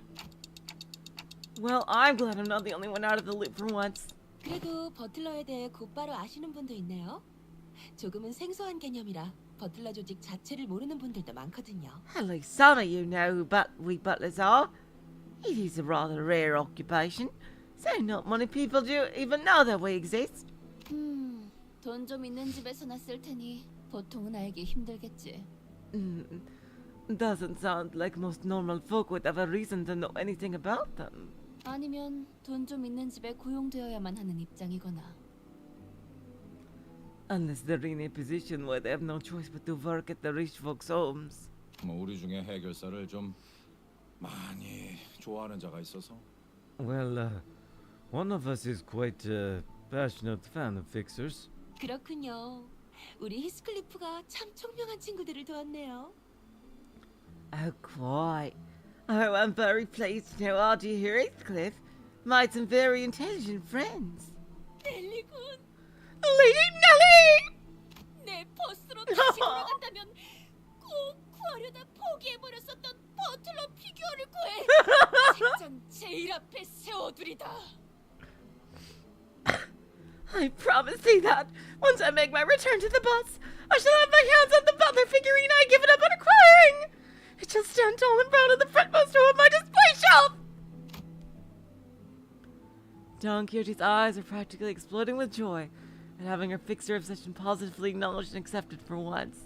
Well, I'm glad I'm not the only one out of the loop for once. 그래도 버틀러에 대해 곧바로 아시는 분도 있네요. 조금은 생소한 개념이라 버틀러 조직 자체를 모르는 분들도 많거든요. At least some of you know who we butlers are. It is a rather rare occupation, so not many people do even know that we exist. 돈 좀 있는 집에서 났을 테니 보통은 알기 힘들겠지. Doesn't sound like most normal folk would have a reason to know anything about them. 아니면 돈 좀 있는 집에 고용되어야만 하는 입장이거나. Unless they're in a position where they have no choice but to work at the rich folks' homes. 뭐 우리 중에 해결사를 좀 많이 좋아하는 자가 있어서. Well, one of us is quite a passionate fan of fixers. 그렇군요. 우리 히스클리프가 참 총명한 친구들을 도왔네요. Oh, quite. Oh, I'm very pleased to know our dear Heathcliff made some very intelligent friends. 넬리군. Lady Nelly! 내 버스로 다시 돌아간다면 꼭 구하려다 포기해버렸었던 버틀러 피규어를 구해 책장 제일 앞에 세워두리다. I promise thee that once I make my return to the bus, I shall have my hands on the butler figurine I had given up on acquiring. It shall stand tall and proud on the frontmost row of my display shelf. Don Quixote's eyes are practically exploding with joy and having her fixer obsession positively acknowledged and accepted for once.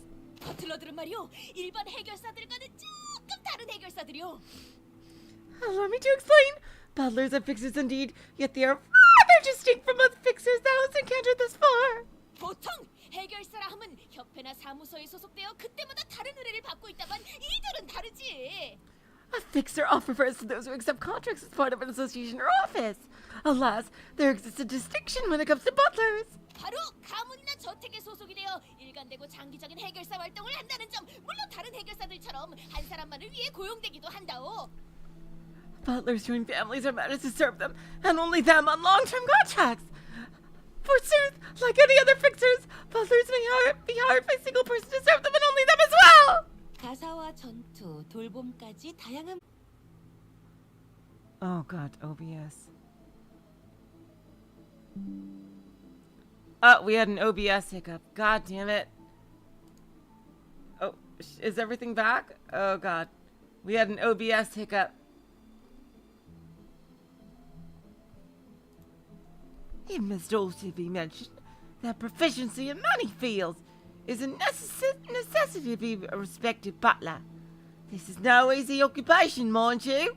버틀러들은 말이요, 일반 해결사들과는 조금 다른 해결사들이요. Allow me to explain. Butlers are fixers indeed, yet they are rather distinct from other fixers thou hast encountered thus far. 보통 해결사라 하면 협회나 사무소에 소속되어 그때마다 다른 의뢰를 받고 있다만 이들은 다르지. A fixer often refers to those who accept contracts as part of an association or office. Alas, there exists a distinction when it comes to butlers. 바로 가문이나 저택에 소속이 되어 일관되고 장기적인 해결사 활동을 한다는 점. 물론 다른 해결사들처럼 한 사람만을 위해 고용되기도 한다오. Butlers join families or matters to serve them, and only them on long-term contracts. Forsooth, like any other fixers, butlers may be hired by a single person to serve them, and only them as well. 가사와 전투, 돌봄까지 다양한. Oh God, OBS. Oh, we had an OBS hiccup. God damn it. Oh, is everything back? Oh God, we had an OBS hiccup. It must also be mentioned that proficiency in many fields is a necessity to be a respected butler. This is no easy occupation, mind you.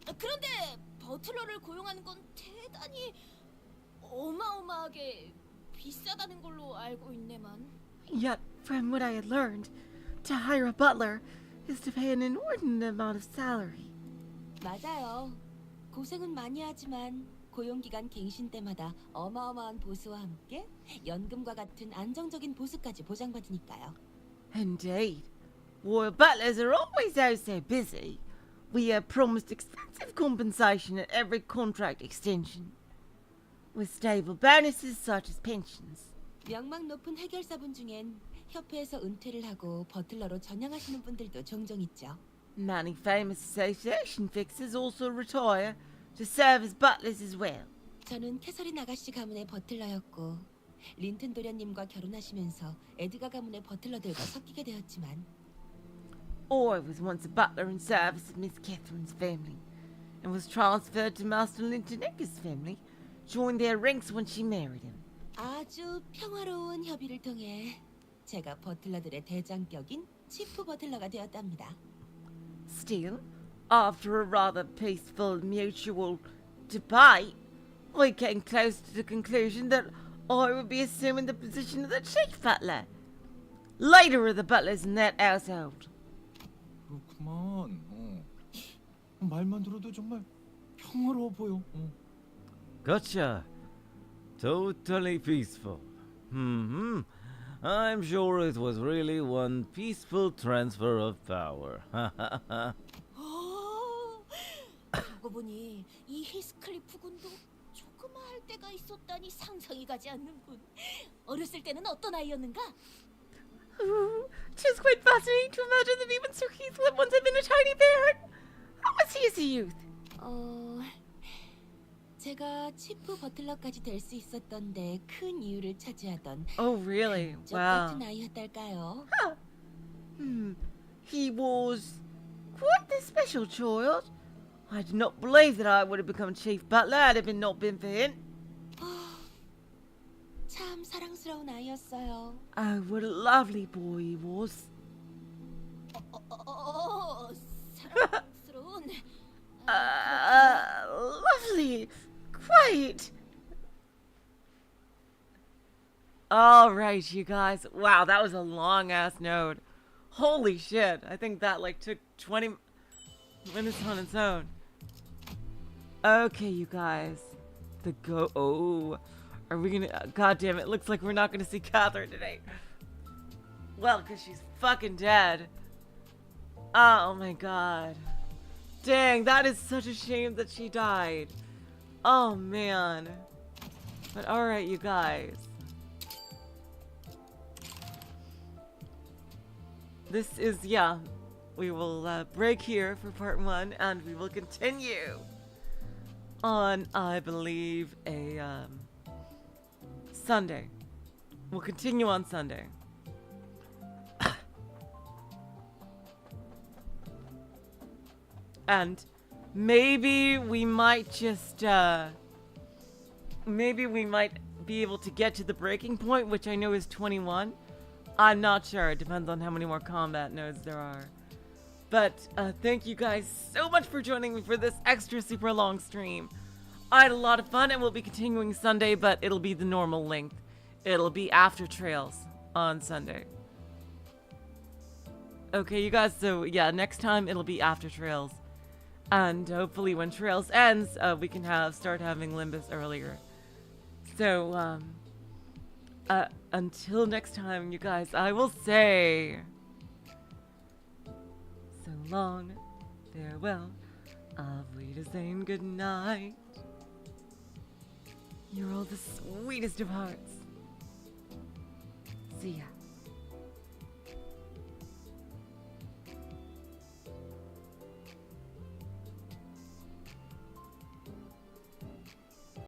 그런데 버틀러를 고용하는 건 대단히 어마어마하게 비싸다는 걸로 알고 있네만. Yet, from what I had learned, to hire a butler is to pay an inordinate amount of salary. 맞아요. 고생은 많이 하지만 고용기간 갱신 때마다 어마어마한 보수와 함께 연금과 같은 안정적인 보수까지 보장받으니까요. Indeed. While butlers are always so busy, we are promised extensive compensation at every contract extension, with stable bonuses such as pensions. 명망 높은 해결사분 중엔 협회에서 은퇴를 하고 버틀러로 전향하시는 분들도 종종 있죠. Many famous association fixers also retire to serve as butlers as well. 저는 캐서린 아가씨 가문의 버틀러였고 린튼 도련님과 결혼하시면서 에드가 가문의 버틀러들과 섞이게 되었지만 I was once a butler in service of Miss Catherine's family and was transferred to Master Linton Egger's family, joined their ranks when she married him. 아주 평화로운 협의를 통해 제가 버틀러들의 대장격인 치프 버틀러가 되었답니다. Still, after a rather peaceful mutual debate, I came close to the conclusion that I would be assuming the position of the chief butler, leader of the butlers in that household. 그렇구만. 말만 들어도 정말 평화로워 보여. Gotcha. Totally peaceful. I'm sure it was really one peaceful transfer of power. 그러고 보니 이 히스클리프 군도 조그마할 때가 있었다니 상상이 가지 않는군. 어렸을 때는 어떤 아이였는가? Tis quite fascinating to imagine that even Sir Heathcliff once had been a tiny bairn. How was he as a youth? 제가 치프 버틀러까지 될 수 있었던데 큰 이유를 차지하던 Oh, really? 저 Wow. 같은 아이였달까요? He was quite the special child. I do not believe that I would have become chief butler had it not been for him. 참 사랑스러운 아이였어요. Oh, what a lovely boy he was. 사랑스러운. Lovely. Quite. All right, you guys. Wow, that was a long ass node. Holy shit. I think that like took 20 minutes on its own. Okay, you guys. Are we gonna... God damn it. Looks like we're not gonna see Catherine today. Well, because she's fucking dead. Oh my god. Dang, that is such a shame that she died. Oh man. But alright, you guys. This is, yeah. We will break here for part 1, and we will continue on, I believe, a Sunday. We'll continue on Sunday. And maybe we might just maybe we might be able to get to the breaking point, which I know is 21. I'm not sure. It depends on how many more combat nodes there are. But thank you guys so much for joining me for this extra super long stream. I had a lot of fun, and we'll be continuing Sunday, but it'll be the normal length. It'll be after Trails on Sunday. Okay, you guys, so yeah, next time it'll be after Trails. And hopefully when Trails ends, we can start having Limbus earlier. So, until next time, you guys, I will say... So long, farewell, auf Wiedersehen, good night. You're all the sweetest of hearts. See ya.